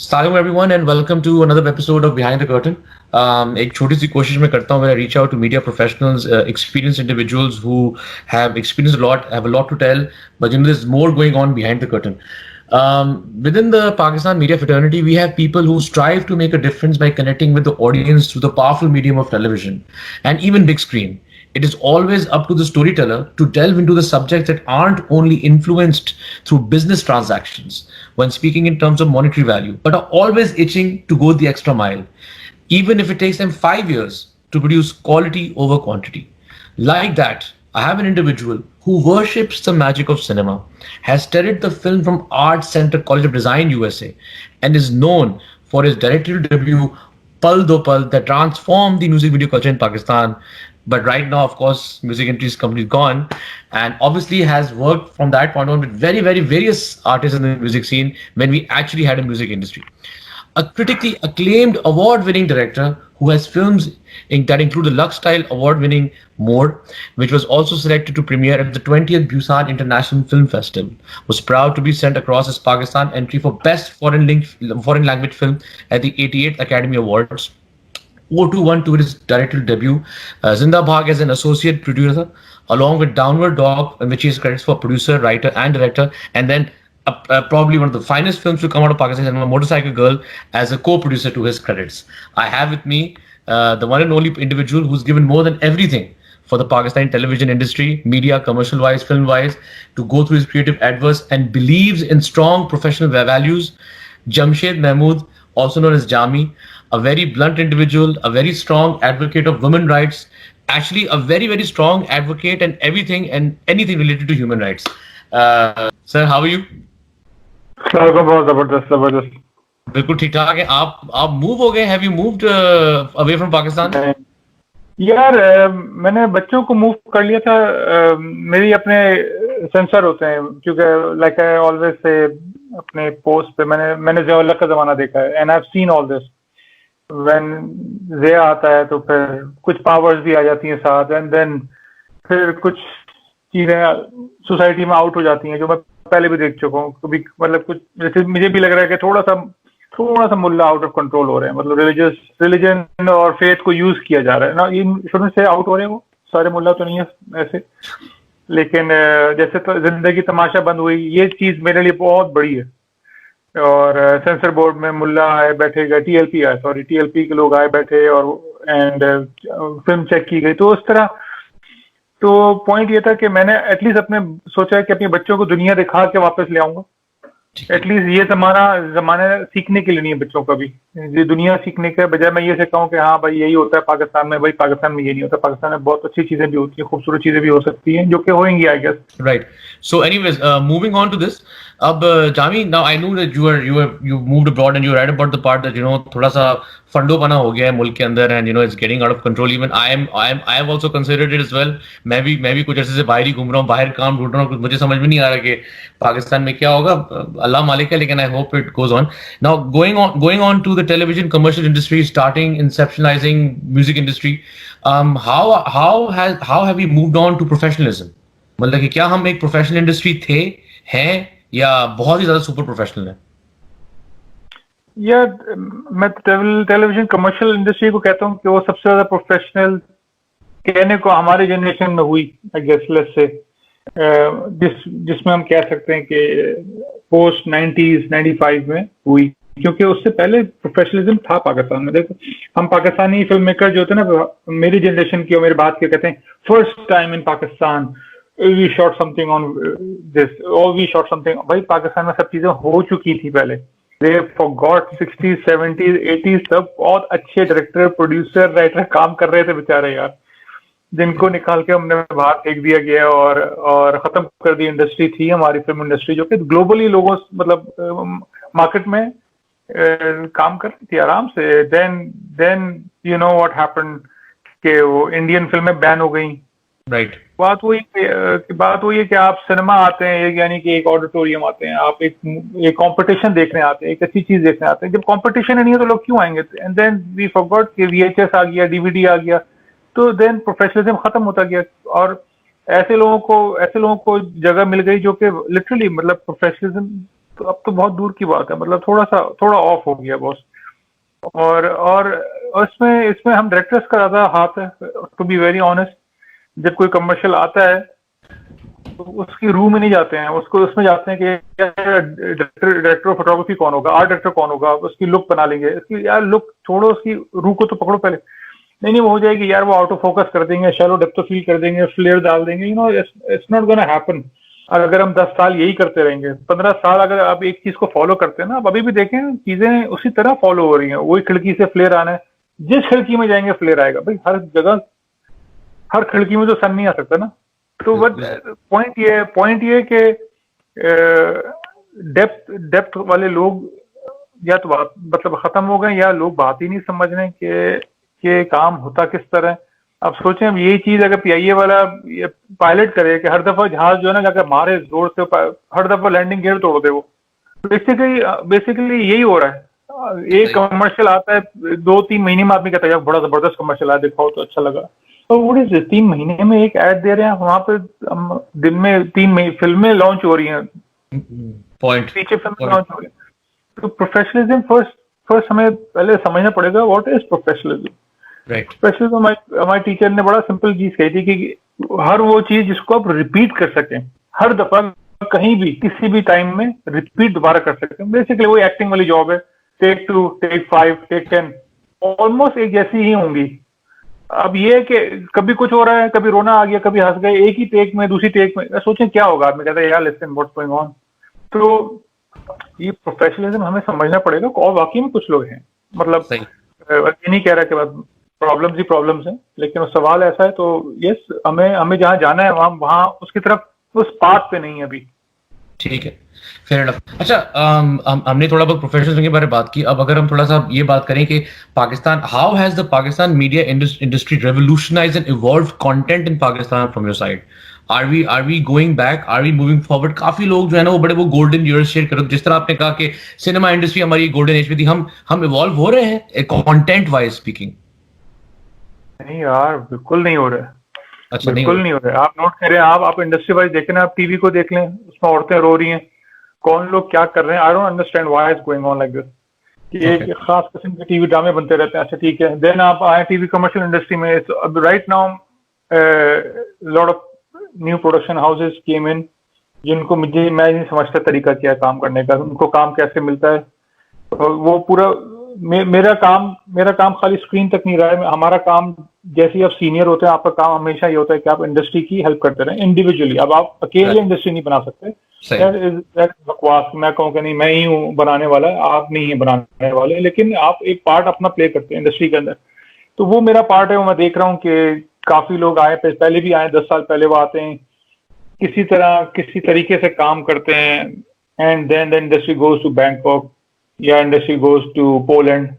Assalamu everyone and welcome to another episode of Behind the Curtain. एक छोटी सी कोशिश मैं करता हूँ when I reach out to media professionals, experienced individuals who have experienced a lot, have a lot to tell, but there's more going on behind the curtain. Within the Pakistan media fraternity, we have people who strive to make a difference by connecting with the audience through the powerful medium of television and even big screen. It is always up to the storyteller to delve into the subjects that aren't only influenced through business transactions when speaking in terms of monetary value, but are always itching to go the extra mile, even if it takes them 5 years to produce quality over quantity. Like that, I have an individual who worships the magic of cinema, has studied the film from Art Center College of Design, USA, and is known for his directorial debut, Pal Do Pal, that transformed the music video culture in Pakistan. But right now, of course, music industry's company is gone, and obviously has worked from that point on with very, very various artists in the music scene when we actually had a music industry. A critically acclaimed award-winning director who has films that include the Lux Style award-winning More, which was also selected to premiere at the 20th Busan International Film Festival, was proud to be sent across as Pakistan entry for Best Foreign Language Film at the 88th Academy Awards. 021 to his directorial debut, Zinda Bhag as an associate producer, along with Downward Dog, in which he has credits for producer, writer, and director, and then probably one of the finest films to come out of Pakistan, cinema, Motorcycle Girl, as a co-producer to his credits. I have with me the one and only individual who's given more than everything for the Pakistani television industry, media, commercial-wise, film-wise, to go through his creative adverse and believes in strong professional values. Jamshed Mahmood, also known as Jami, a very blunt individual, a very strong advocate of women rights, actually a very, very strong advocate and everything and anything related to human rights. Sir, how are you? Sir को बहुत जबरदस्त जबरदस्त बिल्कुल ठीक ठाक है. आप move हो गए? Have you moved away from Pakistan? यार मैंने बच्चों को मूव कर लिया था. मेरी अपने सेंसर होते हैं क्योंकि लाइक आई ऑलवेज से अपने पोस्ट पे मैंने ज़िया का जमाना देखा है and I have seen all this. When Zia आता है तो फिर कुछ पावर्स भी आ जाती हैं साथ एंड देन फिर कुछ चीजें सोसाइटी में आउट हो जाती हैं जो मैं पहले भी देख चुका हूँ. कभी मतलब कुछ जैसे मुझे भी लग रहा है कि थोड़ा सा मुल्ला आउट ऑफ कंट्रोल हो रहे हैं. मतलब रिलीजन और फेथ को यूज किया जा रहा है ना. ये शुरू से आउट हो रहे हैं वो सारे मुल्ला तो नहीं है ऐसे, लेकिन जैसे तो जिंदगी तमाशा बंद हुई ये चीज मेरे लिए बहुत बड़ी है. और सेंसर बोर्ड में मुल्ला आए बैठे गए, टीएलपी के लोग आए बैठे और एंड फिल्म चेक की गई. तो उस तरह तो पॉइंट ये था कि मैंने एटलीस्ट अपने सोचा है कि अपने बच्चों को दुनिया दिखा के वापस ले आऊंगा. एटलीस्ट ये जमाना सीखने के लिए नहीं है बच्चों का भी. ये दुनिया सीखने के बजाय मैं ये से कहूँ कि हाँ भाई यही होता है पाकिस्तान में. भाई पाकिस्तान में ये नहीं होता. पाकिस्तान में बहुत अच्छी चीजें भी होती हैं, खूबसूरत चीजें भी हो सकती हैं जो कि होंगी I guess. Right. So, anyways, moving on to this. अब Jami, now I know that you moved abroad and you read about the part that थोड़ा सा फंडोपना हो गया है मुल्क के अंदर and it's getting out of control. Even I have also considered it as well. मैं भी कुछ ऐसे से बाहर ही घूम रहा हूँ, बाहर काम ढूंढ रहा हूँ. कुछ मुझे समझ में नहीं आ रहा कि पाकिस्तान में क्या होगा. अल्लाह मालिक है, लेकिन I hope it goes on. Now going on to the television commercial industry, starting inceptionalizing music industry. How have we moved on to professionalism? मतलब कि क्या हम एक प्रोफेशनल इंडस्ट्री हैं या बहुत ही ज्यादा सुपर प्रोफेशनल है? या मैं टेलीविजन कमर्शियल इंडस्ट्री को कहता हूँ कि वो सबसे ज्यादा प्रोफेशनल कहने को हमारे जनरेशन में हुई आई गेस. लेट्स से जिसमें हम कह सकते हैं कि पोस्ट 90s 95 में हुई, क्योंकि उससे पहले प्रोफेशनलिज्म था पाकिस्तान में. देखो हम पाकिस्तानी फिल्म मेकर जो होते हैं ना, मेरी जनरेशन की और मेरे बात के कहते हैं first time in Pakistan we shot something on this, or we shot something. भाई पाकिस्तान में सब चीजें हो चुकी थी पहले. They forgot 60s 70s 80s सब बहुत अच्छे डायरेक्टर प्रोड्यूसर राइटर काम कर रहे थे बेचारे यार, जिनको निकाल के हमने बाहर फेंक दिया गया और खत्म कर दी इंडस्ट्री थी हमारी फिल्म इंडस्ट्री जो कि ग्लोबली लोगों मतलब मार्केट में काम कर रही थी आराम से. Then you know what happened कि वो इंडियन फिल्में बैन हो गई. राइट. बात वही है कि आप सिनेमा आते हैं यानी कि एक ऑडिटोरियम आते हैं, आप एक कंपटीशन देखने आते हैं, एक अच्छी चीज देखने आते हैं. जब कंपटीशन ही नहीं है तो लोग क्यों आएंगे? एंड देन वी फॉरगॉट कि VHS आ गया, DVD आ गया, तो देन प्रोफेशनलिज्म खत्म होता गया. और ऐसे लोगों को जगह मिल गई जो कि लिटरली मतलब प्रोफेशनलिज्म तो अब तो बहुत दूर की बात है, मतलब थोड़ा ऑफ हो गया बॉस। और इसमें इसमें हम डायरेक्टर्स का ज्यादा हाथ है, टू बी वेरी ऑनेस्ट। जब कोई कमर्शियल आता है तो उसकी रूम में नहीं जाते हैं, उसको उसमें जाते हैं कि डायरेक्टर ऑफ फोटोग्राफी कौन होगा, आर्ट डायरेक्टर कौन होगा, उसकी लुक बना लेंगे। इसकी यार लुक छोड़ो, उसकी रूह को तो पकड़ो पहले। नहीं वो हो जाएगी यार, वो आउट ऑफ फोकस कर देंगे, शैलो डेप्थ फील कर देंगे, फ्लेयर डाल देंगे, इट्स नॉट गोना हैपन। अगर हम 10 साल यही करते रहेंगे, 15 साल अगर आप एक चीज को फॉलो करते हैं ना, आप अभी भी देखें चीजें उसी तरह फॉलो हो रही हैं। वही खिड़की से फ्लेयर आना है, जिस खिड़की में जाएंगे फ्लेयर आएगा भाई, हर जगह हर खिड़की में तो सन नहीं आ सकता ना। तो बट पॉइंट ये कि डेप्थ वाले लोग या तो बात मतलब खत्म हो गए, या लोग बात ही नहीं समझ रहे कि काम होता किस तरह। अब सोचें, अब यही चीज अगर पीआईए वाला ये पायलट करे कि हर दफा जहाज जो है ना जाकर मारे जोर से, हर दफा लैंडिंग गियर तोड़ दे, वो बेसिकली यही हो रहा है। एक कमर्शियल आता है 2-3 महीने में, आदमी कहता है यार बड़ा जबरदस्त कमर्शियल आया, दिखाओ तो अच्छा लगा। और वो 3 महीने में एक ऐड दे रहे हैं, वहां पे दिन में 3 फिल्में लॉन्च हो रही हैं, पीछे फिल्म लॉन्च हो रही है। तो प्रोफेशनलिज्म फर्स्ट हमें पहले समझना पड़ेगा, व्हाट इज प्रोफेशनलिज्म। प्रोफेशनलिज्म हमारे टीचर ने बड़ा सिंपल चीज कही थी कि हर वो चीज जिसको आप रिपीट कर सकें, हर दफा कहीं भी किसी भी टाइम में रिपीट दोबारा कर सकें। बेसिकली वो एक्टिंग वाली जॉब है, टेक 2, टेक 5, टेक 10 ऑलमोस्ट एक जैसी ही होंगी। अब ये है कि कभी कुछ हो रहा है, कभी रोना आ गया, कभी हंस गए, एक ही टेक में दूसरी टेक में सोचें क्या होगा, आदमी कहता है यार लिसन व्हाट्स गोइंग ऑन। तो ये प्रोफेशनलिज्म हमें समझना पड़ेगा। और वाकई में कुछ लोग हैं, मतलब ये नहीं कह रहा कि प्रॉब्लम्स ही प्रॉब्लम्स हैं, लेकिन सवाल ऐसा है तो यस, हमें जहाँ जाना है वहां उसकी तरफ, उस पाथ पे नहीं है अभी। ठीक है, फेयर इनफ। अच्छा, हमने थोड़ा बहुत प्रोफेशनल्स के बारे में बात की। अब अगर हम थोड़ा सा ये बात करें कि Pakistan, how has the Pakistan media industry revolutionised and evolved content in Pakistan from your side? Are we going back, are we moving forward? काफी लोग जो है ना वो गोल्डन ईयर्स शेयर कर, जिस तरह आपने कहा कि सिनेमा इंडस्ट्री हमारी गोल्डन एज में थी, हम इवॉल्व हो रहे हैं कंटेंट वाइज स्पीकिंग? नहीं यार, बिल्कुल नहीं हो रहा है। अच्छा, बिल्कुल नहीं हो रहा है। आप नोट करें, आप इंडस्ट्री वाइज देखें ना, आप टीवी को देख लें, उसमें औरतें रो रही हैं, कौन लोग क्या कर रहे हैं। आई don't understand why is going on like this, कि एक खास किस्म के टीवी ड्रामे बनते रहते हैं। अच्छा ठीक है, देन आप आए टीवी कमर्शियल इंडस्ट्री में। अब right now lot of new production houses came in, जिनको मैं नहीं समझता तरीका क्या है काम करने का, उनको काम कैसे मिलता है। वो पूरा मेरा काम खाली स्क्रीन तक नहीं रहा है। हमारा काम, जैसे आप सीनियर होते हैं, आपका काम हमेशा ये होता है कि आप इंडस्ट्री की हेल्प करते रहें इंडिविजुअली। अब आप अकेले इंडस्ट्री नहीं बना सकते, बकवास। मैं कहूँ कि नहीं मैं ही हूँ बनाने वाला, आप नहीं है बनाने वाले, लेकिन आप एक पार्ट अपना प्ले करते हैं इंडस्ट्री के अंदर। तो वो मेरा पार्ट है। वो मैं देख रहा हूँ कि काफी लोग आए, पहले भी आए, 10 साल पहले वो आते हैं, किसी तरीके से काम करते हैं, and then the industry goes to Bangkok या इंडस्ट्री गोज टू पोलैंड।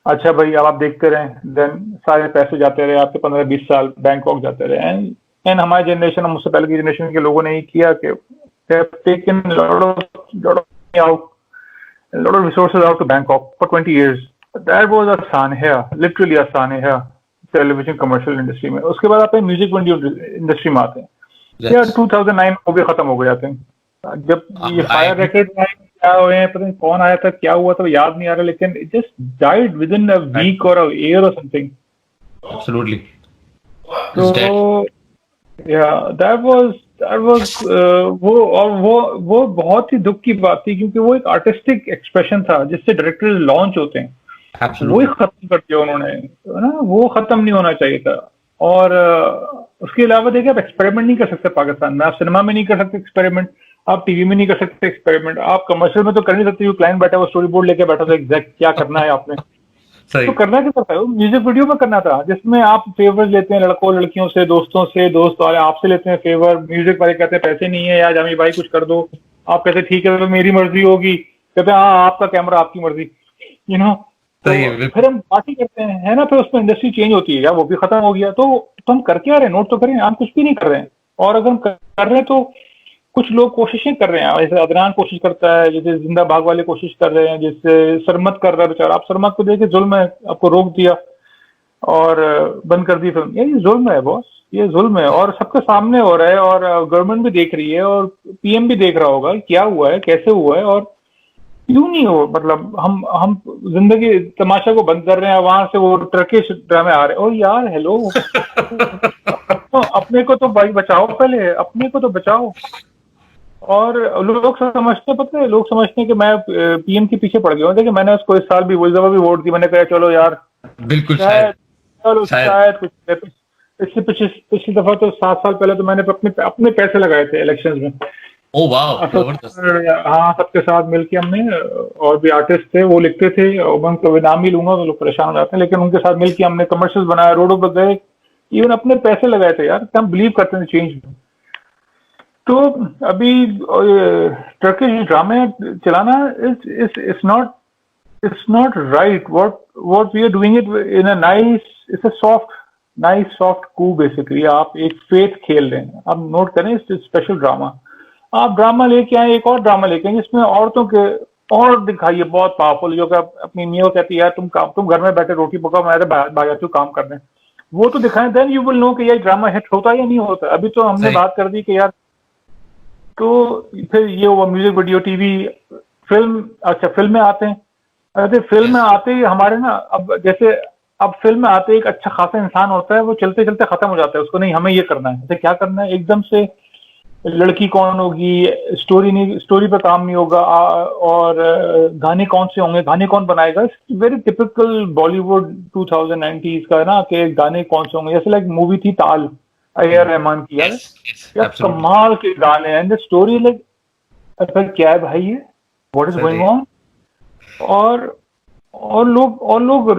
अच्छा भाई, अब आप देखते रहे, देन सारे पैसे जाते रहे आपके, 15-20 साल बैंकॉक जाते रहे। एंड हमारी जनरेशन, मुझसे पहले की जनरेशन के लोगों ने ये किया कि taken lot of resources out to Bangkok for 20 years. That was a सानहा, literally a सानहा टेलीविजन कमर्शियल इंडस्ट्री में। उसके बाद आप म्यूजिक वीडियो इंडस्ट्री में आते हैं। यार 2009 वो भी खत्म हो गए जाते हैं। जब ये फायर रैकेट क्या हुए हैं, पता नहीं कौन आया था, क्या हुआ था, याद नहीं आ रहा, लेकिन it just died within a week और अ ईयर और समथिंग। एब्सोल्युटली। तो या दैट वाज वो बहुत ही दुख की बात थी, क्योंकि वो एक आर्टिस्टिक एक्सप्रेशन था जिससे डायरेक्टर लॉन्च होते हैं। वो ही खत्म कर दिया उन्होंने ना, वो खत्म नहीं होना चाहिए था। और उसके अलावा देखिए, आप एक्सपेरिमेंट नहीं कर सकते पाकिस्तान में। आप सिनेमा में नहीं कर सकते एक्सपेरिमेंट, आप टीवी में नहीं कर सकते एक्सपेरिमेंट, आप कमर्शियल में तो कर नहीं सकते। क्लाइंट बैठा हुआ स्टोरी बोर्ड लेके बैठा था, एग्जैक्ट क्या करना है आपने। तो करना क्या था, म्यूजिक वीडियो में करना था, जिसमें आप फेवर लेते हैं लड़कों लड़कियों से, दोस्तों से, दोस्त वाले आपसे लेते हैं फेवर। म्यूजिक वाले कहते हैं पैसे नहीं है यार जामी भाई कुछ कर दो, आप कहते ठीक है तो मेरी मर्जी होगी, कहते हैं हाँ आपका कैमरा आपकी मर्जी, तो फिर हम पार्टी करते हैं, है ना। फिर उसमें इंडस्ट्री चेंज होती है यार, वो भी खत्म हो गया। तो हम कर क्या रहे हैं, नोट तो करें, हम कुछ भी नहीं कर रहे हैं। और अगर हम कर रहे हैं तो कुछ लोग कोशिशें कर रहे हैं, जैसे अदनान कोशिश करता है, जैसे जिंदा भाग वाले कोशिश कर रहे हैं, जैसे सरमत कर रहा है बेचारा। आप सरमत को देखिए, जुल्म है, आपको रोक दिया और बंद कर दी फिल्म। ये जुल्म है बॉस, ये जुल्म है, और सबके सामने हो रहा है, और गवर्नमेंट भी देख रही है, और पीएम भी देख रहा होगा क्या हुआ है, कैसे हुआ है। और क्यों नहीं हो, मतलब हम जिंदगी तमाशा को बंद कर रहे हैं, वहां से वो टर्किश ड्रामे आ रहे हैं। ओ यार हेलो, अपने को तो भाई बचाओ, पहले अपने को तो बचाओ। और लोग समझते, पता है, लोग समझते हैं कि मैं पीएम के पीछे पड़ गया हूँ। देखिए मैंने उसको इस साल भी वही दफा भी वोट दी, मैंने कहा चलो यार बिल्कुल, शायद, शायद चलो शायद। शायद कुछ। पिछली दफा तो 7 साल पहले तो मैंने अपने अपने पैसे लगाए थे इलेक्शंस में। ओ वाह, असल जबरदस्त। हाँ, सबके साथ मिलके हमने, और भी आर्टिस्ट थे वो लिखते थे, और मैं उनका नाम ही लूंगा तो लोग परेशान हो जाते हैं, लेकिन उनके साथ मिलके हमने कमर्शियल बनाया, रोडों पर गए, इवन अपने पैसे लगाए थे यार, हम बिलीव करते हैं चेंज में। तो अभी टर्किश ड्रामे चलाना it's not right. What we are doing it in a nice, it's a soft coup basically. आप एक फेथ खेल रहे हैं, आप नोट करें, इट्स स्पेशल ड्रामा। आप ड्रामा लेके आए, एक और ड्रामा लेके आए जिसमें औरतों के और दिखाइए बहुत पावरफुल, जो कि अपनी मियाँ को कहती है यार तुम घर में बैठे रोटी पकाओ, मैं तो बाहर जाती हूँ काम करने। वो तो दिखाएं, देन यू विल नो कि ये ड्रामा हिट होता है या नहीं होता। अभी तो हमने सही। बात कर दी कि यार, तो फिर ये हुआ म्यूजिक वीडियो, टीवी, फिल्म। अच्छा फिल्म में आते हैं, अरे फिल्म में यस। आते ही हमारे ना, अब जैसे अब फिल्म में आते ही एक अच्छा खासा इंसान होता है, वो चलते चलते खत्म हो जाता है, उसको नहीं हमें ये करना है, तो क्या करना है, एकदम से लड़की कौन होगी, स्टोरी नहीं, स्टोरी पे काम नहीं होगा, और गाने कौन से होंगे, गाने कौन बनाएगा। वेरी टिपिकल बॉलीवुड 2090s का है ना, कि गाने कौन से होंगे। जैसे लाइक मूवी थी ताल, ए आर रहमान की, याद है? यस, यस, यार एब्सोल्युटली। कमाल के गाने हैं, एंड द स्टोरी लाइक, अरे क्या है भाई ये, व्हाट इज गोइंग सही। ऑन। और और लोग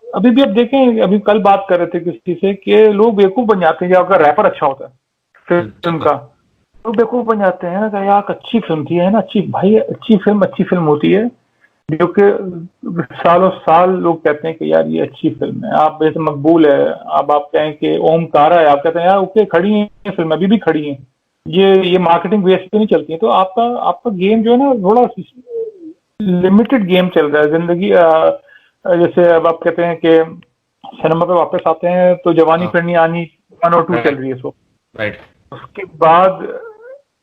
अभी भी, अब देखें, अभी कल बात कर रहे थे किसी से कि लोग बेवकूफ बन जाते हैं, या अगर रैपर अच्छा होता है फिल्म बिल्कुल। का, लोग बेवकूफ बन जाते हैं कि यार अच्छी फिल्म थी, है ना, अच्छी भाई, अच्छी फिल्म होती है, जो कि सालों साल लोग कहते हैं कि यार ये अच्छी फिल्म है, आप जैसे मकबूल है, अब आप कहें कि ओमकारा है, आप कहते हैं यार ओके खड़ी है फिल्म, अभी भी खड़ी है, ये मार्केटिंग बेस पे नहीं चलती है। तो आपका आपका गेम जो है ना, थोड़ा लिमिटेड गेम चल रहा है जिंदगी। जैसे अब आप कहते हैं कि सिनेमा पे वापस आते हैं तो जवानी हाँ। फिर नहीं आनी 1 और 2 चल राइट। रही है सो, राइट। उसके बाद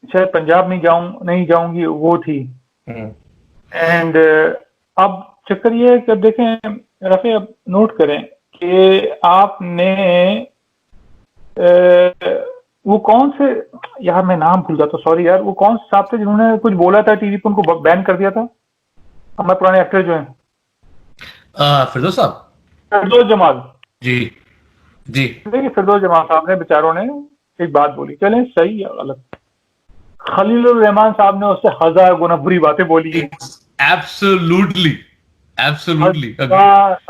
शायद पंजाब नहीं जाऊंगी वो थी। हम्म। एंड अब चक्कर ये है कि अब देखें रफे, अब नोट करें कि आपने वो कौन से, यार मैं नाम भूल जाता, सॉरी यार, वो कौन से साहब थे जिन्होंने कुछ बोला था टीवी पे, उनको बैन कर दिया था, हमारे पुराने एक्टर जो हैं, फिरदौस साहब। फिरदौस जमाल। जी। जी। देखिए फिरदौस जमाल साहब ने, बेचारों ने एक बात बोली, चलें सही या गलत, खलीलुर रहमान साहब ने उससे 1000 गुना बुरी बातें बोली है। एब्सोल्युटली। Absolutely agree.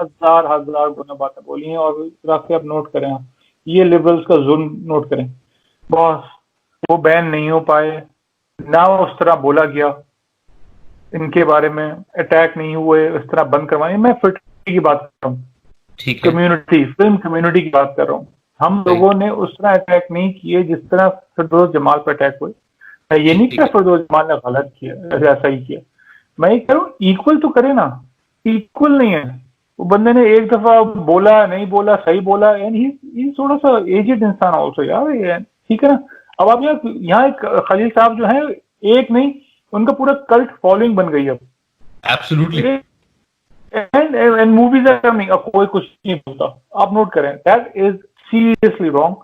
हजार गुना बातें बोली हैं। और रास्ते आप नोट करें, आप ये लिबरल्स का जुल्म नोट करें, बॉस, वो बैन नहीं हो पाए, ना उस तरह बोला गया, इनके बारे में अटैक नहीं हुए, इस तरह बंद करवाए। मैं फिल्म की बात कर रहा हूँ, ठीक है। कम्युनिटी, फिल्म कम्युनिटी की बात कर रहा हूँ। हम सही। लोगों ने उस तरह अटैक नहीं किए जिस तरह फिरदौस जमाल पर अटैक हुए। मैं ये नहीं ठीक कह है। फिरदौस जमाल ने गलत किया, ऐसा ही किया, मैं ये कह रहा हूँ इक्वल तो करे ना, इक्वल नहीं है। वो बंदे ने एक दफा बोला, नहीं बोला, सही बोला, एंड ही थोड़ा सा एजेड इंसान ऑल्सो यार, ये ठीक है ना। अब आप यहाँ एक खलील साहब जो है, एक नहीं, उनका पूरा कल्ट फॉलोइंग बन गई अब। Absolutely. And movies are coming, अब कोई कुछ नहीं बोलता। आप नोट करें, दैट इज सीरियसली रॉन्ग।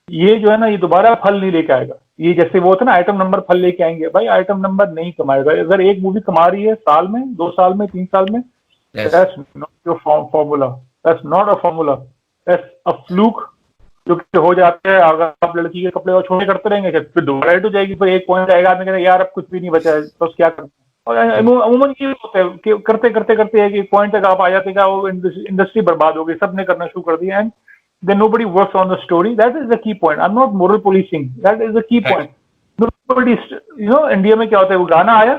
ये जो है ना, ये दोबारा फल नहीं लेके आएगा। ये जैसे वो होता है ना, आइटम नंबर फल लेके आएंगे, भाई आइटम नंबर नहीं कमाएगा। अगर एक मूवी कमा रही है साल में, 2 साल में, 3 साल में, yes. that's not your formula, that's not a formula, that's a fluke। जो कि हो जाते हैं, अगर आप लड़की के कपड़े और छोटे करते रहेंगे फिर दोबारा हिट हो जाएगी, फिर एक पॉइंट आएगा, आदमी कहता है यार अब कुछ भी नहीं बचा है, तो क्या करना है। और अमूमन ये होता है कि करते करते करते एक पॉइंट तक आप आ जाते हैं, वो इंडस्ट्री बर्बाद हो गई, सबने करना शुरू कर दिया, and then nobody works on the story. That is the key point. I'm not moral policing, that is the key right. point. Nobody, India में क्या होता है, वो गाना आया,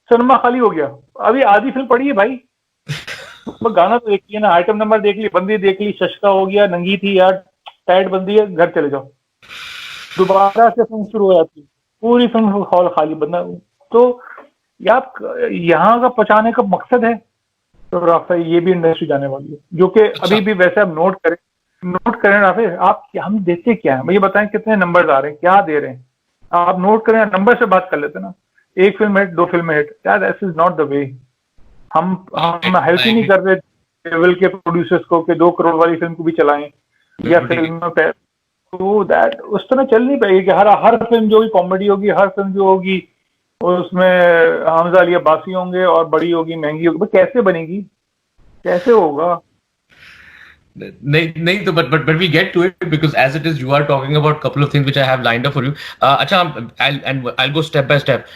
सिनेमा खाली हो गया, अभी आधी फिल्म पड़ी है भाई, वो गाना तो देखिए ना, आइटम नंबर देख ली, बंदी देख ली, शशका हो गया, नंगी थी यार, टाइट बंदी है, घर चले जाओ, दोबारा से फिल्म शुरू हो जाती है, पूरी फिल्म हॉल खाली, बंदा। तो यार यहाँ का पचाने का मकसद है, तो राफे ये भी इंडस्ट्री जाने वाली है, जो कि अच्छा। अभी भी वैसे आप नोट करें राफे, आप हम देते क्या है, मुझे बताएं कितने नंबर्स आ रहे हैं, क्या दे रहे हैं, आप नोट करें, नंबर से बात कर लेते ना। 1 फिल्म हिट, 2 फिल्में hit, that is not the way. हम हेल्प ही नहीं कर रहे लेवल के प्रोड्यूसर्स को कि 2 करोड़ वाली फिल्म को भी चलाएं या फिल्म पे, तो दैट उस तरह चल नहीं पाएगी कि हर फिल्म जो होगी कॉमेडी होगी, हर फिल्म जो होगी उसमें हमजा अली अब्बासी होंगे और बड़ी होगी, महंगी होगी, कैसे बनेगी, कैसे होगा? नहीं तो but we get to it because as it is you are talking about couple of things which I have lined up for you. Acha, I'll go step by step.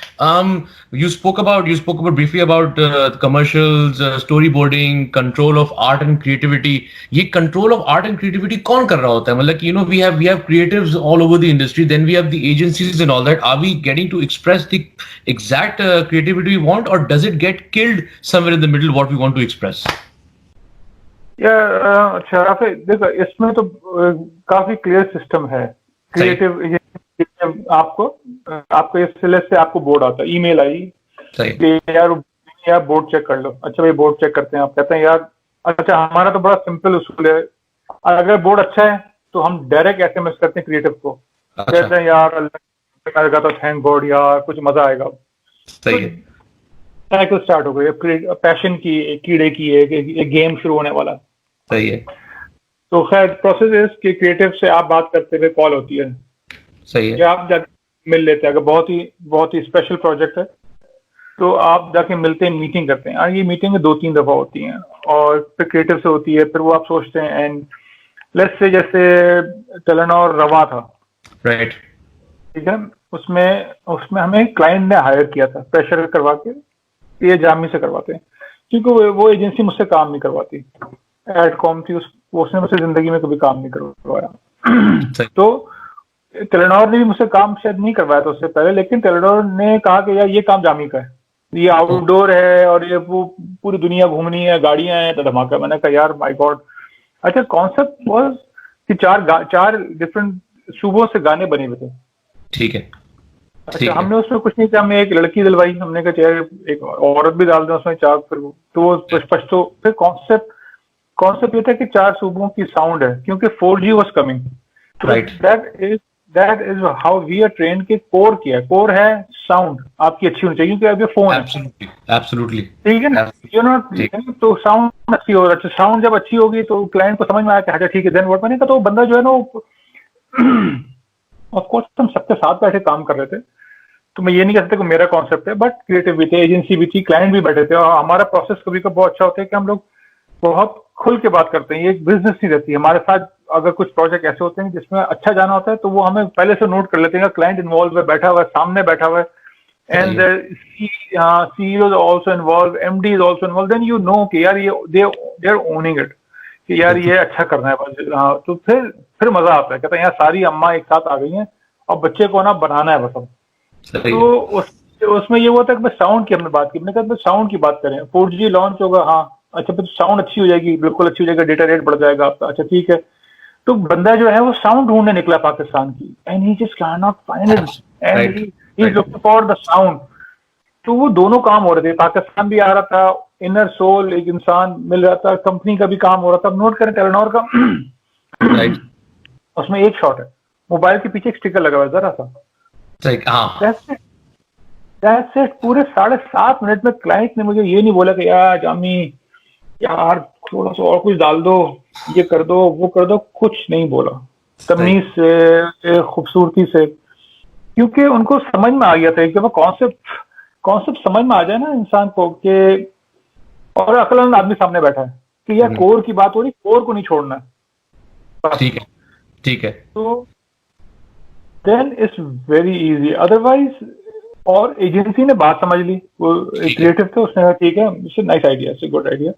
You spoke about briefly about commercials, storyboarding, control of art and creativity. ये control of art and creativity कौन कर रहा होता है? मतलब कि we have creatives all over the industry, then we have the agencies and all that. Are we getting to express the exact creativity we want, or does it get killed somewhere in the middle what we want to express? अच्छा Rafe, देखो इसमें तो काफी clear system है creative. आपको इस से आपको बोर्ड आता है, ईमेल आई कि यार बोर्ड चेक कर लो। अच्छा भाई बोर्ड चेक करते हैं, आप कहते हैं यार अच्छा हमारा तो बड़ा सिंपल उसूल है, अगर बोर्ड अच्छा है तो हम डायरेक्ट एसएमएस करते हैं क्रिएटिव को, कहते हैं यार अल्लाह तो थैंक गॉड यार कुछ मजा आएगा। सही है, साइकिल स्टार्ट हो गई, पैशन की कीड़े की एक गेम शुरू होने वाला। सही है। तो खैर प्रोसेस इज कि क्रिएटिव से आप बात करते हुए कॉल होती है, सही है, या आप जाके मिल लेते हैं। अगर बहुत ही स्पेशल प्रोजेक्ट है तो आप जाके मिलते हैं, मीटिंग करते हैं। ये मीटिंग 2-3 दफा होती हैं और फिर क्रिएटिव से होती है, फिर वो आप सोचते हैं एंड लेट्स से जैसे टेलेनॉर रवा था, राइट, ठीक है, उसमें हमें क्लाइंट ने हायर किया था प्रेशर करवा के, ये जामी से करवाते हैं क्योंकि वो एजेंसी मुझसे काम नहीं करवाती, एडकॉम थी, उसने मुझसे जिंदगी में कभी काम नहीं करवाया। तो टेलेनॉर ने भी मुझसे काम शायद नहीं करवाया था उससे पहले, लेकिन टेलेनॉर ने कहा कि यार ये काम जामी का है, ये आउटडोर है और ये वो पूरी दुनिया घूमनी है, गाड़ियां हैं, तो धमाका। मैंने कहा यार माय गॉड। अच्छा कॉन्सेप्ट वाज कि 4 डिफरेंट सूबों से गाने बने हुए थे, ठीक है। अच्छा हमने उसमें कुछ नहीं किया, हमने एक लड़की दिलवाई, हमने कहा चाहे एक औरत भी डाल दें उसमें 4, फिर तो वो पछतो। फिर कॉन्सेप्ट ये था कि 4 सूबों की साउंड है क्योंकि 4G was coming, right. That is how we are train के कोर किया। कोर है साउंड आपकी अच्छी होनी चाहिए क्योंकि अब ये फोन है, एब्सोल्युटली ठीक है ना, यू नो, तो साउंड अच्छी हो, अच्छा साउंड जब अच्छी होगी तो क्लाइंट को समझ में आया कि अच्छा ठीक है, देन व्हाट। मैंने कहा तो बंदा जो है ना ऑफ कोर्स हम सबके साथ बैठे काम कर रहे थे, तो मैं ये नहीं कह सकता कि मेरा कॉन्सेप्ट है, बट क्रिएटिव भी थे, एजेंसी भी थी, क्लाइंट भी बैठे थे, और हमारा प्रोसेस कभी कभी बहुत अच्छा होता है कि हम लोग बहुत खुल के बात करते हैं। ये एक बिजनेस नहीं रहती है हमारे साथ। अगर कुछ प्रोजेक्ट ऐसे होते हैं जिसमें अच्छा जाना होता है तो वो हमें पहले से नोट कर लेते हैं, क्लाइंट इन्वॉल्व है, बैठा हुआ है, सामने बैठा हुआ है, and CEO is also involve, MD is also involve, then you know कि यार ये दे आर ओनिंग इट कि यार ये अच्छा करना है बस। हाँ, तो फिर मजा आता है, कहते हैं यार सारी अम्मा एक साथ आ गई हैं और बच्चे को ना बनाना है बस अब। तो उसमें ये हुआ था कि बस साउंड की हमने बात की, मैंने कहा बस साउंड की बात करें, 4G लॉन्च होगा, हाँ अच्छा फिर साउंड अच्छी हो जाएगी, बिल्कुल अच्छी हो जाएगा, डेटा रेट बढ़ जाएगा आपका, अच्छा ठीक है। तो बंदा जो है वो साउंड ढूंढने निकला पाकिस्तान की, and he just can not find it, and he is looking for the sound. तो वो दोनों काम हो रहे थे, पाकिस्तान भी आ रहा था, इनर सोल एक इंसान मिल रहा था, कंपनी का भी काम हो रहा था। नोट करें टेलेनॉर का राइट, उसमें एक शॉट है, मोबाइल के पीछे एक स्टिकर लगा हुआ है जरा सा, दैट्स इट। पूरे 7.5 मिनट में क्लाइंट ने मुझे ये नहीं बोला कि यार जामी यार थोड़ा सा और कुछ डाल दो, ये कर दो, वो कर दो, कुछ नहीं बोला, तमीज से, खूबसूरती से, क्योंकि उनको समझ में आ गया था कि वो कॉन्सेप्ट समझ में आ जाए ना इंसान को कि, और अक्लमंद आदमी सामने बैठा है कि यार कोर की बात हो रही, कोर को नहीं छोड़ना है, ठीक है ठीक है। तो then it's very easy, otherwise. और एजेंसी ने बात समझ ली, वो क्रिएटिव थे, उसने कहा ठीक है, it's a nice idea, it's a good idea,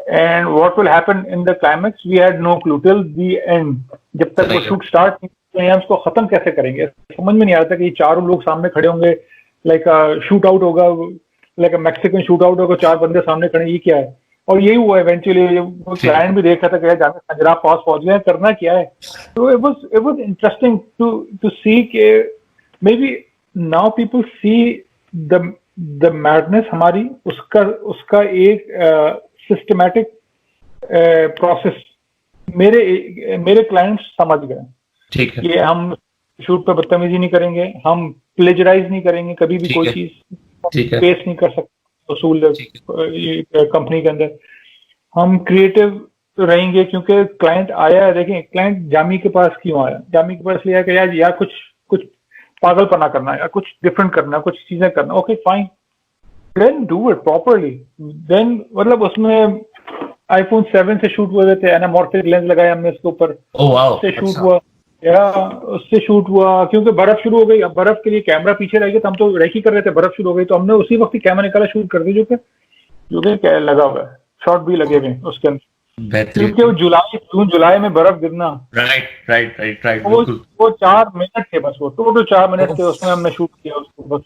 and what will happen in the climax we had no clue till the end. जब तक वो शूट स्टार्ट नहीं हम उसको खत्म कैसे करेंगे समझ में नहीं आता कि ये 4 लोग सामने खड़े होंगे, लाइक शूट आउट होगा, लाइक मैक्सिकन शूट आउट होगा, 4 बंदे सामने खड़े, ये क्या है। और यही हुआ इवेंचुअली, वो क्लाइंट भी देख रहा था कि जाने खजरा पास पहुंच गए, करना क्या है। तो इट वाज इंटरेस्टिंग टू सी के may be now people see the madness हमारी, उसका एक सिस्टमैटिक प्रोसेस मेरे क्लाइंट्स समझ गए, ठीक है, ये हम शूट पे बदतमीजी नहीं करेंगे, हम प्लेजराइज नहीं करेंगे कभी भी, ठीक कोई है, चीज ठीक है, पेश नहीं कर सकते उसूल ठीक है, कंपनी के अंदर। हम क्रिएटिव रहेंगे क्योंकि क्लाइंट आया है। देखें, क्लाइंट जामी के पास क्यों आया? जामी के पास लिया कि यार कुछ कुछ पागलपना करना है या कुछ डिफरेंट करना है, कुछ चीजें करना। Okay fine, then do it properly. Then मतलब उसमें आईफोन 7 से शूट हुए थे, एनामॉर्फिक लेंस लगाया हमने उसके ऊपर, ओह वाओ, उससे शूट अच्छा, हुआ या उससे शूट हुआ क्योंकि बर्फ शुरू हो गई। अब बर्फ के लिए कैमरा पीछे रह गया, तो हम तो रेकी कर रहे थे, बर्फ शुरू हो गई तो हमने उसी वक्त ही कैमरा निकाला, शूट कर दी, जो कि लगा हुआ है, शॉट भी लगे हुए हैं उसके अंदर। बेहतरीन, क्योंकि वो जून जुलाई में बर्फ गिरना, राइट राइट राइट राइट, वो बिल्कुल, वो 4 मिनट थे बस, वो टोटल 4 मिनट थे, ओह, उसमें हमने शूट किया उसको बस।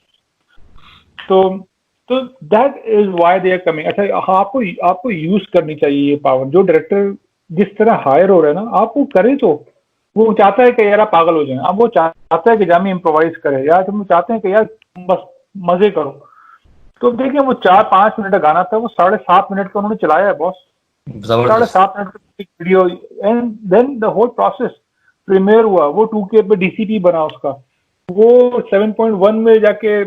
तो तो that is why they are coming. अच्छा, आपको यूज करनी चाहिए ये पावर। जो डायरेक्टर जिस तरह हायर हो रहे हैं ना, आप वो करे, तो वो चाहता है कि यार आप पागल हो जाए, अब वो चाहता है कि जामी इम्प्रोवाइज करे, यार तुम चाहते हैं कि यार बस मजे करो। तो देखिए, वो 4-5 मिनट का गाना था, वो 7.5 मिनट का उन्होंने चलाया है बॉस, जबरदस्त, 7.5 मिनट का video. And then the whole process premiere हुआ, वो 2K पे डीसीपी बना उसका, वो 7.1 में जाके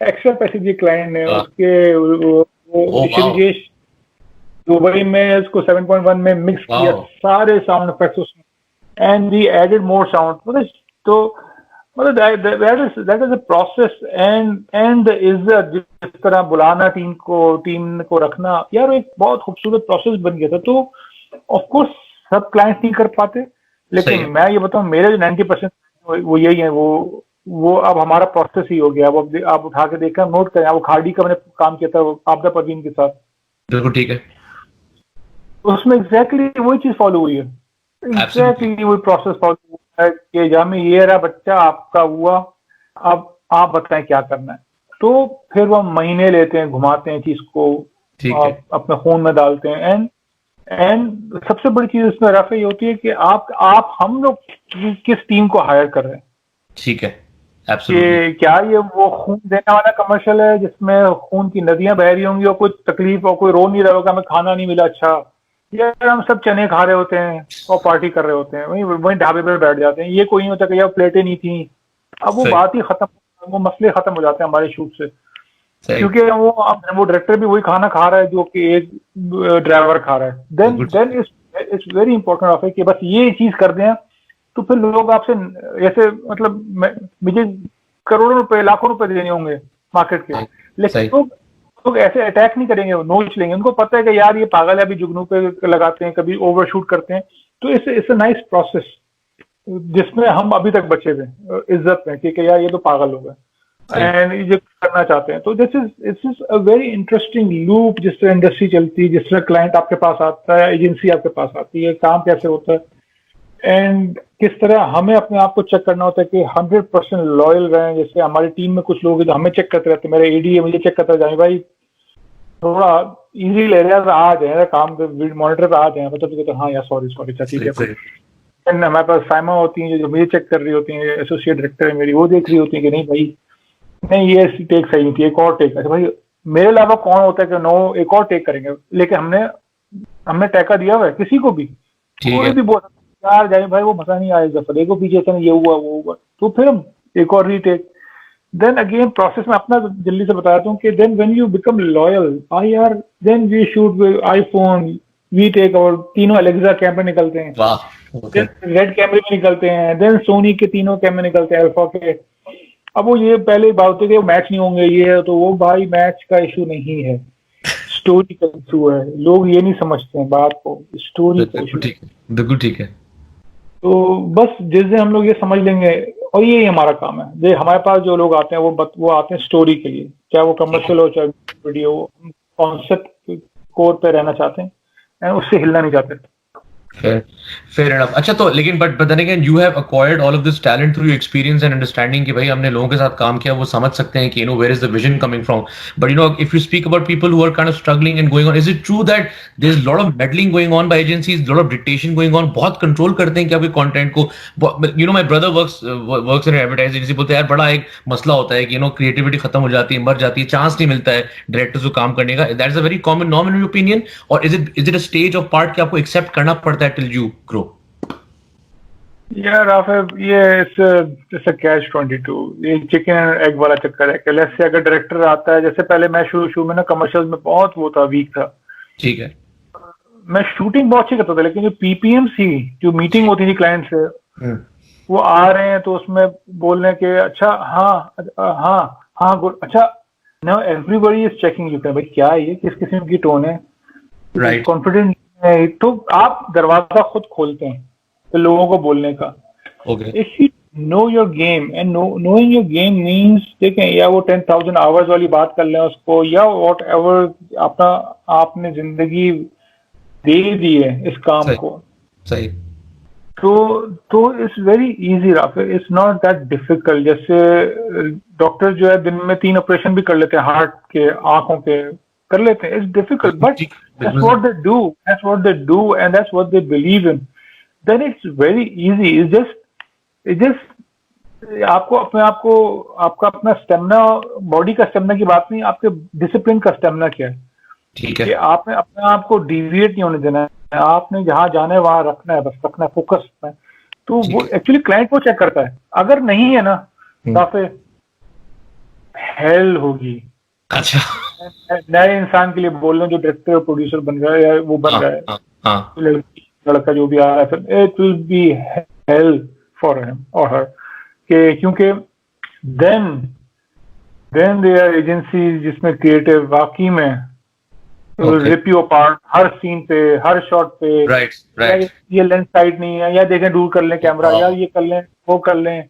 एक्स्ट्रा पैसे दिए क्लाइंट ने उसके, ओह वाओ, ऋषिकेश दुबई में उसको 7.1 में मिक्स किया वाओ, सारे साउंड इफेक्ट्स उसमें, and we added more sound. मतलब तो मतलब that is a process and the इज्जत, जिस तरह बुलाना टीम को रखना, यार एक बहुत खूबसूरत प्रोसेस बन गया था। तो ऑफ कोर्स सब क्लाइंट्स नहीं कर पाते, सही लेकिन है, मैं ये बताऊं, मेरे जो 90% वो यही है, वो अब हमारा प्रोसेस ही हो गया। वो अब आप उठा के देखा, नोट करें, वो खाड़ी का मैंने काम किया था आपदा परवीन के साथ, बिल्कुल ठीक है, उसमें एग्जैक्टली वही चीज फॉलो हुई है, एब्सोल्युटली, एग्जैक्टली वही प्रोसेस फॉलो हुआ है कि जामी ये रहा बच्चा आपका हुआ, अब आप बताएं क्या करना है। तो फिर वो महीने लेते हैं, घुमाते हैं चीज को, ठीक है, अपने फोन में डालते हैं। एंड सबसे बड़ी चीज इसमें रफा ये होती है कि आप हम लोग किस टीम को हायर कर रहे हैं, ठीक है, एब्सोल्युटली, कि क्या ये वो खून देने वाला कमर्शियल है जिसमें खून की नदियां बह रही होंगी और कोई तकलीफ और कोई रो नहीं रहा होगा हमें खाना नहीं मिला, अच्छा, यार हम सब चने खा रहे होते हैं और पार्टी कर रहे होते हैं, वहीं ढाबे पर बैठ जाते हैं, ये कोई नहीं होता कि यार प्लेटें नहीं थी। अब वो सही, बात ही खत्म, वो मसले खत्म हो जाते हैं हमारे शूट से, सही, क्योंकि वो डायरेक्टर भी वही खाना खा रहा है जो कि एक ड्राइवर खा रहा है। बिल्कुल ठीक देन है, इट्स वेरी इंपॉर्टेंट ऑफ है कि बस ये चीज कर दें, तो फिर लोग आपसे ऐसे मतलब मुझे करोड़ों रुपए लाखों रुपए देने होंगे मार्केट के, सही, लेकिन सही, लोग ऐसे अटैक नहीं करेंगे, वो नोच लेंगे, उनको पता है कि यार ये पागल है, अभी जुगनू पे लगाते हैं, कभी ओवरशूट करते हैं। तो इट्स अ नाइस प्रोसेस जिसमें हम अभी तक बचे हुए इज्जत में, कि यार ये तो पागल हो गए सही, एंड ये करना चाहते हैं। तो this is a very interesting loop, जिस तरह इंडस्ट्री चलती है, जिस तरह क्लाइंट आपके पास आता है, एजेंसी आपके पास आती है, काम कैसे होता है, एंड किस तरह हमें अपने आप को चेक करना होता है कि 100% लॉयल रहें। जैसे हमारी टीम में कुछ लोग हैं जो हमें चेक करते रहते हैं, मेरे एडी है मुझे चेक करता जाए, भाई थोड़ा इजी ले रहा है, आ जाए काम पे, मॉनिटर पे आ जाए, मतलब कहते हाँ यार सॉरी सॉरी, अच्छा ठीक सही, है कोई। सही, हमारे पास साइमा होती है जो मुझे चेक कर रही होती है, एसोसिएट डायरेक्टर है मेरी, वो देख रही होती है कि नहीं भाई, नहीं ये टेक सही नहीं थी, एक और टेक। अच्छा भाई, मेरे अलावा कौन होता है कि नो एक और टेक करेंगे, लेकिन हमने टैका दिया हुआ है किसी को भी, ठीक कोई है, भी बोल यार जाए भाई वो मजा नहीं आया इस दफा, देखो पीछे से ये हुआ वो हुआ, तो फिर हम एक और रीटेक। देन अगेन प्रोसेस में अपना जल्दी से बताता हूँ कि then when you become loyal, I are then we shoot with iPhone, we take, और तीनों अलेक्सा कैमरे निकलते हैं, वाह, ओके, रेड कैमरे भी निकलते हैं, देन सोनी के तीनों कैमरे निकलते हैं, अल्फा के। अब वो ये पहले बात होती है कि मैच नहीं होंगे, ये है, तो वो भाई मैच का इशू नहीं है, स्टोरी का इशू है। लोग ये नहीं समझते हैं बात को, स्टोरी का इशू। बिल्कुल ठीक है, बिल्कुल ठीक है, तो बस जिस दिन हम लोग ये समझ लेंगे, और ये हमारा काम है, जो हमारे पास जो लोग आते हैं वो आते हैं स्टोरी के लिए, चाहे वो कमर्शियल हो चाहे वीडियो, कॉन्सेप्ट कोर पे रहना चाहते हैं एंड उससे हिलना नहीं चाहते। fair enough. अच्छा, तो लेकिन but then again you have acquired all of this talent through your experience and understanding कि भाई हमने लोगों के साथ काम किया, वो समझ सकते हैं कि where is the vision coming from. But if you speak about people who are kind of struggling and going on, is it true that there's a lot of meddling going on by agencies, a lot of dictation going on, बहुत control करते हैं कि आपके content को, my brother works in an advertising agency, बोलते हैं यार बड़ा एक मसला होता है कि creativity खत्म हो जाती है, मर जाती है, chance नहीं मिलता है directors को काम करने का. That's a very common norm in your opinion, or is it a stage of part कि आपको accept करना पड़ता है till you grow? यार आफिर ये इट्स अ कैच 22, ये चिकन एंड एग वाला चक्कर है कि लेट्स से अगर डायरेक्टर आता है, जैसे पहले मैं शुरू में ना कमर्शियल में बहुत वो था, वीक था, ठीक है। मैं शूटिंग बहुत अच्छी करता था, लेकिन जो पीपीएम थी, जो मीटिंग होती थी क्लाइंट से, हम्म, वो आ रहे हैं तो उसमें बोल रहे हैं कि अच्छा हाँ हाँ हाँ गुड अच्छा, now everybody is checking you, भाई क्या है ये, किस किस्म की टोन है, राइट। कॉन्फिडेंट है, तो आप दरवाजा खुद खोलते हैं तो लोगों को बोलने का। Okay. If you know your game, and knowing your game means, देखें, या वो 10,000 आवर्स वाली बात कर लें उसको, या वॉट एवर अपना आपने जिंदगी दे दी है इस काम सही। को, सही। तो it's very easy Rafe, it's not that difficult. जैसे डॉक्टर जो है दिन में 3 ऑपरेशन भी कर लेते हैं, हार्ट के, आंखों के कर लेते हैं, इट्स डिफिकल्ट, बिल्कुल बट ठीक। that's बिल्कुल what सही। they do, that's what they do, and that's what they believe in. Then it's very easy. It's just आपको अपने आप को, आपका अपना स्टेमिना, बॉडी का स्टेमिना की बात नहीं, आपके डिसिप्लिन का स्टेमिना क्या है, ठीक कि है। आपने अपने आप को डिविएट नहीं होने देना है, आपने जहां जाना है वहां रखना है, बस रखना है, फोकस रखना है। तो ठीक वो है। एक्चुअली क्लाइंट को चेक करता है, अगर नहीं है ना, हम्म, तो फिर हेल होगी। अच्छा। नए इंसान के लिए बोल रहे हैं जो डायरेक्टर और प्रोड्यूसर बन रहा है, या वो बन हाँ रहा है, हाँ हाँ। लड़की लड़का जो भी आ रहा है, फिर it will be hell for him और हर, के क्योंकि देन दे आर एजेंसी जिसमें क्रिएटिव वाकई में ओके। रिप यू अपार्ट, हर सीन पे, हर शॉट पे, राइट यार राइट। ये लेंस साइड नहीं है, या देखें दूर कर लें कैमरा, यार ये कर लें, वो कर लें,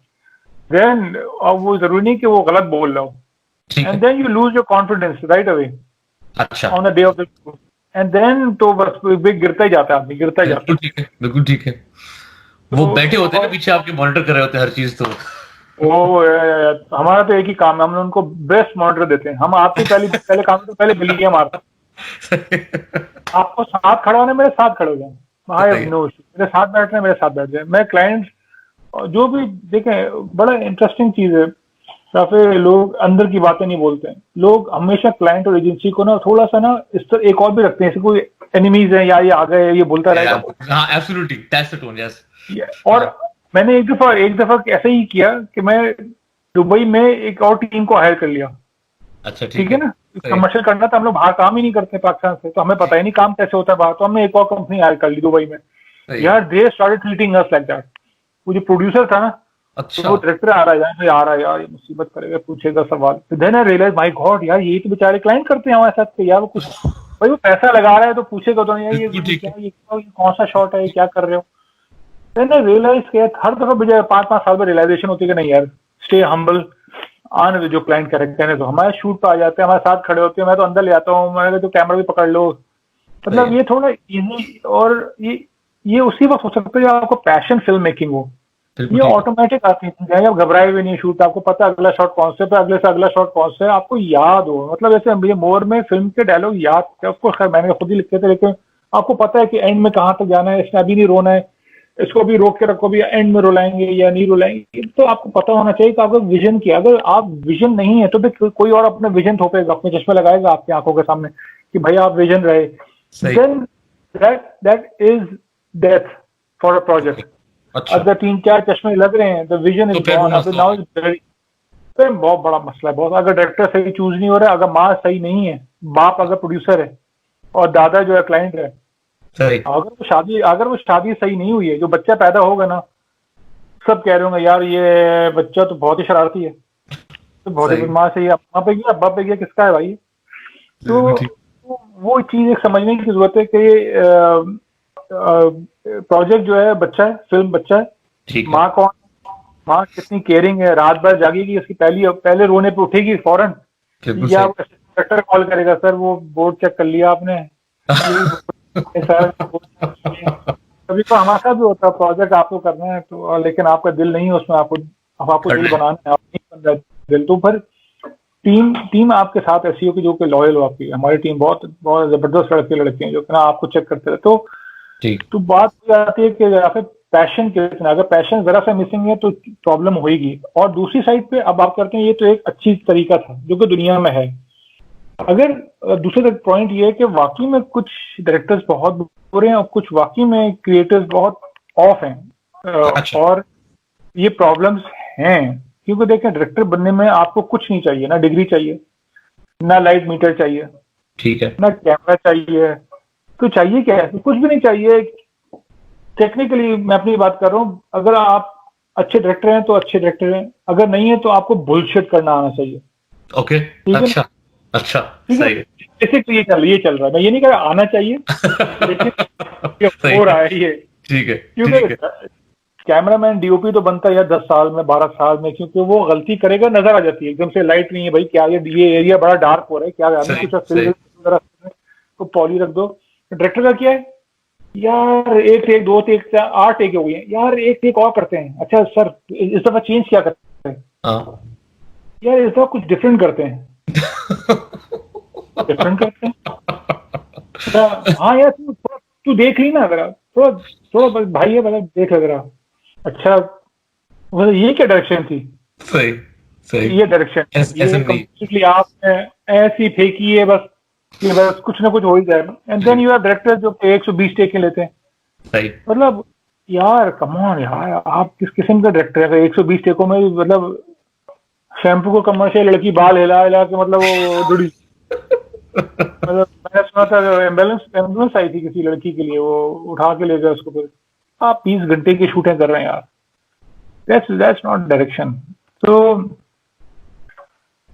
देन अब वो जरूरी नहीं कि वो गलत बोल रहा हो, ठीक एंड है। Then you lose your confidence right away अच्छा। On the day of the, and then तो बस गिरता ही जाता है, आदमी गिरता ही जाता बिल्कुल ठीक है। बिल्कुल ठीक है। है। वो बैठे होते हैं ना और पीछे आपके, मॉनिटर कर रहे होते हैं हर चीज तो। हमारा तो एक ही काम है, हम उनको बेस्ट मॉनिटर देते हैं, हम आपकी पहले काम तो पहले बिल्लियां मारते हैं, आपको साथ खड़ा होने, मेरे साथ खड़े हो जाए, आई हैव सही है। नो इशू, मेरे साथ बैठ रहे हैं, मेरे साथ बैठ जाए, मैं क्लाइंट जो भी देखें, बड़ा इंटरेस्टिंग चीज है, या फिर लोग अंदर की बातें नहीं बोलते हैं, लोग हमेशा क्लाइंट और एजेंसी को ना थोड़ा सा ना इस तरह एक और भी रखते हैं, जैसे कोई एनिमीज है, या ये आ गए, ये बोलता रहेगा, हाँ absolutely, that's the tone, yes. और मैंने एक दफा ऐसा ही किया कि मैं दुबई में एक और टीम को हायर कर लिया, अच्छा ठीक ठीक है। है ना, सही। कमर्शियल करना था, हम लोग बाहर काम ही नहीं करते पाकिस्तान से, तो हमें पता ही नहीं काम कैसे होता है बाहर, तो हमने एक और कंपनी हायर कर ली दुबई में। सही है। यार they started treating us like that, वो जो प्रोड्यूसर था ना, तो अच्छा। वो डायरेक्टर आ रहा है, यार भाई आ रहा है, यार ये मुसीबत करेगा, पूछेगा सवाल, then I realise my god, यार ये तो बेचारे क्लाइंट करते हैं हमारे साथ, यार वो कुछ, भाई वो पैसा लगा रहा है तो पूछेगा तो नहीं, यार बिल्कुल ठीक क्या, है। ये कौन सा शॉट है, ये क्या कर रहे हो। देन आई रियलाइज किया, हर दफा मुझे 5-5 साल में रियलाइजेशन होती है कि नहीं यार, स्टे हम्बल, आने दो, जो क्लाइंट करेक्ट है, तो हमारे शूट पे आ जाते हैं, हमारे साथ खड़े होते हैं, मैं तो अंदर ले आता हूँ, मैंने तो कैमरा भी पकड़ लो, सही मतलब है। ये थोड़ा इजी, और ये उसी वक्त हो सकता है जब आपको पैशन फिल्म मेकिंग हो, बिल्कुल ये ठीक है। ऑटोमेटिक आती है, आप घबराए हुए नहीं शूट, आपको पता है अगला शॉट कौन से पे, अगले से अगला शॉट कौन से है, आपको याद हो, मतलब जैसे मुझे मोर में फिल्म के डायलॉग याद थे, उसको खैर मैंने खुद ही लिखे थे, लेकिन आपको पता है कि एंड में कहाँ तक जाना है, इसने अभी नहीं रोना है, इसको भी रोक के रखो, भी एंड में रुलाएंगे या नहीं रुलाएंगे, तो आपको पता होना चाहिए कि आपका विजन क्या, अगर आप विजन नहीं है तो फिर कोई और अपना विजन थोपेगा, अपने चश्मे लगाएगा आपकी आंखों के सामने कि भाई आप विजन रहे, सही। Then that is death for a project. अच्छा। अगर 3-4 चश्मे लग रहे हैं, द विजन तो इज फिर वो गॉन, अब मसला हो नाउ गया। फिर बहुत बड़ा मसला है, बहुत, अगर डायरेक्टर सही चूज नहीं हो रहा है, अगर माँ सही नहीं है, बाप अगर प्रोड्यूसर है और दादा जो है क्लाइंट है, सही। अगर वो शादी सही नहीं हुई है, जो बच्चा पैदा होगा ना, सब कह रहे होंगे यार ये बच्चा तो बहुत ही शरारती है, तो बहुत ही सही। बदमाश है, ये माँ पे गया, अब्बा पे गया, किसका है भाई। बिल्कुल तो ठीक। वो चीज एक समझने की जरूरत है कि प्रोजेक्ट जो है बच्चा है, फिल्म बच्चा है, ठीक है। माँ कौन, माँ कितनी केयरिंग है, रात भर जागेगी, उसकी पहले रोने पे उठेगी फौरन, बिल्कुल या सही। डायरेक्टर कॉल करेगा, सर वो बोर्ड चेक कर लिया आपने, ये सर कभी तो हमारे साथ भी होता है, प्रोजेक्ट आपको करना है तो, लेकिन आपका दिल नहीं है उसमें, आपको दिल खड़े। बनाना है, आप नहीं बन रहा है दिल, तो फिर टीम आपके साथ ऐसी हो कि जो कि लॉयल हो आपकी, हमारी टीम बहुत बहुत जबरदस्त लड़के लड़के हैं जो कि ना आपको चेक करते रहे, ठीक। तो बात ये आती है कि या फिर पैशन कितना, अगर पैशन जरा सा मिसिंग है तो प्रॉब्लम होगी। और दूसरी साइड पे अब आप करते हैं, ये तो एक अच्छी तरीका था जो कि दुनिया में है, अगर दूसरे पॉइंट ये है कि वाकई में कुछ डायरेक्टर्स बहुत बुरे हैं और कुछ वाकई में क्रिएटर्स बहुत ऑफ हैं, अच्छा। और ये प्रॉब्लम्स हैं क्योंकि देखें डायरेक्टर बनने में आपको कुछ नहीं चाहिए, ना डिग्री चाहिए, ना लाइट मीटर चाहिए, ठीक है। ना कैमरा चाहिए, तो चाहिए क्या है? तो कुछ भी नहीं चाहिए। टेक्निकली मैं अपनी बात कर रहा हूँ, अगर आप अच्छे डायरेक्टर हैं तो अच्छे डायरेक्टर हैं, अगर नहीं है तो आपको बुलशिट करना आना चाहिए। ओके। ठीक है ना? अच्छा। अच्छा। ठीक है, सही है। जैसे तो ये चल रहा है, मैं ये नहीं कह रहा आना चाहिए, लेकिन ये सही हो है। रहा है ये। ठीक है। क्योंकि ठीक है। कैमरामैन डीओपी तो बनता है यार 10 साल में, 12 साल में, क्योंकि वो गलती करेगा नजर आ जाती है एकदम से, लाइट नहीं है भाई, क्या ये एरिया बड़ा डार्क हो रहा है, क्या आदमी सही कुछ फिल सही। तो पॉली रख दो। डायरेक्टर का क्या है यार, एक टेक, दो टेक, 8 टेक हो गई है यार, एक टेक और करते हैं, अच्छा सर इस दफा चेंज क्या करते हैं हाँ। यार, इस दफा कुछ डिफरेंट करते हैं, डिफरेंट करते हैं। अच्छा, हाँ यार तू देख ली ना जरा, थोड़ा थोड़ा भाई है मतलब देख जरा। अच्छा, मतलब ये क्या डायरेक्शन थी? सही सही। ये डायरेक्शन, ये SMV। कंप्लीटली आपने ऐसी फेंकी है बस कि बस कुछ ना कुछ हो ही जाए। And then you have director जो 120 टेक लेते हैं। सही। मतलब यार कम ऑन यार, आप किस किस्म का डायरेक्टर है? 120 टेकों में मतलब शैम्पू को कमर्शियल लड़की बाल हिला हिला के मतलब वो जुड़ी। मतलब मैंने सुना था एम्बुलेंस एम्बुलेंस आई थी किसी लड़की के लिए, वो उठा के ले गए उसको, फिर आप 20 घंटे की शूटिंग कर रहे हैं यार, दैट्स नॉट डायरेक्शन। तो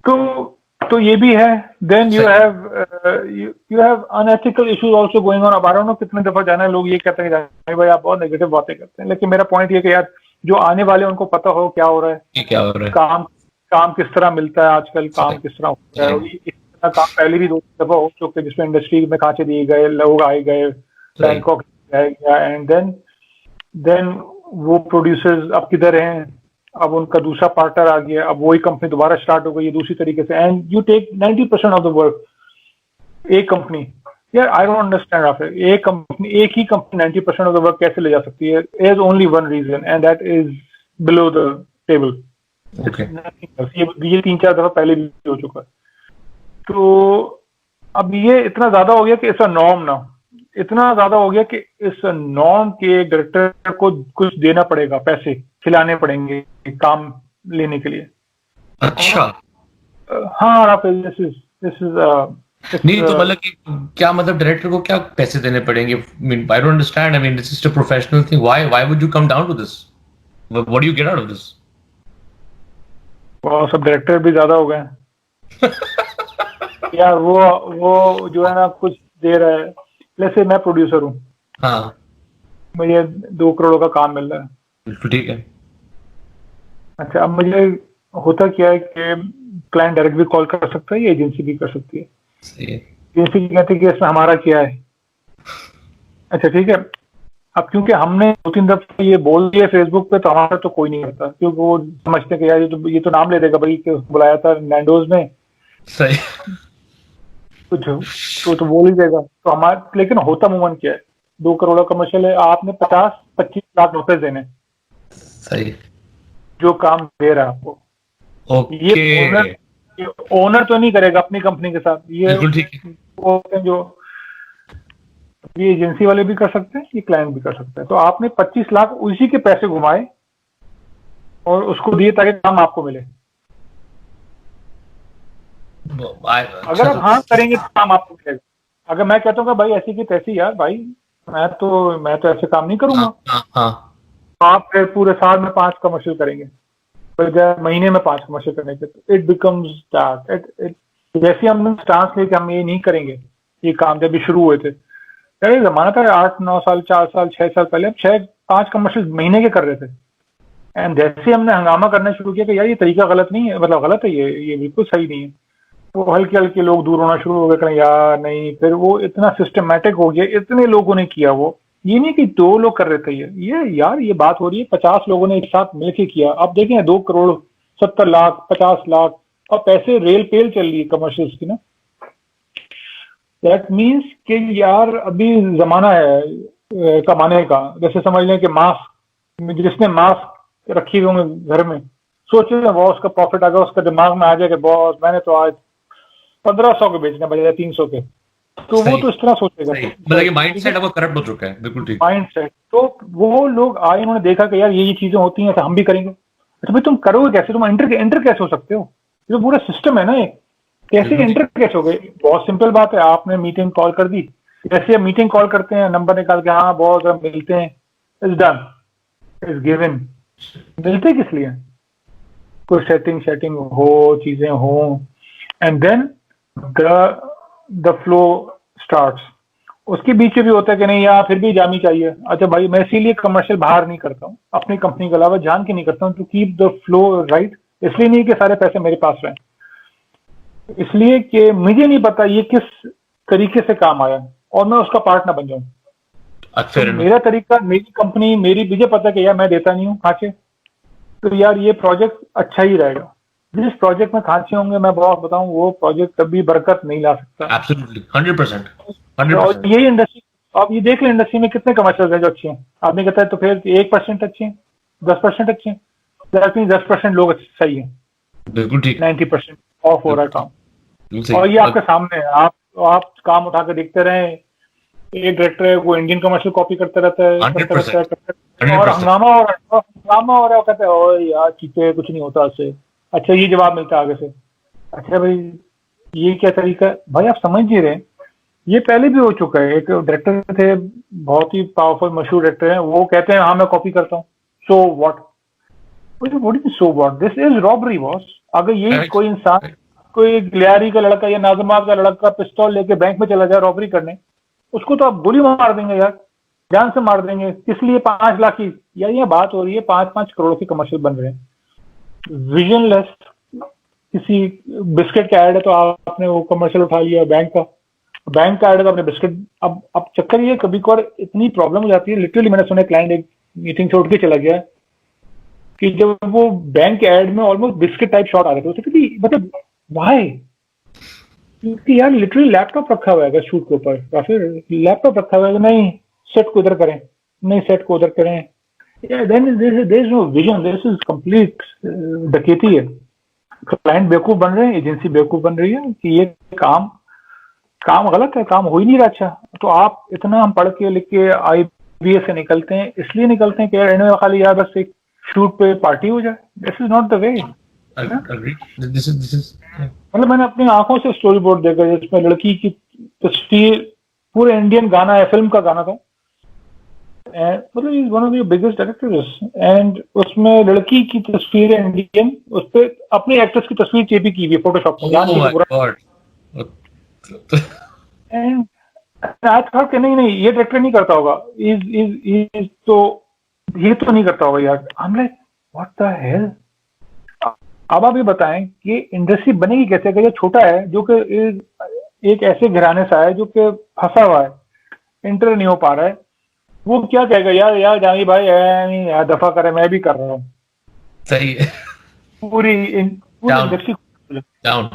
तो तो ये भी है। देन यू सही। Have you have unethical issues also going on. अब आई डोंट नो कितने दफा जाना है, लोग ये कहते हैं कि जाने भाई आप बहुत नेगेटिव बातें करते हैं, लेकिन मेरा पॉइंट ये कि यार जो आने वाले हैं उनको पता हो क्या हो रहा है, ये क्या हो रहा है? काम काम किस तरह मिलता है आजकल, सही काम किस तरह होता है। और सही इस तरह काम पहले भी 2 दफा हो चुके जिसमें इंडस्ट्री में कांचे दिए गए, लोग आए गए, सही। बैंकॉक गए गया, एंड देन वो प्रोड्यूसर्स अब किधर हैं, अब उनका दूसरा पार्टनर आ गया, अब वही कंपनी दोबारा स्टार्ट हो गई है दूसरी तरीके से, and you take 90% of the work. एक कंपनी, यार आई डोंट अंडरस्टैंड आप, एक ही कंपनी 90% ऑफ द वर्क कैसे ले जा सकती है? Is only one reason and that is below the table. Okay. ये 3-4 दफा पहले भी हो चुका है। तो अब ये इतना ज्यादा हो गया कि इट्स अ नॉर्म ना, इतना ज्यादा हो गया कि इस नॉर्म के डायरेक्टर को कुछ देना पड़ेगा, पैसे खिलाने पड़ेंगे काम लेने के लिए। अच्छा। हाँ राफेल, दिस नहीं तो इज मतलब कि क्या मतलब डायरेक्टर को क्या पैसे देने पड़ेंगे? Mean I don't understand. I mean this is a professional thing. Why would you come down to this? What do you get out of this? सब डायरेक्टर भी ज्यादा हो गए हैं यार। वो जो है ना कुछ दे रहा है, जैसे मैं प्रोड्यूसर हूँ, हाँ। मुझे 2 करोड़ का काम मिल रहा है। बिल्कुल ठीक है। अच्छा, अब मुझे होता क्या है कि क्लाइंट डायरेक्ट भी कॉल कर सकता है या एजेंसी भी कर सकती है। सही है। एजेंसी कहती है कि इसमें हमारा क्या है। अच्छा ठीक है, अब क्योंकि हमने 2-3 दफे ये बोल दिया फेसबुक पे, तो हमारा तो कोई नहीं करता, क्योंकि वो समझते हैं कि यार ये तो नाम ले देगा भाई कि उसको बुलाया था नैंडोज में, सही। कुछ तो बोल ही देगा। तो हमारा लेकिन होता मूवमेंट क्या है, 2 करोड़ का कमर्शियल है, आपने 50-25 लाख रुपए देने सही। जो काम दे रहा है आपको। ये ओके। ओनर ये ओनर तो नहीं करेगा अपनी कंपनी के साथ, ये बिल्कुल ठीक है। वो जो ये एजेंसी वाले भी कर सकते हैं, ये क्लाइंट भी कर सकते हैं। तो आपने 25 लाख उसी के पैसे घुमाए और उसको दिए ताकि काम आपको मिले। अगर अच्छा आप तो हाँ करेंगे तो काम आपको मिलेगा। अगर मैं कहता हूँ भाई ऐसी की तैसी यार भाई, मैं तो ऐसे काम नहीं हाँ करूंगा, हाँ हाँ। आप फिर पूरे साल में 5 कमर्शियल करेंगे, फिर महीने में 5 कमर्शियल करेंगे, तो इट बिकम्स दैट। जैसे हमने स्टांस लिया कि हम ये नहीं करेंगे, ये काम जब भी शुरू हुए थे, यार जमाना था 8-9 साल, 4 साल, 6 साल पहले हम 6-5 कमर्शियल महीने के कर रहे थे। एंड जैसे हमने हंगामा करना शुरू किया कि यार ये तरीका गलत नहीं है, मतलब गलत है, ये बिल्कुल सही नहीं है, वो हल्के हल्के लोग दूर होना शुरू हो गए, करें यार नहीं, फिर वो इतना सिस्टमेटिक हो गया, इतने लोगों ने किया। वो ये नहीं कि 2 लोग कर रहे थे, ये यार ये बात हो रही है 50 लोगों ने एक साथ मिलकर किया। अब देखें 2 करोड़ 70 लाख 50 लाख और पैसे रेल पेल चल रही है कमर्शियल्स की ना। दैट मीन्स कि यार अभी जमाना है कमाने का। जैसे समझ लें कि मास्क, जिसने मास्क रखी हुई होंगे घर में, सोचे बॉस का प्रॉफिट आ गया, उसका दिमाग में आ जाए कि बॉस मैंने तो आज 1500 के बेचने बजाय 300 के, तो वो तो इस तरह सोचेगा, मतलब ये माइंडसेट आपका करप्ट हो चुका है। बिल्कुल ठीक। माइंडसेट। तो वो लोग आए, उन्होंने देखा कि यार ये चीजें होती हैं तो हम भी करेंगे। अच्छा भाई तुम करोगे कैसे, तुम एंटर कैसे हो सकते हो, ये तो पूरा सिस्टम है ना, ये कैसे एंटर कैसे हो गए। बहुत सिंपल बात है, आपने मीटिंग कॉल कर दी, जैसे मीटिंग कॉल करते हैं नंबर निकाल के, हाँ बहुत मिलते हैं, इज डन, इज गिवन। मिलते किस लिए, कोई सेटिंग हो, चीजें हो, and then the flow starts. उसके बीच में भी होता है कि नहीं यार फिर भी जामी चाहिए। अच्छा भाई मैं इसीलिए कमर्शियल बाहर नहीं करता हूँ, अपनी कंपनी के अलावा जान के नहीं करता हूँ, to keep the flow right. इसलिए नहीं कि सारे पैसे मेरे पास रहें, इसलिए कि मुझे नहीं पता ये किस तरीके से काम आया और मैं उसका पार्ट ना बन जाऊं। तो मेरा तरीका, मेरी कंपनी, मुझे पता कि यार मैं देता नहीं हूँ खांचे, तो यार ये प्रोजेक्ट अच्छा ही रहेगा। जिस प्रोजेक्ट में खांचे होंगे, मैं बहुत बताऊं, वो प्रोजेक्ट कभी बरकत नहीं ला सकता। एब्सोल्युटली 100%। और यही इंडस्ट्री, आप ये देख लें इंडस्ट्री में कितने कमर्शियल है जो अच्छे हैं। आदमी कहता है तो फिर 1% अच्छे हैं, 10% अच्छे हैं, 10% लोग सही है, बिल्कुल ठीक, 90% ऑफ हो रहा है काम। और ये आपके सामने है, आप काम उठा के देखते रहे। एक डायरेक्टर है वो इंडियन कमर्शियल कॉपी करते रहता है, और हंगामा हो रहा है, कहते हैं ओ यार चीते कुछ नहीं होता उससे। अच्छा ये जवाब मिलता है आगे से, अच्छा भाई ये क्या तरीका है भाई, आप समझ नहीं रहे। ये पहले भी हो चुका है, एक डायरेक्टर थे बहुत ही पावरफुल मशहूर डायरेक्टर हैं, वो कहते हैं हाँ मैं कॉपी करता हूँ, so what, so what, this is robbery boss. अगर ये कोई इंसान, कोई गिलियारी का लड़का या नाजमाबाद का लड़का पिस्तौल लेके बैंक में चला जाए रॉबरी करने, उसको तो आप गोली मार देंगे यार, जान से मार देंगे। किस लिए 5 लाख की, यार ये बात हो रही है 5-5 करोड़ के कमर्शियल बन रहे हैं विजनलेस। किसी बिस्किट का ऐड है तो आपने वो कमर्शियल उठा लिया, बैंक का ऐड है तो आपने बिस्किट। अब चक्कर ये कभी कभार इतनी प्रॉब्लम हो जाती है, लिटरली मैंने सुना क्लाइंट एक मीटिंग से उठ के चला गया कि जब वो बैंक ऐड में ऑलमोस्ट बिस्किट टाइप शॉट आ रहे थे, उसे मतलब वाई, क्योंकि यार लिटरली लैपटॉप रखा हुआ है शूट के ऊपर, या फिर लैपटॉप रखा हुआ है, नहीं सेट को इधर करें, नहीं सेट को उधर करें। Then there is no vision, this is complete डकैती है। क्लाइंट बेवकूफ बन रहे हैं, एजेंसी बेवकूफ बन रही है कि ये काम गलत है, काम हो ही नहीं रहा अच्छा। तो आप इतना हम पढ़ के लिख के IBA से निकलते हैं, इसलिए निकलते हैं कि यार इन्हें खाली यार बस एक शूट पे पार्टी हो जाए। This is not the way. मतलब मैंने अपनी आंखों से स्टोरी बोर्ड देखा जिसमें लड़की की तस्वीर, पूरे इंडियन गाना है, फिल्म का गाना था, मतलब is one of the biggest directors, and उसमें लड़की की तस्वीर है इंडियन, उस पे अपने एक्ट्रेस की तस्वीर चेपी की हुई है फोटोशॉप में। एंड आज थॉट कि नहीं ये डायरेक्टर नहीं करता होगा, इज तो ये तो नहीं करता होगा यार। I am like what the hell. अब आप ये बताएं कि इंडस्ट्री बनेगी कैसे अगर ये छोटा है, जो कि एक ऐसे घराने से है जो कि फंसा हुआ है, इंटर नहीं हो पा रहा है। वो क्या कहेगा, यार जानी भाई नहीं यार दफा करे, मैं भी कर रहा हूँ। सही है। पूरी इंडस्ट्री डाउन,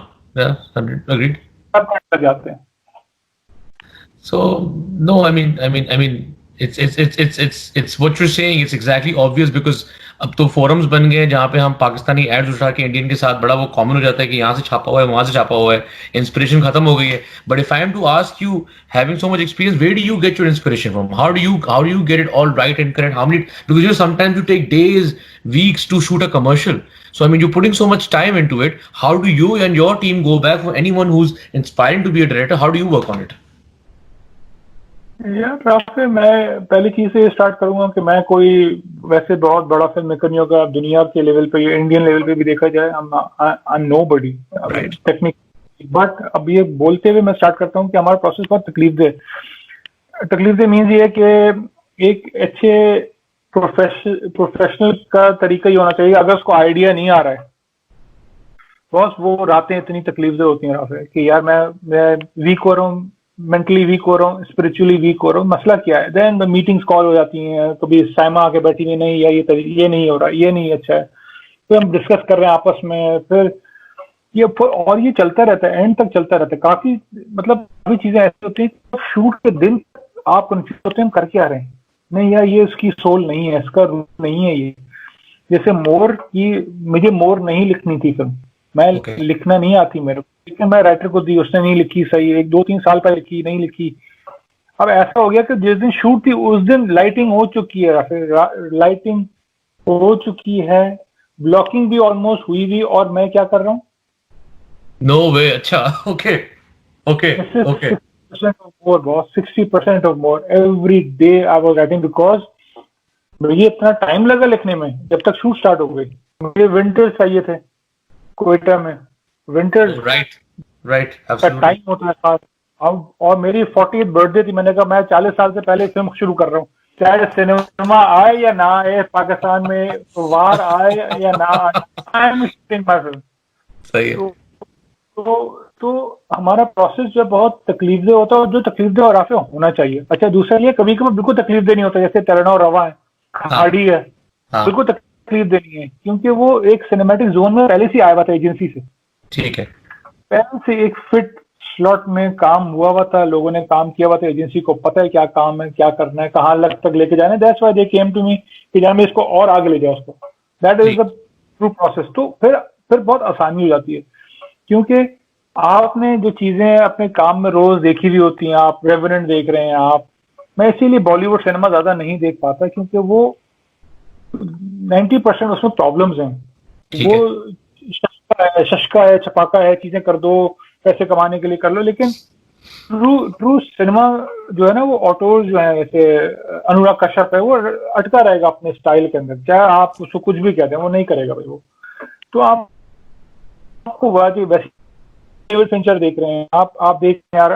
agreed. सब जाते हैं। So no, I mean, it's what you're saying. It's exactly obvious because अब तो forums बन गए हैं जहाँ पे हम पाकिस्तानी एड्स उठा के इंडियन के साथ बड़ा वो कॉमन हो जाता है कि यहाँ से छापा हुआ है, वहां से छापा हुआ है, इंस्पिरेशन खत्म हो गई है। But if I am to ask you, having so much experience, where do you get your inspiration from? How do you get it all right and correct? How many? Because sometimes you take days, weeks to shoot a commercial. So I mean, you're putting so much time into it. How do you and your team go back for anyone who's inspiring to be a director? How do you work on it? यार Rafe, मैं पहली चीज से start करूंगा कि मैं कोई वैसे बहुत बड़ा फिल्म मेकर नहीं होगा दुनिया के लेवल पे, इंडियन लेवल पे भी देखा जाए, I am nobody technique. But अब ये बोलते हुए मैं स्टार्ट करता हूँ कि हमारा प्रोसेस बहुत तकलीफ मीन्स ये है कि एक अच्छे प्रोफेशनल का तरीका ही होना चाहिए। अगर उसको आइडिया नहीं आ रहा है बॉस, वो रातें इतनी तकलीफ से होती हैं राफे कि यार मैं वीक हो रहा हूँ, मेंटली वीक हो रहा हूँ, स्पिरिचुअली वीक हो रहा हूँ, मसला क्या है। देन द मीटिंग्स कॉल हो जाती हैं, कभी साइमा आके बैठी हुई, नहीं यार ये नहीं हो रहा, ये नहीं अच्छा है, तो हम डिस्कस कर रहे हैं आपस में, फिर ये चलता रहता है, एंड तक चलता रहता है। काफी मतलब काफी चीजें ऐसी होती है शूट के दिन आप कंफ्यूज होते हैं हम कर क्या रहे हैं, नहीं यार ये उसकी सोल नहीं है, इसका रूप नहीं है ये। जैसे मोर की, मुझे मोर नहीं लिखनी थी फिल्म, मैं Okay. लिखना नहीं आती मेरे को, लेकिन मैं राइटर को दी, उसने नहीं लिखी सही, 1-2-3 साल पहले लिखी, नहीं लिखी। अब ऐसा हो गया कि जिस दिन शूट थी उस दिन लाइटिंग हो चुकी है, फिर लाइटिंग हो चुकी है, ब्लॉकिंग भी ऑलमोस्ट हुई भी, और मैं क्या कर रहा हूँ, No way. अच्छा. Okay. Okay. this is Okay. 60% or more, boss. 60% or more. Every day I was writing because मुझे इतना टाइम लगा लिखने में जब तक शूट स्टार्ट हो गई। मुझे विंटर्स चाहिए थे कोयटा में, विंटर्स Oh, right. Right. का Absolutely. टाइम होता है खास। अब और मेरी 40th बर्थडे थी, मैंने कहा मैं 40 साल से पहले फिल्म शुरू कर रहा हूँ, चाहे सिनेमा आए या ना आए, पाकिस्तान में वार आए या ना आए, I am shooting my film. सही है. तो हमारा प्रोसेस जो बहुत तकलीफदेह होता है, और जो तकलीफदेह और राफे होना चाहिए। अच्छा, दूसरा ये कभी कभी बिल्कुल तकलीफदेह नहीं होता, जैसे तैरना और रवा है, खाड़ी है, हाँ. बिल्कुल तकलीफ देनी है, क्योंकि वो एक सिनेमैटिक जोन में पहले से आया हुआ था एजेंसी से, ठीक है. पहले से एक फिट स्लॉट में काम हुआ हुआ था, लोगों ने काम किया हुआ था, एजेंसी को पता है क्या काम है, क्या करना है, कहाँ लग तक लेके जाना है। That's why they came to me कि जान मैं इसको और आगे ले जाओ उसको। That is the true process. तो फिर बहुत आसानी हो जाती है, क्योंकि आपने जो चीजें अपने काम में रोज देखी हुई होती हैं, आप रेवेनेंट देख रहे हैं आप, मैं इसीलिए बॉलीवुड सिनेमा ज्यादा नहीं देख पाता, क्योंकि वो 90% उसमें प्रॉब्लम्स हैं। ठीक वो है. शशका है, छपाका है, चीजें कर दो, पैसे कमाने के लिए कर लो, लेकिन ट्रू सिनेमा जो है ना, वो ऑटोज जो है, जैसे अनुराग कश्यप है, वो अटका रहेगा अपने स्टाइल के अंदर, चाहे आप उसको कुछ भी कहते हैं, वो नहीं करेगा भाई वो। तो आपको वाकई वैसे डेविड फिंचर देख रहे हैं आप देख रहे हैं यार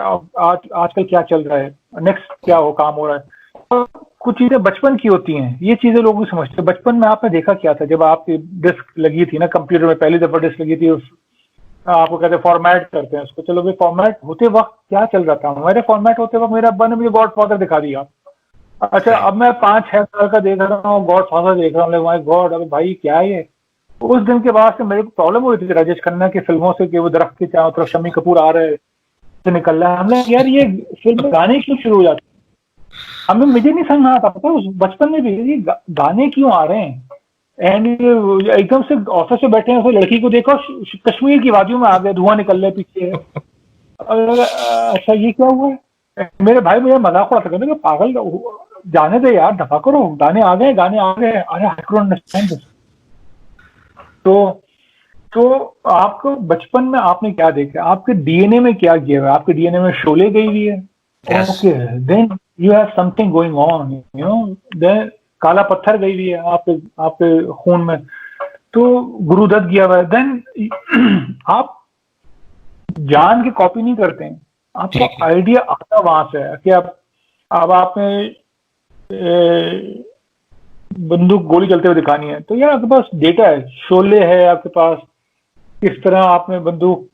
आजकल क्या चल रहा है, नेक्स्ट क्या हो काम हो रहा है। तो कुछ चीजें बचपन की होती हैं, ये चीजें लोग नहीं समझते। बचपन में आपने देखा क्या था, जब आपकी डिस्क लगी थी ना कंप्यूटर में, पहली दफा डिस्क लगी थी, आपको कहते हैं फॉर्मेट करते हैं उसको, चलो भाई फॉर्मेट होते वक्त क्या चल रहा था, मेरे फॉर्मेट होते वक्त मेरा अब्बा ने मुझे गॉड फादर दिखा दिया। अच्छा, अब मैं 5-6 साल का देख रहा हूँ, गॉड फादर देख रहा हूँ, माय गॉड, अबे भाई क्या है ये। उस दिन के बाद से मेरे को प्रॉब्लम हुई थी राजेश खन्ना की फिल्मों से, कि वो दरख्त के चारों तरफ शम्मी कपूर आ रहे से निकल रहा है, हमने यार ये फिल्म में गाने क्यों शुरू हो जाते, हमें मुझे नहीं समझ आता, पता उस बचपन में भी ये गाने क्यों आ रहे हैं। एंड एकदम से ऑफिस से बैठे हैं, उस लड़की को देखो कश्मीर की वादियों में आ गए, धुआं निकल रहे पीछे, अच्छा ये क्या हुआ है। मेरे भाई मुझे मजाक उड़ाते कहते पागल, जाने दे यार, दफा करो, गाने आ गए, अरे आई डोंट अंडरस्टैंड दिस। तो आपको बचपन में आपने क्या देखा, आपके डीएनए में क्या किया हुआ है, आपके डीएनए में शोले गई हुई है, okay, then you have something going on, you know, then Kaala Patthar गई हुई है आपके खून में, तो गुरुदत्त गया हुआ है, देन आप जान की कॉपी नहीं करते हैं, आपको आइडिया आता वहां से है कि अब आपने बंदूक गोली चलते हुए दिखानी है, तो यार आपके पास डेटा है, शोले है आपके पास, किस तरह आपने बंदूक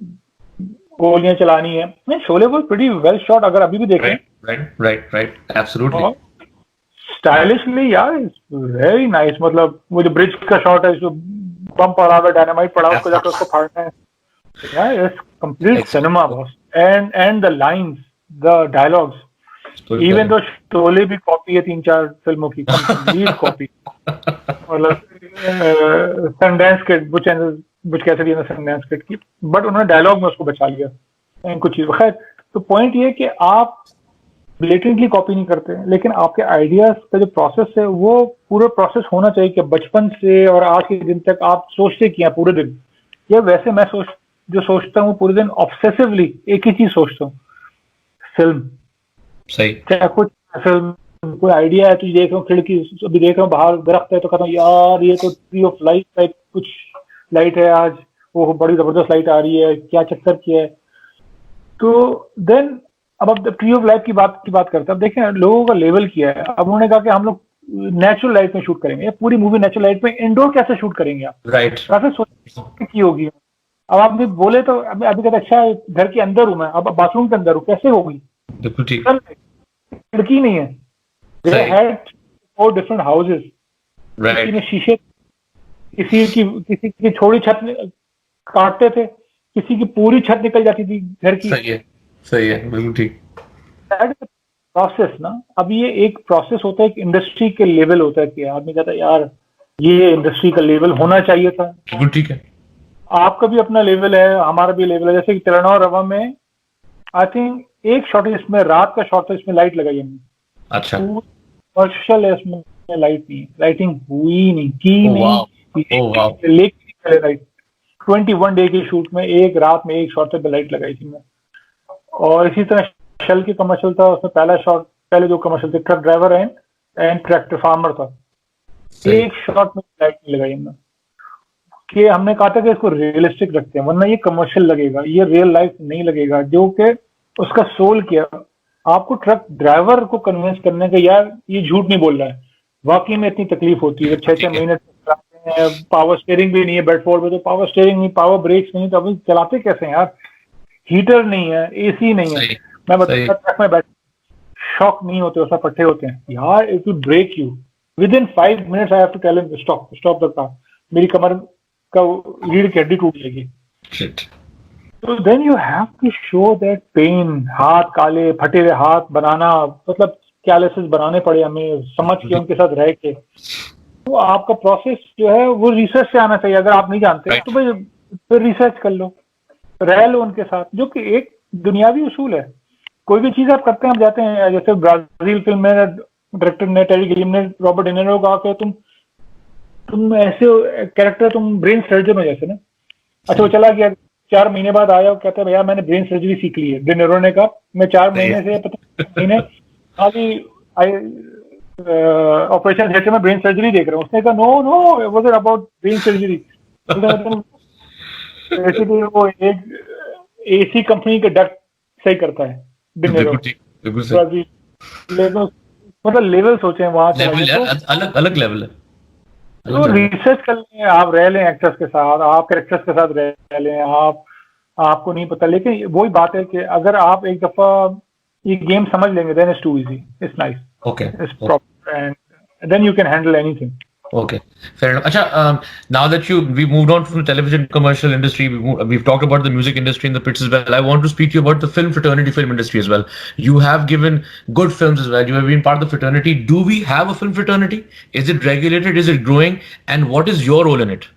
गोलियां चलानी है। नहीं, शोले वो प्रीटी वेल शॉट, अगर अभी भी देखें, राइट, एब्सोल्युटली स्टाइलिशली यार, वेरी नाइस। मतलब वो जो ब्रिज का शॉट है, जो बम पड़ा हुआ, डायनामाइट पड़ा, उसको जाकर उसको फाड़ना है, यार it's complete cinema boss. And the lines, the dialogues, even though Sholay भी कॉपी है 3-4 फिल्मों की, कंप्लीट कॉपी। मतलब सनडांस किड, बुच कैसिडी ने सनडांस किड की, बट उन्होंने डायलॉग में उसको बचा लिया कुछ चीज। खैर, तो पॉइंट ये कि आप ब्लेटेंटली कॉपी नहीं करते, लेकिन आपके आइडियाज का जो प्रोसेस है, वो पूरा प्रोसेस होना चाहिए कि बचपन से और आज के दिन तक आप सोचते किया पूरे दिन, या वैसे मैं जो सोचता हूँ पूरे दिन ऑब्सेसिवली एक ही चीज सोचता हूँ, फिल्म। सही, चाहे कुछ फिल्म, कोई आइडिया है, तुझे देख रहा हूँ खिड़की, अभी देख रहा हूँ बाहर दरख्त है, तो कहता हूँ यार ये तो ट्री ऑफ लाइफ टाइप कुछ लाइट है आज, वो बड़ी जबरदस्त लाइट आ रही है, क्या चक्कर किया है। तो देन अब ट्री ऑफ लाइफ की बात करते हैं। अब देखें लोगों का लेवल किया है, अब उन्होंने कहा कि हम लोग नेचुरल लाइट में शूट करेंगे, पूरी मूवी नेचुरल लाइट में, इंडोर कैसे शूट करेंगे आप, राइट, काफी सोच की होगी। अब आपने बोले तो अभी कहते अच्छा घर के अंदर हूं मैं, अब बाथरूम के अंदर हूँ, कैसे होगी, बिल्कुल ठीक, खिड़की नहीं है। They had 4 different houses, किसी में शीशे, किसी की छोटी छत काटते थे, किसी की पूरी छत निकल जाती थी घर की। सही है, बिल्कुल ठीक। प्रोसेस ना, अब ये एक प्रोसेस होता है, एक इंडस्ट्री के लेवल होता है कि आदमी कहता है यार ये इंडस्ट्री का लेवल होना चाहिए था। बिल्कुल ठीक है। आपका भी अपना लेवल है, हमारा भी लेवल है। जैसे कि तिरना और रवा में आई थिंक एक शॉट है इसमें, रात का शॉट है, इसमें लाइट लगाई हमने। अच्छा। कमर्शियल है इसमें, लाइट नहीं, लाइटिंग हुई नहीं, की ओह वाओ, नहीं, ओह वाओ। लेकिन लाइट 21 डे की शूट में एक रात में एक शॉट पे लाइट लगाई थी मैं। और इसी तरह शेल की कमर्शियल था, उसमें पहला शॉट, पहले जो कमर्शियल थे, truck driver and tractor farmer था, सही। एक शॉट में लाइट नहीं लगाई हमने। कि हमने कहा था कि इसको रियलिस्टिक रखते हैं, वरना ये कमर्शियल लगेगा, ये रियल लाइफ नहीं लगेगा। जो कि उसका सोल किया, आपको ट्रक ड्राइवर को कन्विंस करने का यार ये झूठ नहीं बोल रहा है, वाकई में इतनी तकलीफ होती है, 6-6 ठीक है। महीने चलाते हैं, पावर स्टेयरिंग भी नहीं है, बेडफोर्ड में तो पावर स्टेयरिंग नहीं, पावर ब्रेक्स नहीं, तो अभी चलाते कैसे हैं यार, हीटर नहीं है, एसी नहीं है। सही। मैं सही। बताता ट्रक में बैठ, शॉक नहीं होते, उसमें पट्टे होते हैं यार, it will break you within 5 minutes. I have to tell him stop, stop the car, मेरी कमर का रीढ़ की हड्डी टूट जाएगी। शिट। तो then you have to show that pain, हाथ काले फटे हुए हाथ बनाना, मतलब कैलेसेस बनाने पड़े हमें, समझ के उनके साथ रह के। तो आपका प्रोसेस जो है वो रिसर्च से आना चाहिए। अगर आप नहीं जानते राइट। तो भाई फिर रिसर्च कर लो, रह लो उनके साथ, जो कि एक दुनियावी उसूल है। कोई भी चीज आप करते हैं, आप जाते हैं, जैसे ब्राजील फिल्म में डायरेक्टर ने, टेरी गिलिम ने रॉबर्ट डिनेरो को कहा कि तुम ऐसे कैरेक्टर, तुम ब्रेन सर्जन हो जैसे ना। अच्छा, वो चला गया, 4 महीने बाद आया, वो कहता है भैया मैंने ब्रेन सर्जरी सीख ली है। डिनेरो ने कहा मैं 4 महीने से, पता महीने अभी ऑपरेशन थिएटर में ब्रेन सर्जरी देख रहा हूँ। उसने कहा no no, was it about brain surgery. Basically वो एक एसी कंपनी के डक्ट सही करता है डिनेरो, बिल्कुल ठीक, बिल्कुल सही। ब्राजील। लेवल, मतलब लेवल सोचे वहां चला लेवल गया। यार, अलग अलग लेवल है, तो अलग लेवल। रिसर्च कर लें, आप रह लें एक्टर्स के साथ, आप कैरेक्टर्स के साथ रह लें, आपको नहीं पता। लेकिन वही बात है कि अगर आप एक दफा ये गेम समझ लेंगे, then it's too easy, it's nice, okay. It's proper, and then you can handle anything. Okay, fair enough. Acha, now that we moved on from the television commercial industry, we've talked about the music industry in the pits as well. I want to speak to you about the film fraternity film industry as well. You have given good films as well. You have been part of the fraternity. Do we have a film fraternity? Is it regulated? Is it growing? And what is your role in it?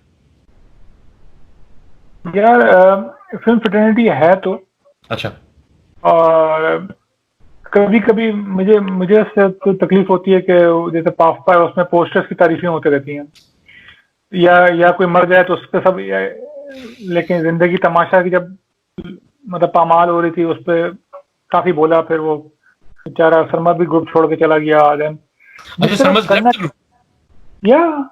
यार film fraternity है तो, अच्छा। और कभी कभी मुझे उससे तो तकलीफ होती है कि जैसे पाफपा है, उसमें पोस्टर्स की तारीफें होती रहती हैं, या कोई मर जाए तो उस पर सब, लेकिन जिंदगी तमाशा की जब मतलब पामाल हो रही थी, उस पर काफी बोला, फिर वो बेचारा शर्मा भी ग्रुप छोड़ के चला गया। देन अच्छा, शर्मा left the group. या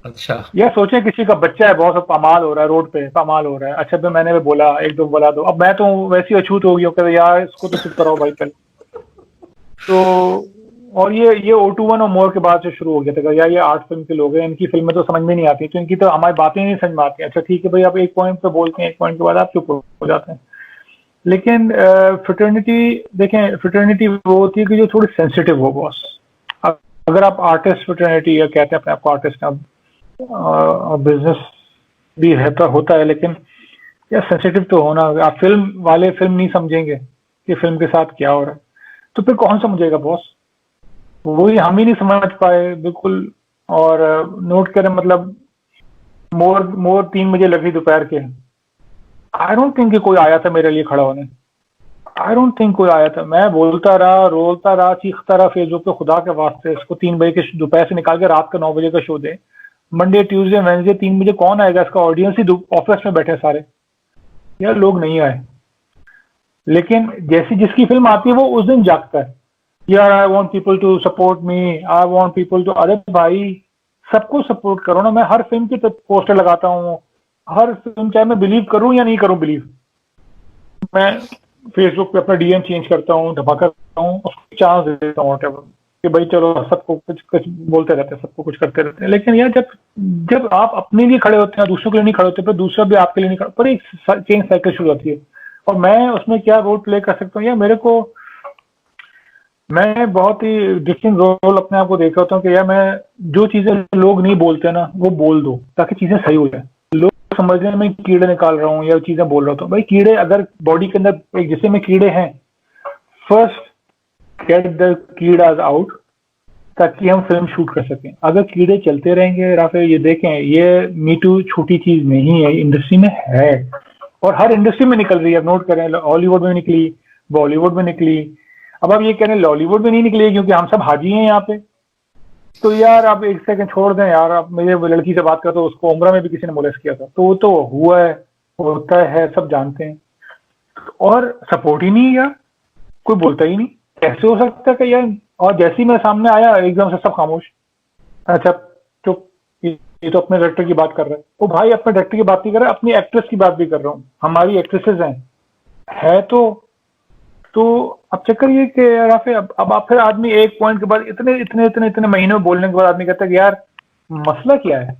अच्छा। या सोचे किसी का बच्चा है, बहुत पामाल हो रहा है, रोड पे पामाल हो रहा है, अच्छा भी मैंने भी बोला, एक दो बोला दो, अब मैं तो वैसी अछूत हो गई हूँ कि यार इसको तो चुप कराओ भाई पहले। तो और ये O21 और मोर के बाद से शुरू हो गया था यार, ये आर्ट फिल्म के लोग हैं, इनकी फिल्में तो समझ में नहीं आती, तो इनकी तो हमारी बातें नहीं समझ में आती। अच्छा ठीक है भाई, आप एक पॉइंट पे बोलते हैं, एक पॉइंट के बाद आप चुप हो जाते हैं। लेकिन फ्रेटर्निटी देखें, फ्रेटर्निटी वो होती है कि जो थोड़ी सेंसिटिव हो बॉस। अगर आप आर्टिस्ट फ्रेटर्निटी, या कहते हैं अपने आप को आर्टिस्ट, बिजनेस भी रहता होता है, लेकिन यार सेंसिटिव तो होना। आप फिल्म वाले फिल्म नहीं समझेंगे कि फिल्म के साथ क्या हो रहा है, तो फिर कौन समझेगा बॉस? वही हम ही नहीं समझ पाए बिल्कुल। और नोट करें, मतलब मोर 3 बजे लगी दोपहर के, आई डोंट थिंक कि कोई आया था मेरे लिए खड़ा होने, आई डोंट थिंक कोई आया था। मैं बोलता रहा, रोलता रहा, चीखता रहा फेसबुक पे, खुदा के वास्ते इसको 3 बजे के दोपहर से निकाल के रात का 9 बजे का शो दे। मंडे ट्यूसडे वेडनेसडे 3 बजे कौन आएगा? इसका ऑडियंस ही ऑफिस में बैठे सारे, यार लोग नहीं आए। लेकिन जैसी जिसकी फिल्म आती है वो उस दिन जागता है, यार I want people to support me, I want people to. अरे भाई सबको सपोर्ट करो ना। मैं हर फिल्म की पोस्टर लगाता हूँ, हर फिल्म, चाहे मैं बिलीव करूं या नहीं करूं बिलीव, मैं फेसबुक पे अपना डीएम चेंज करता हूँ, धमाका करता हूँ, उसको चांस देता हूँ whatever, कि भाई चलो सबको कुछ कुछ बोलते रहते हैं, सबको कुछ करते रहते हैं। लेकिन यार जब आप अपने लिए खड़े होते हैं, दूसरों के लिए नहीं खड़े होते, फिर दूसरा भी आपके लिए नहीं खड़ा, पर एक चेंज साइकिल शुरू होती है। और मैं उसमें क्या रोल प्ले कर सकता हूँ? यार मेरे को, मैं बहुत ही डिफरेंट रोल अपने आप को देख रहा होता हूँ कि यार मैं जो चीजें लोग नहीं बोलते ना वो बोल दो, ताकि चीजें सही हो जाए। लोग समझने में कीड़े निकाल रहा हूँ या चीजें बोल रहा हूँ, भाई कीड़े अगर बॉडी के अंदर एक जिस्म में कीड़े हैं, फर्स्ट गेट द कीड़ाज आउट ताकि हम फिल्म शूट कर सकें। अगर कीड़े चलते रहेंगे राफे, ये देखें, ये मी टू छोटी चीज नहीं है, इंडस्ट्री में है और हर इंडस्ट्री में निकल रही है। नोट करें, हॉलीवुड में निकली, बॉलीवुड में निकली, अब आप ये कह रहे हैं लॉलीवुड में नहीं निकली क्योंकि हम सब हाजी हैं यहाँ पे। तो यार आप एक सेकंड छोड़ दें यार, आप मेरे लड़की से बात करते हो, उसको उम्र में भी किसी ने मोलेस्ट किया था, तो वो तो हुआ है, होता है, सब जानते हैं, और सपोर्ट ही नहीं यार, कोई बोलता ही नहीं। कैसे हो सकता है कि यार, और जैसे ही मैं सामने आया एकदम से सब खामोश, अच्छा चुप, ये तो अपने डायरेक्टर की बात कर रहा है। ओ भाई, अपने डायरेक्टर की बात नहीं कर रहा, अपनी एक्ट्रेस की बात भी कर रहा हूँ, हमारी एक्ट्रेसेस हैं, है तो अब चक्कर ये कि यार अब आप फिर आदमी एक पॉइंट के बाद इतने महीनों बोलने के बाद आदमी कहता है कि यार मसला क्या है।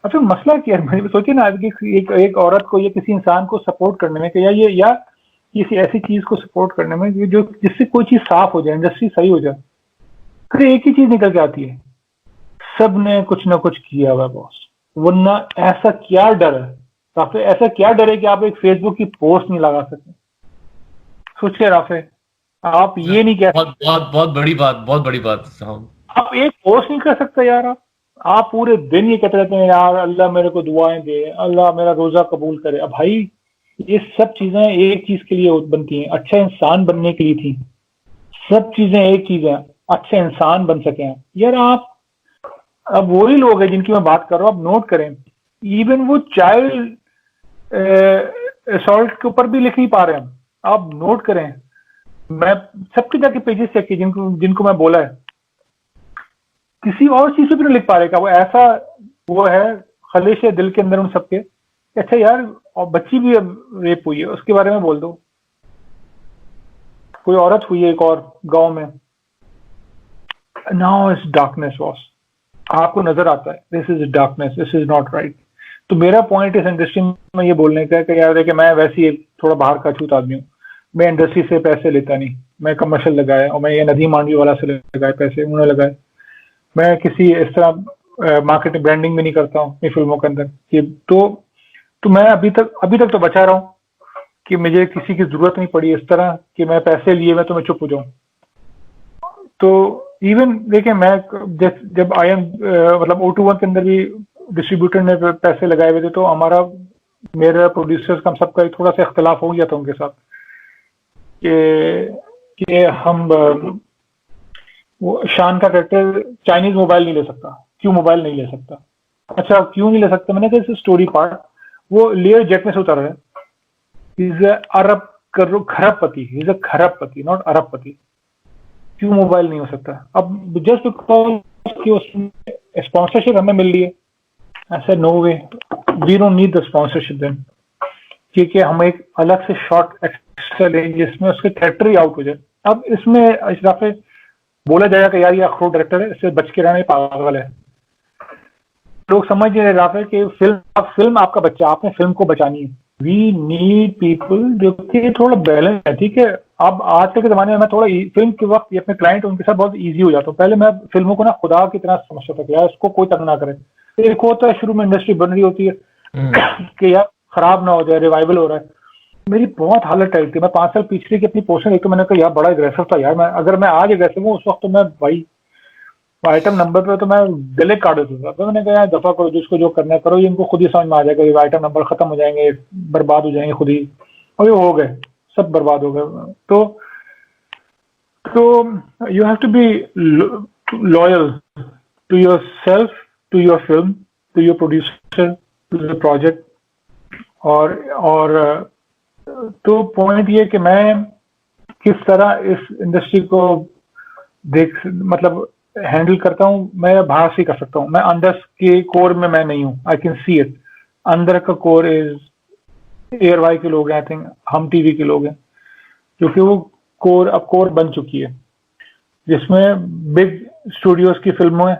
अब फिर मसला क्या है, मैंने सोचिए ना, एक औरत को या किसी इंसान को सपोर्ट करने में, या किसी ऐसी चीज को सपोर्ट करने में जो जिससे कोई चीज साफ हो जाए, इंडस्ट्री सही हो जाए, फिर एक ही चीज निकल के आती है, सब ने कुछ ना कुछ किया हुआ बॉस। वरना ऐसा क्या डर है राफे, ऐसा क्या डर है कि आप एक फेसबुक की पोस्ट नहीं लगा सकते? सोचिए राफे, आप ये नहीं कह बहुत बहुत बहुत बड़ी बात साहब। आप एक पोस्ट नहीं कर सकते यार। आप पूरे दिन ये कहते रहते हैं यार अल्लाह मेरे को दुआएं दे, अल्लाह मेरा रोजा कबूल करे। अब भाई ये सब चीजें एक चीज के लिए बनती हैं, अच्छा इंसान बनने के लिए थी। सब चीजें एक चीज है, अच्छे इंसान बन सके हैं यार आप। अब वही लोग हैं जिनकी मैं बात कर रहा हूँ, आप नोट करें, इवन वो चाइल्ड असॉल्ट के ऊपर भी लिख नहीं पा रहे हैं। आप नोट करें, मैं सबके जाके पेजेस चेक किए जिनको मैं बोला है, किसी और चीज पे भी नहीं लिख पा रहे का वो ऐसा वो है खलिश है दिल के अंदर उन सबके। अच्छा यार, और बच्ची भी रेप हुई है, उसके बारे में बोल दो। कोई औरत हुई है एक और गांव में, नाउ इज डार्कनेस वॉस, आपको नजर आता है this is darkness, this is not right. तो मेरा पॉइंट इस इंडस्ट्री में ये बोलने का है कि यार देखिए, मैं वैसे ही थोड़ा बाहर का छूत आदमी हूँ, मैं इंडस्ट्री से पैसे लेता नहीं, मैं कमर्शियल लगाए, और मैं ये नदीम मांडवी वाला से लगाए पैसे, उन्होंने लगाए। मैं किसी इस तरह मार्केटिंग ब्रांडिंग भी नहीं करता हूँ अपनी फिल्मों के अंदर कि तो मैं अभी तक तो बचा रहा हूँ कि मुझे किसी की जरूरत नहीं पड़ी इस तरह कि मैं पैसे लिए मैं तो मैं चुप हो जाऊं। तो इवन देखिए, मैं जब आई एम मतलब O21 के अंदर भी डिस्ट्रीब्यूटर ने पैसे लगाए हुए थे, तो मेरा प्रोड्यूसर्स का हम सबका थोड़ा सा इख्तलाफ हो गया था उनके साथ कि हम वो शान का कैरेक्टर चाइनीज मोबाइल नहीं ले सकता, क्यों मोबाइल नहीं ले सकता? अच्छा क्यों नहीं ले सकता? मैंने कहा स्टोरी पार्ट, वो लेयर जेट में से उतर रहा है, इज अरब खरबपति, इज अ खरबपति नॉट अरबपति, क्यों मोबाइल नहीं हो सकता? अब जस्ट बिकॉज कि उसमें स्पॉन्सरशिप हमें मिल रही है, ऐसा no way, we don't need the sponsorship then, क्योंकि हम एक अलग से शॉर्ट एक्स्ट्रा लें जिसमें उसके कैरेक्टर ही आउट हो जाए। अब इसमें इस दफे बोला जाएगा कि यार ये अखरोट डायरेक्टर है, इससे बच के रहना पागल है। लोग समझ नहीं रहे कि फिल्म आपका बच्चा, आपने फिल्म को बचानी है। वी नीड पीपल जो कि थोड़ा बैलेंस है, ठीक है। अब आजकल के जमाने में मैं थोड़ा फिल्म के वक्त अपने क्लाइंट उनके साथ बहुत इजी हो जाता हूँ। पहले मैं फिल्मों को ना खुदा की तरह समझता था कि यार इसको कोई तंग ना करे। एक होता है शुरू में इंडस्ट्री बन रही होती है कि यार खराब ना हो जाए, रिवाइवल हो रहा है। मेरी बहुत हालत टाइट थी। मैं 5 साल पिछले की अपनी पोस्टर देखी, मैंने कहा यार बड़ा एग्रेसिव था यार। अगर मैं आज एग्रेसिव हूँ, उस वक्त तो मैं भाई आइटम नंबर पे तो मैं गले काट देता था। मैंने कहा यार दफा करो, जिसको जो करना है करो, ये इनको खुद ही समझ में आ जाएगा, ये आइटम नंबर खत्म हो जाएंगे, बर्बाद हो जाएंगे खुद ही, और ये हो गए, सब बर्बाद हो गए। तो you have to be loyal to yourself, to your film, to your producer, to the project. और तो पॉइंट ये कि मैं किस तरह इस इंडस्ट्री को मतलब हैंडल करता हूँ, मैं बाहर से कर सकता हूँ। मैं अंदर के कोर में मैं नहीं हूँ, आई कैन सी इट। अंदर का कोर इज एयरवाई के लोग हैं, आई थिंक हम टीवी के लोग हैं, क्योंकि वो कोर अब कोर बन चुकी है, जिसमें बिग स्टूडियोज की फिल्मों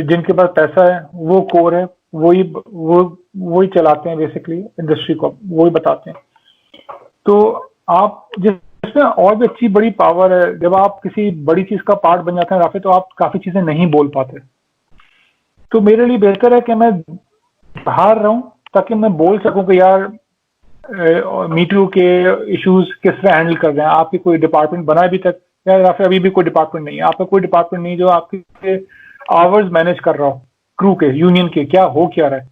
जिनके पास पैसा है वो कोर है, वही चलाते हैं बेसिकली इंडस्ट्री को, वही बताते हैं। तो आप जिसमें और भी अच्छी बड़ी पावर है, जब आप किसी बड़ी चीज का पार्ट बन जाते हैं राफे, तो आप काफी चीजें नहीं बोल पाते। तो मेरे लिए बेहतर है कि मैं बाहर रहूं ताकि मैं बोल सकूं कि यार मी टू के इश्यूज किस तरह हैंडल कर रहे हैं। आपकी कोई डिपार्टमेंट बना अभी तक यार राफे अभी भी कोई डिपार्टमेंट नहीं है, आपका कोई डिपार्टमेंट नहीं जो आपके आवर्स मैनेज कर रहा हो, क्रू के, यूनियन के, क्या हो क्या रहा है,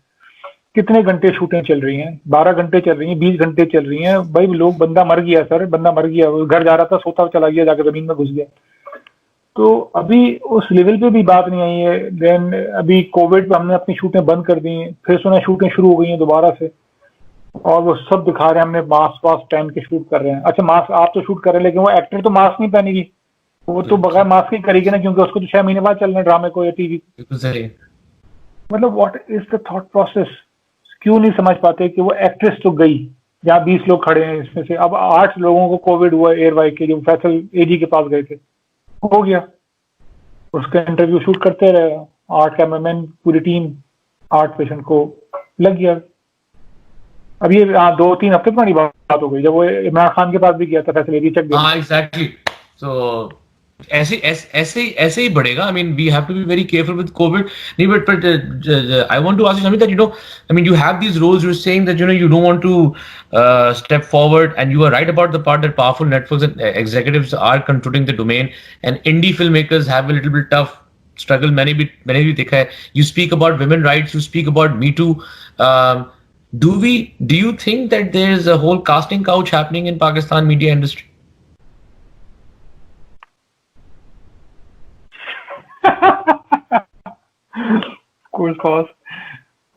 कितने घंटे शूटें चल रही हैं, 12 घंटे चल रही हैं, 20 घंटे चल रही हैं, भाई लोग, बंदा मर गया सर, बंदा मर गया, वो घर जा रहा था, सोता चला गया, जाकर जमीन में घुस गया। तो अभी उस लेवल पे भी बात नहीं आई है। देन अभी कोविड पे हमने अपनी शूटें बंद कर दी हैं, फिर सुना शूटें शुरू हो गई हैं दोबारा से, और वो सब दिखा रहे हैं, हमने मास्क वास्क पहन के शूट कर रहे हैं। अच्छा मास्क आप तो शूट कर रहे हैं, लेकिन वो एक्टर तो मास्क नहीं पहनेगी, वो तो बगैर मास्क ही करेगी ना, क्योंकि उसको तो 6 महीने बाद चलना है ड्रामे को या टीवी। मतलब what is the thought process? क्यों नहीं समझ पाते कि वो एक्ट्रेस तो गई, जहाँ 20 लोग खड़े हैं, इसमें से अब 8 लोगों को कोविड हुआ एयरवाई के, जो फैसल एजी के पास गए थे, हो गया, उसका इंटरव्यू शूट करते रहे, 8 कैमरामैन, पूरी टीम, 8 पेशेंट को लग गया। अब ये 2-3 हफ्ते पुरानी बात हो गई, जब वो इमरान खान के पास भी गया था फैसल एजी चेक। हाँ एग्जैक्टली। सो ऐसे ही बढ़ेगा. I mean, we have to be very careful with COVID. But I want to ask you something that, I mean, you have these roles. You're saying that, you don't want to step forward, and you are right about the part that powerful networks and executives are controlling the domain, and indie filmmakers have a little bit tough struggle. मैंने भी देखा है. You speak about women rights. You speak about Me Too. Do you think that there's a whole casting couch happening in Pakistan media industry?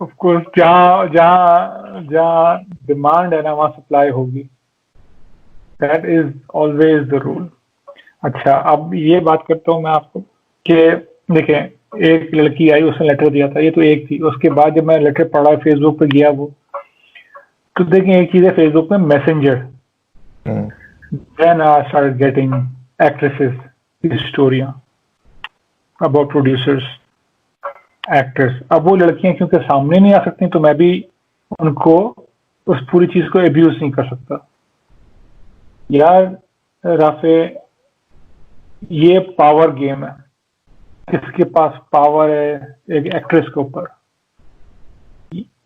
Of course, जहाँ demand है ना, वहाँ supply होगी. That is always the rule. अच्छा, अब ये बात करता हूँ मैं आपको कि देखें, एक लड़की आई, उसने लेटर दिया था, ये तो एक थी. उसके बाद जब मैं लेटर पढ़ा, फेसबुक पे गया वो, तो देखें एक चीज है फेसबुक में messenger. Then I started getting actresses की स्टोरियाँ about producers, actors. अब वो लड़कियां क्योंकि सामने नहीं आ सकती, तो मैं भी उनको उस पूरी चीज को अब्यूज नहीं कर सकता. यार राफे, ये पावर गेम है, किसके पास पावर है एक एक्ट्रेस के ऊपर,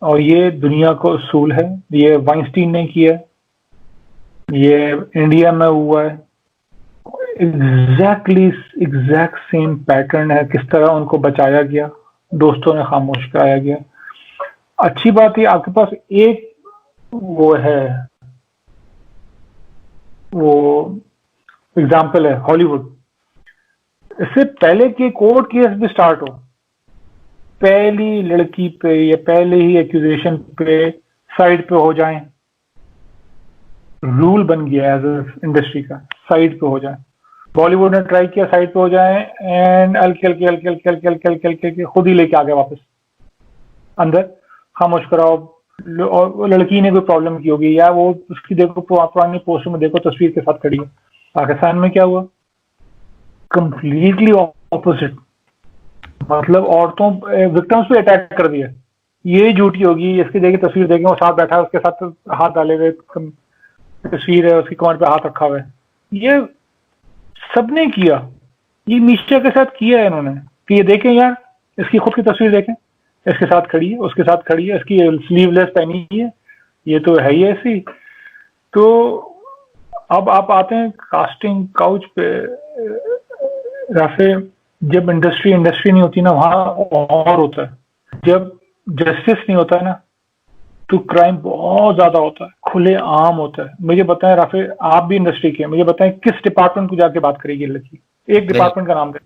और ये दुनिया को उसूल है. ये वाइंस्टीन ने किया, ये इंडिया में हुआ है, एग्जैक्ट सेम पैटर्न है. किस तरह उनको बचाया गया, दोस्तों ने खामोश कराया गया. अच्छी बात है आपके पास एक वो है, वो एग्जाम्पल है हॉलीवुड. इससे पहले कि कोर्ट केस भी स्टार्ट हो, पहली लड़की पे या पहले ही एक्यूजेशन पे साइड पे हो जाएं, रूल बन गया एज इंडस्ट्री का, साइड पे हो जाए. बॉलीवुड ने ट्राई किया साइड पे हो जाए, एंड हल्के खुद ही लेके आ गए वापस अंदर, खामोश कराओ. और वो लड़की ने कोई प्रॉब्लम की होगी, या वो उसकी देखो पुरानी पोस्ट में देखो तस्वीर के साथ खड़ी है. पाकिस्तान में क्या हुआ? Completely opposite. मतलब औरतों विक्टिम्स पे अटैक कर दिया. ये झूठी होगी, इसकी देखिए तस्वीर देखें, वो साथ बैठा है, उसके साथ हाथ डाले हुए तस्वीर है, उसकी कमर पे हाथ रखा हुआ है. ये सबने किया, ये मीशा के साथ किया है इन्होंने, कि ये देखें यार, इसकी खुद की तस्वीर देखें, इसके साथ खड़ी है, उसके साथ खड़ी है, इसकी स्लीवलेस पहनी है, ये तो है ही ऐसी. तो अब आप आते हैं कास्टिंग काउच पे. राफे, जब इंडस्ट्री नहीं होती ना, वहां और होता है. जब जस्टिस नहीं होता है ना, तो क्राइम बहुत ज्यादा होता है, खुले आम होता है. मुझे बताएं राफे, आप भी इंडस्ट्री के, मुझे बताएं किस डिपार्टमेंट को जाके बात करेगी लड़की? एक डिपार्टमेंट का नाम दें.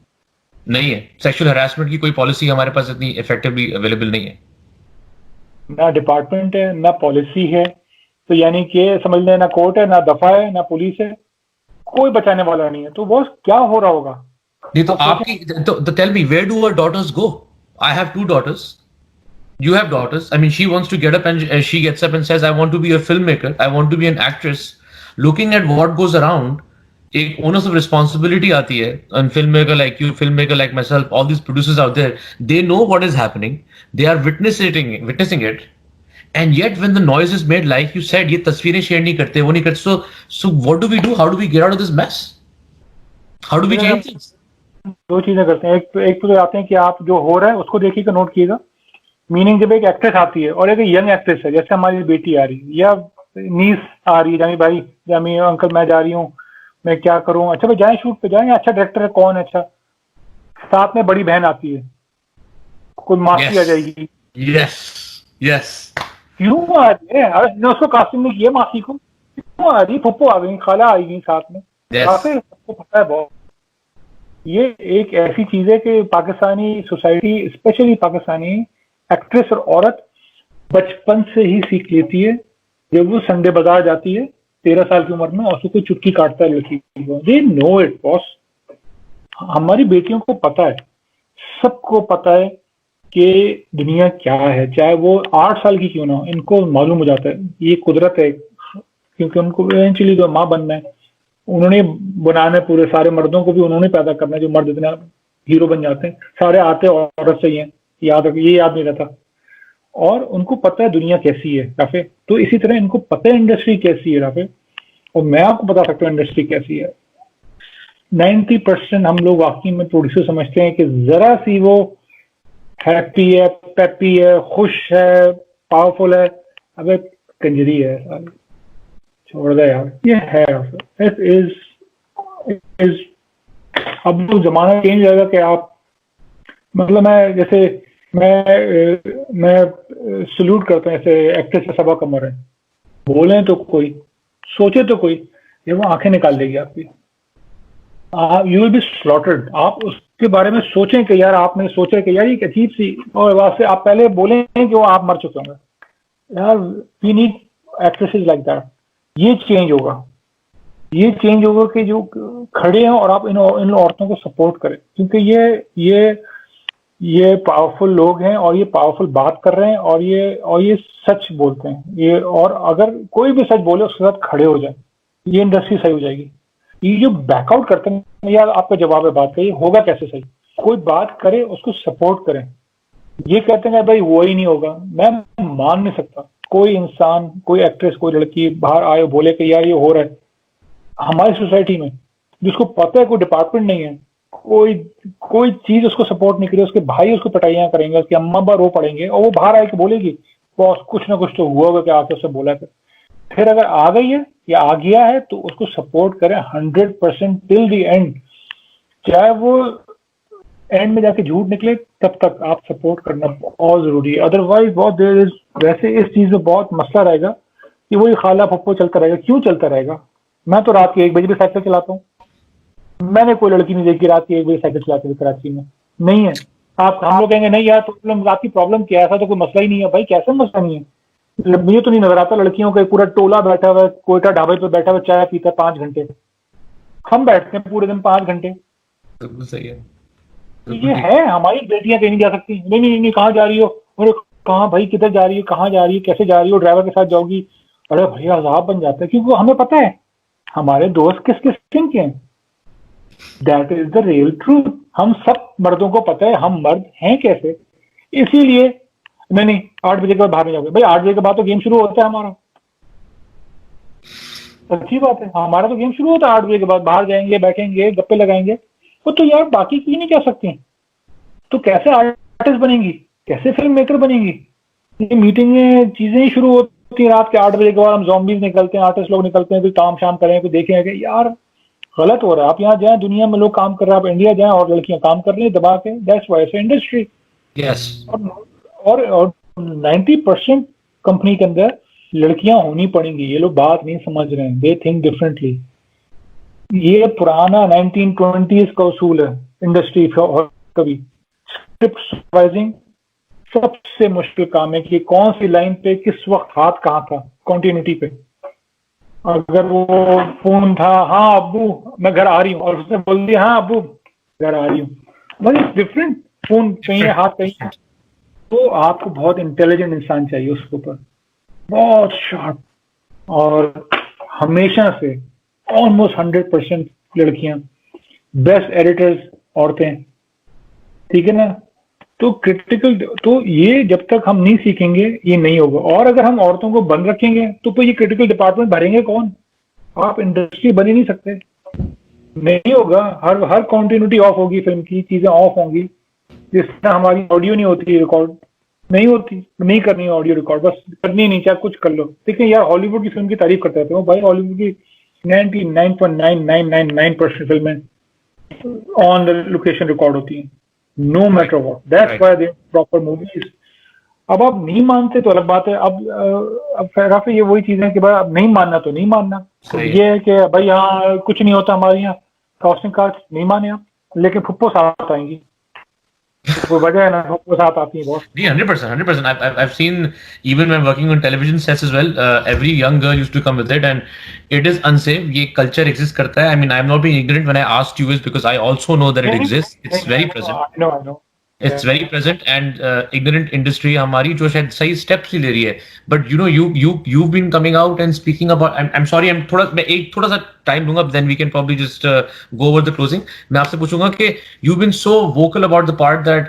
नहीं है. सेक्सुअल हरासमेंट की कोई पॉलिसी हमारे पास इतनी इफेक्टिवली अवेलेबल नहीं है. ना डिपार्टमेंट है, ना पॉलिसी है. तो यानी कि समझ लें, ना कोर्ट है, ना दफा है, ना पुलिस है, कोई बचाने वाला नहीं है. तो वो क्या हो रहा होगा? नहीं तो आपकी, तो tell me, where do our daughters go? I have 2 daughters. You have daughters. I mean, she wants to get up and she gets up and says, I want to be a filmmaker. I want to be an actress. Looking at what goes around, एक onus of responsibility आती है. And filmmaker like you, filmmaker like myself, all these producers out there, they know what is happening. They are witnessing it. And yet when the noise is made, like you said, ये तस्वीरें share नहीं करते, वो नहीं करते. So what do we do? How do we get out of this mess? How do we change things? 2 चीजें करते हैं. एक तो आते हैं कि आप जो हो रहा है उसको देखिएगा, नोट कीजिएगा. मीनिंग जब एक एक्ट्रेस आती है और एक यंग एक्ट्रेस है, जैसे हमारी बेटी आ रही है या नीस आ रही है, जामी भाई, जामी अंकल मैं जा रही हूँ, मैं क्या करूं, अच्छा भाई जाएं शूट पे जाएं, अच्छा डायरेक्टर है कौन है, अच्छा साथ में बड़ी बहन आती है, कोई मासी आ Yes. जाएगी, Yes. Yes. क्यों आ रही है, अरे ने उसको कास्टिंग में किया मासी को, क्यों आ रही, फुप्पो आ गई, खाला आ गई साथ में, काफी Yes. सबको पता है बहुत। ये एक ऐसी चीज है कि Pakistani society, specially Pakistani actress और औरत बचपन से ही सीख लेती है। जब वो संडे बाजार जाती है 13 साल की उम्र में और उसको कोई चुटकी काटता है लड़की को, दे नो इट बॉस। हमारी बेटियों को पता है, सबको पता है कि दुनिया क्या है, चाहे वो 8 साल की क्यों ना हो, इनको मालूम हो जाता है ये कुदरत है, क्योंकि उनको इवेंचुअली तो माँ बनना है, उन्होंने बनाना है, पूरे सारे मर्दों को भी उन्होंने पैदा करना है, जो मर्द इतना हीरो बन जाते हैं, सारे आते औरत से ही हैं, याद रख, ये याद नहीं रहता। और उनको पता है दुनिया कैसी है राफे, तो इसी तरह इनको पता है इंडस्ट्री कैसी है राफे, और मैं आपको बता सकता हूँ इंडस्ट्री कैसी है। 90% हम लोग वाकई में प्रोड्यूसर समझते हैं कि जरा सी वो हैप्पी है, पैप्पी है, खुश है, पावरफुल है, अबे कंजरी है सारी, छोड़ दे यार, ये है इट इज। अब तो जमाना चेंज जाएगा कि आप, मतलब मैं जैसे मैं सल्यूट करता हूँ ऐसे एक्ट्रेस सबा कमर है, बोले तो कोई, सोचे तो कोई, ये वो आंखें निकाल देगी आपकी, यू विल बी स्लॉटर्ड। आप उसके बारे में सोचें कि यार, आपने सोचा कि यार ये अजीब सी, और वास्ते आप पहले बोलें कि वो आप मर चुके होंगे यार, we need actresses like that. ये चेंज होगा, ये चेंज होगा कि जो खड़े हैं और आप इन औरतों को सपोर्ट करें, क्योंकि ये पावरफुल लोग हैं और ये पावरफुल बात कर रहे हैं और ये सच बोलते हैं ये, और अगर कोई भी सच बोले उसके साथ खड़े हो जाए, ये इंडस्ट्री सही हो जाएगी। ये जो बैकआउट करते हैं यार, आपका जवाब है बात का, ये होगा कैसे सही, कोई बात करे उसको सपोर्ट करें। ये कहते हैं भाई वो ही नहीं होगा, मैं मान नहीं सकता कोई इंसान, कोई एक्ट्रेस, कोई लड़की बाहर आए बोले कि यार ये हो रहा है हमारी सोसाइटी में, जिसको पता है कोई डिपार्टमेंट नहीं है, कोई चीज उसको सपोर्ट नहीं करेगी, उसके भाई उसको पिटाइयां करेंगे, उसके अम्मा बार रो पड़ेंगे, और वो बाहर आके बोलेगी बॉस कुछ ना कुछ तो हुआ होगा, क्या आके उससे बोला है। फिर अगर आ गई है या आ गया है तो उसको सपोर्ट करें 100% टिल द एंड, चाहे वो एंड में जाके झूठ निकले, तब तक आप सपोर्ट करना बहुत जरूरी है। अदरवाइज बहुत देर, वैसे इस चीज में बहुत मसला रहेगा कि वही खाला पप्पो चलता रहेगा। क्यों चलता रहेगा? मैं तो रात के 1 बजे भी साइकिल चलाता हूँ, मैंने कोई लड़की नहीं देखी रात के 1 बजे साइकिल चलाते हुए कराची में, नहीं है। हम लोग कहेंगे नहीं यार प्रॉब्लम, रात की प्रॉब्लम क्या है, ऐसा तो कोई मसला ही नहीं है। भाई कैसे मसला नहीं है? मुझे तो नहीं नजर आता लड़कियों का पूरा टोला बैठा हुआ है कोयटा ढाबे पे, बैठा हुआ चाय पीता 5 घंटे, हम बैठते हैं पूरे दिन 5 घंटे। सही है, ये है, हमारी बेटियां कहीं नहीं जा सकती, नहीं नहीं नहीं, कहाँ जा रही हो, अरे कहाँ भाई, किधर जा रही हो, कहाँ जा रही हो, कैसे जा रही हो, ड्राइवर के साथ जाओगी, अरे भैया अजाब बन जाता है, क्योंकि हमें पता है हमारे दोस्त किस किस किन के हैं। That is the real truth. हम सब मर्दों को पता है हम मर्द हैं कैसे, इसीलिए नहीं 8 बजे के बाद बाहर नहीं जाओगे। भाई 8 बजे के बाद तो गेम शुरू होता है हमारा, अच्छी बात है, हमारा तो गेम शुरू होता है 8 बजे के बाद, बाहर जाएंगे, बैठेंगे, गप्पे लगाएंगे। वो तो यार बाकी की नहीं कह सकती, तो कैसे आर्टिस्ट बनेंगी, कैसे फिल्म मेकर बनेंगी? ये मीटिंगें चीजें ही शुरू होती है रात के 8 बजे के बाद, हम ज़ॉम्बीज निकलते हैं, आर्टिस्ट लोग निकलते हैं, कोई काम शाम करें, कोई देखें यार गलत हो रहा है। आप यहाँ जाए, दुनिया में लोग काम कर रहे हैं, आप इंडिया जाए और लड़कियां काम कर रही हैं दबा के, that's why it's industry. Yes. और 90% कंपनी के अंदर लड़कियां होनी पड़ेंगी, ये लोग बात नहीं समझ रहे हैं, दे थिंक डिफरेंटली। ये पुराना 1920s का उसूल है इंडस्ट्री कभी। स्क्रिप्ट सुपरवाइजिंग सबसे मुश्किल काम है कि कौन सी लाइन पे किस वक्त हाथ कहाँ था, कॉन्टिन्यूटी पे। अगर वो फोन था, हाँ अब्बू मैं घर आ रही हूँ, और उसने बोल दिया हाँ अब्बू घर आ रही हूँ, मतलब डिफरेंट, फोन कहीं है, हाथ कहीं है। तो आपको बहुत इंटेलिजेंट इंसान चाहिए उसके ऊपर, बहुत शार्प। और हमेशा से ऑलमोस्ट 100% लड़कियां, बेस्ट एडिटर्स औरतें, ठीक है ना। तो क्रिटिकल, तो ये जब तक हम नहीं सीखेंगे ये नहीं होगा। और अगर हम औरतों को बंद रखेंगे तो ये क्रिटिकल डिपार्टमेंट भरेंगे कौन? आप इंडस्ट्री बन ही नहीं सकते, नहीं होगा। हर कॉन्टिन्यूटी ऑफ होगी, फिल्म की चीजें ऑफ होंगी। जिस तरह हमारी ऑडियो नहीं होती रिकॉर्ड, नहीं होती, नहीं करनी है ऑडियो रिकॉर्ड, बस करनी नहीं, चाहे कुछ कर लो। देखिए यार हॉलीवुड की फिल्म की तारीफ करते रहते हो भाई, हॉलीवुड की 99.9999% फिल्में ऑन द लोकेशन रिकॉर्ड होती हैं, no matter what, that's why they proper movies. अब आप नहीं मानते तो अलग बात है। अब राफी ये वही चीज है कि भाई अब नहीं मानना तो नहीं मानना, तो ये है कि भाई यहाँ कुछ नहीं होता, हमारे यहाँ कास्टिंग कार्ड नहीं माने आप, लेकिन फुप्पो साथ आएंगी, वो वजह है ना, फुप्पो साथ आती है बहुत। Yeah, 100%, 100%. I've seen, even when working on television sets as well, every young girl used to come with it, and it is unsafe. ये culture exists करता है. I mean, I'm not being ignorant when I asked you is because I also know that it exists. It's very present. I know. It's very present, and ignorant industry हमारी जो शायद सही steps ही ले रही है. But you know, you've been coming out and speaking about. I'm sorry, मैं एक थोड़ा सा time दूंगा, then we can probably just go over the closing. मैं आपसे पूछूंगा कि you've been so vocal about the part that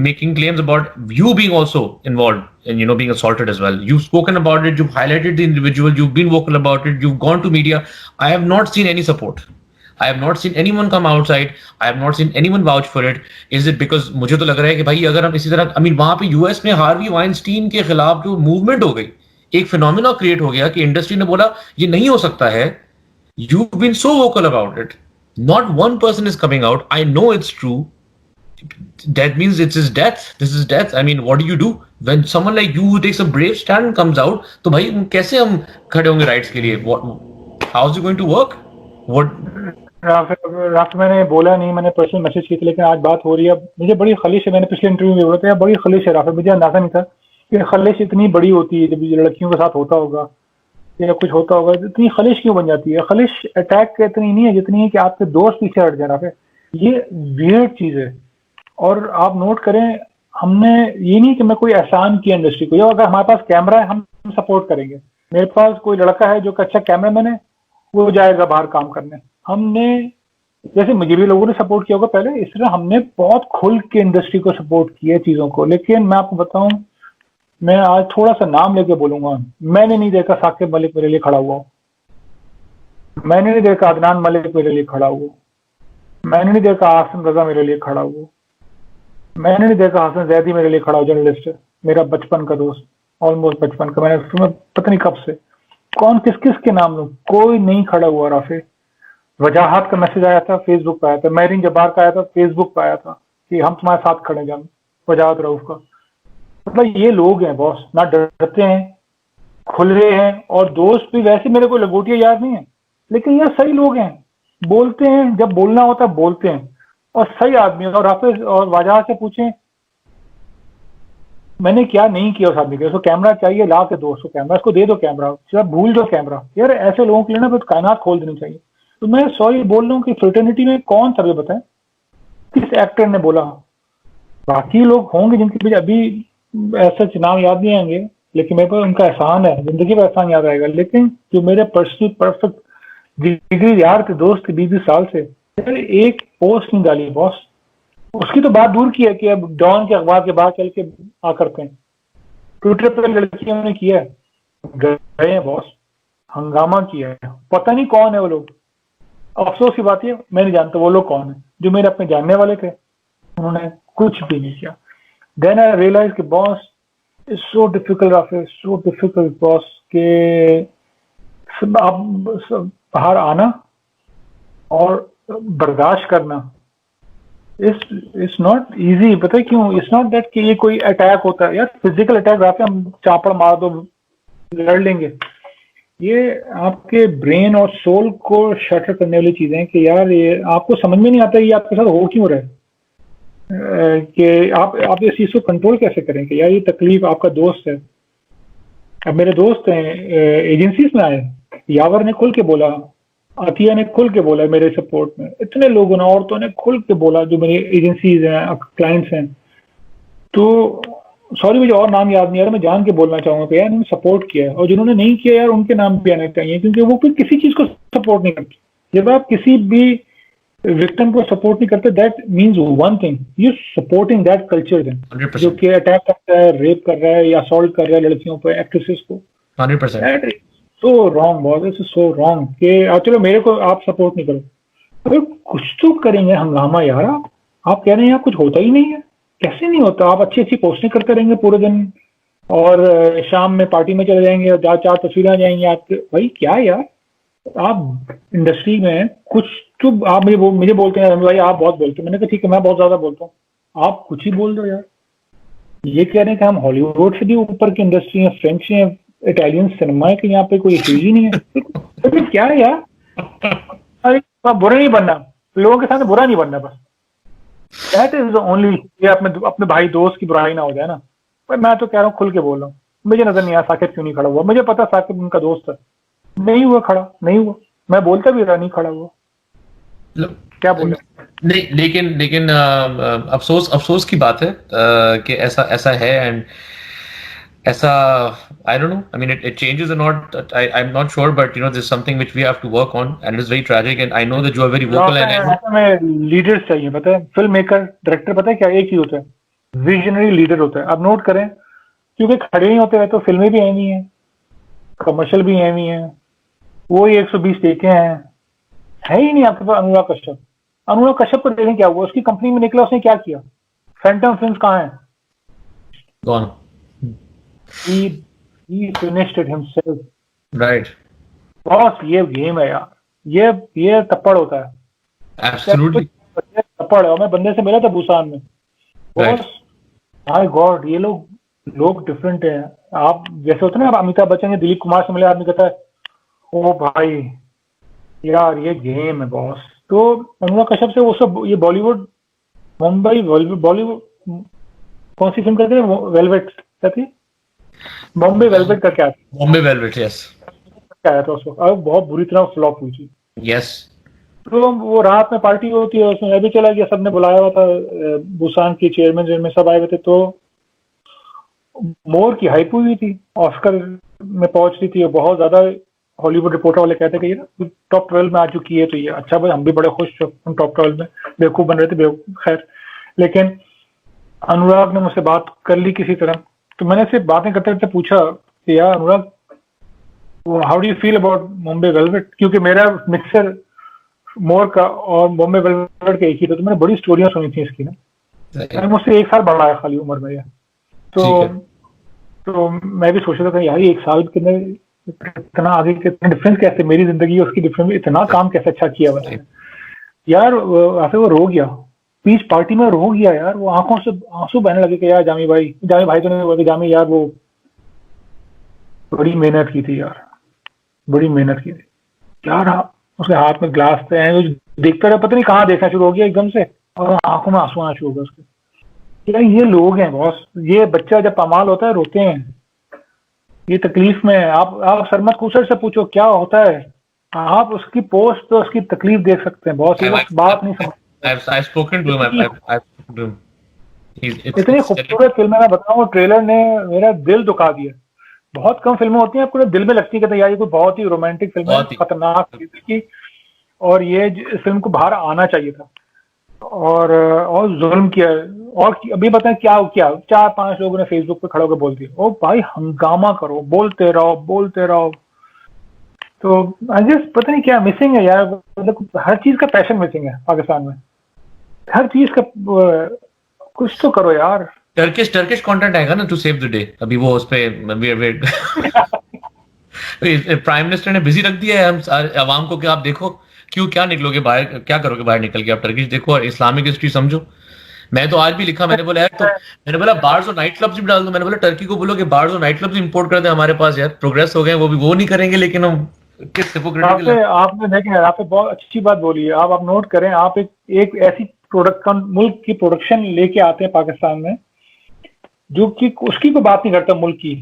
making claims about you being also involved in being assaulted as well. You've spoken about it. You've highlighted the individual. You've been vocal about it. You've gone to media. I have not seen any support. I have not seen anyone come outside. I have not seen anyone vouch for it. Is it because मुझे तो लग रहा है कि भाई अगर हम इसी तरह, I mean, वहां पे यूएस में हार्वी वाइनस्टीन के खिलाफ जो मूवमेंट हो गई, एक फिनोमिना क्रिएट हो गया कि इंडस्ट्री ने बोला ये नहीं हो सकता है. You've been so vocal about it. Not one person is coming out. I know it's true. That means it's his death. This is death. I mean, what do you do when someone like you who takes a brave stand comes out? तो भाई कैसे हम खड़े होंगे rights के लिए? How is it going to work? What? Rafi मैंने बोला नहीं, मैंने पर्सनल मैसेज की थी, लेकिन आज बात हो रही है, मुझे बड़ी खलिश है। मैंने पिछले इंटरव्यू में बोला था बड़ी खलिश है राफी, मुझे अंदाजा नहीं था कि खलिश इतनी बड़ी होती है। जब लड़कियों के साथ होता होगा या कुछ होता होगा, इतनी खलिश क्यों बन जाती है? खलिश अटैक इतनी नहीं है जितनी है कि आपके दोस्त पीछे हट जाए राफी, ये वियर्ड चीज है। और आप नोट करें, हमने ये नहीं कि मैं कोई एहसान किया इंडस्ट्री को, अगर हमारे पास कैमरा है हम सपोर्ट करेंगे। मेरे पास कोई लड़का है जो अच्छा कैमरामैन है, वो जाएगा बाहर काम करने। हमने जैसे मुझे भी लोगों ने सपोर्ट किया होगा पहले, इस तरह हमने बहुत खुल के इंडस्ट्री को सपोर्ट किया चीजों को। लेकिन मैं आपको बताऊं, मैं आज थोड़ा सा नाम लेके बोलूंगा, मैंने नहीं देखा साकिब मलिक मेरे लिए खड़ा हुआ, मैंने नहीं देखा अदनान मलिक मेरे लिए खड़ा हुआ, मैंने नहीं देखा आसिम रजा मेरे लिए खड़ा हुआ, मैंने नहीं देखा हसन जैदी मेरे लिए खड़ा हुआ। जर्नलिस्ट है मेरा, बचपन का दोस्त, ऑलमोस्ट बचपन का, मैंने तुम्हें पता नहीं कब से, कौन किस किस के नाम लूं, कोई नहीं खड़ा हुआ राफे। वजाहत का मैसेज आया था, फेसबुक पे आया था, महरीन जब्बार का आया था, फेसबुक पे आया था कि हम तुम्हारे साथ खड़े जान, वजाहत रऊफ का। मतलब ये लोग हैं बॉस, ना डरते हैं, खुल रहे हैं, और दोस्त भी वैसे मेरे को लंगोटिया याद नहीं है, लेकिन ये सही लोग हैं, बोलते हैं जब बोलना होता है बोलते हैं, और सही आदमी। और हाफिज और वजाहत से पूछें मैंने क्या नहीं किया उस आदमी के, उसको कैमरा चाहिए, ला के दो उसको कैमरा, उसको दे दो कैमरा, सिर्फ भूल दो कैमरा। यार ऐसे लोगों के लिए ना फिर कायनात खोल देनी चाहिए। तो मैं सॉरी बोल रहा हूँ कि फ्रेटर्निटी में कौन सा भी बताए किस एक्टर ने बोला। बाकी लोग होंगे जिनके पीछे अभी ऐसा नाम याद नहीं आएंगे, लेकिन मेरे को उनका एहसान है, जिंदगी में एहसान याद आएगा। लेकिन जो मेरे पर्सनल परफेक्ट जिगरी यार के दोस्त 20 साल से, एक पोस्ट नहीं डाली बॉस। उसकी तो बात दूर की है कि अब डॉन के अखबार के बाहर चल के आ करते हैं, ट्विटर पर लड़कियों ने किया है, गए हैं बॉस, हंगामा किया है। पता नहीं कौन है वो लोग, अफसोस की बात है मैं नहीं जानता वो लोग कौन है। जो मेरे अपने जानने वाले थे उन्होंने कुछ भी नहीं किया। देन आई रियलाइज कि boss is so difficult office, so difficult boss के आप बाहर आना और बर्दाश्त करना इट्स नॉट इजी। पता है क्यों? इट्स नॉट दैट कि ये कोई अटैक होता है यार, फिजिकल अटैक आते हम चापड़ मार दो लड़ लेंगे। ये आपके ब्रेन और सोल को शटर करने वाली चीजें हैं कि यार ये आपको समझ में नहीं आता ये आपके साथ हो क्यों रहा है, कि आप इस चीज को कंट्रोल कैसे करें कि यार ये तकलीफ आपका दोस्त है। अब मेरे दोस्त हैं एजेंसीज में आए, यावर ने खुल के बोला, आतिया ने खुल के बोला मेरे सपोर्ट में, इतने लोगों ने, औरतों ने खुल के बोला जो मेरी एजेंसीज हैं, क्लाइंट्स हैं। तो सॉरी मुझे और नाम याद नहीं आ रहा, मैं जान के बोलना चाहूंगा कि यार उन्होंने सपोर्ट किया है, और जिन्होंने नहीं किया यार उनके नाम भी आने चाहिए, क्योंकि वो फिर किसी चीज को सपोर्ट नहीं करते। जब आप किसी भी विक्टिम को सपोर्ट नहीं करते, that means one thing, you supporting that culture then, जो कि अटैक करता है, रेप कर रहा है या असॉल्ट कर रहा है लड़कियों पर, एक्ट्रेसेस को। 100%। So wrong boss, it's so wrong कि चलो मेरे को आप सपोर्ट नहीं करो, अरे कुछ तो करेंगे हंगामा यार। आप कह रहे हैं यहाँ कुछ होता ही नहीं है, कैसे नहीं होता? आप अच्छी अच्छी पोस्टिंग करते रहेंगे पूरे दिन, और शाम में पार्टी में चले जाएंगे और 4 तस्वीरें आ जाएंगी आपके। भाई क्या यार, आप इंडस्ट्री में कुछ तो आप मुझे बोलते हैं भाई आप बहुत बोलते हो, मैंने कहा ठीक है मैं बहुत ज्यादा बोलता हूँ, आप कुछ ही बोल दो यार। ये कह रहे हैं कि हम हॉलीवुड से भी ऊपर की इंडस्ट्री है, फ्रेंच है, इटालियन सिनेमा है, कि यहाँ पे कोई इश्यूज ही नहीं है। तो क्या है यार, अरे बुरा नहीं बनना, लोगों के साथ बुरा नहीं बनना, बस दैट इज ओनली। ये अपने भाई दोस्त की बुराई ना हो जाए ना। पर मैं तो कह रहा हूँ खुल के बोल रहा हूँ, मुझे नजर नहीं आया साकिब क्यों नहीं खड़ा हुआ। मुझे पता साकिब उनका दोस्त है, नहीं हुआ खड़ा, नहीं हुआ, मैं बोलता भी रहा नहीं खड़ा हुआ, क्या बोले। नहीं, लेकिन अफसोस की बात है कि ऐसा है, एंड ऐसा, I don't know. I mean, it changes or not. I'm not sure, but there's something which we have to work on, and it's very tragic. And I know that you are very vocal. ऐसे में leaders चाहिए, पता है, film maker director, पता है क्या एक ही होता है, विजनरी लीडर होता है। आप नोट करें, क्योंकि खड़े नहीं होते हैं तो फिल्में भी ऐनी है, कमर्शियल भी ऐनी है, वो ही 120 टेके हैं, है ही नहीं आपके पास। अनुराग कश्यप को देखें क्या हुआ, उसकी कंपनी में निकला, उसने क्या किया, फैंटम फिल्म्स कहाँ है, Gone. he finished it himself. Right. Boss ये गेम है यार, ये तप्पड़ होता है। Absolutely. तप्पड़ है। मैं बंदे से मिला था बुसान में, बॉस माय गॉड, ये लोग डिफरेंट हैं। आप जैसे होते हैं ना, आप अमिताभ बच्चन या दिलीप कुमार से मिले, आदमी कहता है ओ भाई यार ये गेम है बॉस। तो अनुराग कश्यप से वो सब, ये बॉलीवुड, मुंबई बॉलीवुड, कौन सी फिल्म करते हैं, वेलवेट क्या थी, बॉम्बे वेलवेट का क्या था, बॉम्बे वेलवेट, यस, क्या आया था उस वक्त, और बहुत बुरी तरह फ्लॉप हुई थी। यस। तो वो रात में पार्टी होती है, उसमें मैं भी चला गया, सबने बुलाया हुआ था, बुसान के चेयरमैन सब आए हुए थे। तो मोर की हाइप हुई थी, ऑस्कर में पहुंच रही थी, और बहुत ज्यादा हॉलीवुड रिपोर्टर वाले कहते कि ये टॉप 12 में आ चुकी है। तो ये अच्छा भाई, हम भी बड़े खुश थे, हम टॉप 12 में बेवकूफ बन रहे थे, खैर। लेकिन अनुराग ने मुझसे बात कर ली किसी तरह, तो मैंने सिर्फ बातें करते करते पूछा कि यार Anurag, how do you feel about Bombay velvet, क्योंकि मेरा मिक्सर मोर का और बॉम्बे वेलवेट का एक ही था, तो मैंने बड़ी स्टोरियां सुनी थी इसकी ना। मुझसे 1 साल बड़ा है खाली उम्र में यह, तो मैं भी सोच रहा था यार 1 साल के अंदर इतना आगे, कितना डिफरेंस, कैसे मेरी जिंदगी उसकी डिफरेंस, इतना काम कैसे अच्छा किया हुआ है यार। ऐसे वो रो गया, बीच पार्टी में रो गया यार, वो आंखों से आंसू बहने लगे कि यार जामी भाई तो नहीं बोलते, जामी यार वो बड़ी मेहनत की थी यार, बड़ी मेहनत की थी यार। उसके हाथ में ग्लास थे, देखता रहा, पता नहीं कहाँ देखना शुरू हो गया एकदम से, और आंखों में आंसू आना शुरू हो गया उसके। यार ये लोग हैं बॉस, ये बच्चा जब पामाल होता है रोते हैं, ये तकलीफ में है। आप सरमत कुसर से पूछो क्या होता है, आप उसकी पोस्ट तो उसकी तकलीफ देख सकते हैं बॉस, ये लोग बात नहीं समझते। I've spoken to him. I've spoken to him. इतनी खूबसूरत फिल्म है, मैं बताऊं, ट्रेलर ने मेरा दिल दुखा दिया। बहुत कम फिल्में होती हैं आपको दिल में लगती है कि यार ये कोई बहुत ही रोमांटिक फिल्म है, खतरनाक की, और ये फिल्म को बाहर आना चाहिए था, और जुल्म किया। और अभी बताएं क्या 4-5 लोगों ने फेसबुक पे खड़ा होकर बोल दिया, ओ भाई हंगामा करो, बोलते रहो। तो आई गेस पता नहीं क्या मिसिंग है यार, मतलब हर चीज का पैशन मिसिंग है पाकिस्तान में, हर चीज का कुछ तो करो यार। टर्किश कंटेंट आएगा ना टू सेव द डे, अभी वो उस पे प्राइम मिनिस्टर ने बिजी रख दिया है हम आवाम को कि आप देखो क्या निकलोगे बाहर, क्या करोगे बाहर निकल के, आप टर्किश देखो और इस्लामिक हिस्ट्री समझो। मैं तो आज भी लिखा, मैंने बोला यार, तो मैंने बोला बार्स और नाइट क्लब्स भी डाल दो, मैंने बोला टर्की को बोलो कि बार्स और नाइट क्लब्स इंपोर्ट कर दे हमारे पास यार, प्रोग्रेस हो गए, वो नहीं करेंगे, लेकिन हम किस हिपोक्रेटिकल है। आपने देखें, आपने बहुत अच्छी बात बोली है, आप नोट करें, आप एक ऐसी मुल्क की प्रोडक्शन लेके आते हैं पाकिस्तान में, जो कि उसकी कोई बात नहीं करता मुल्क की।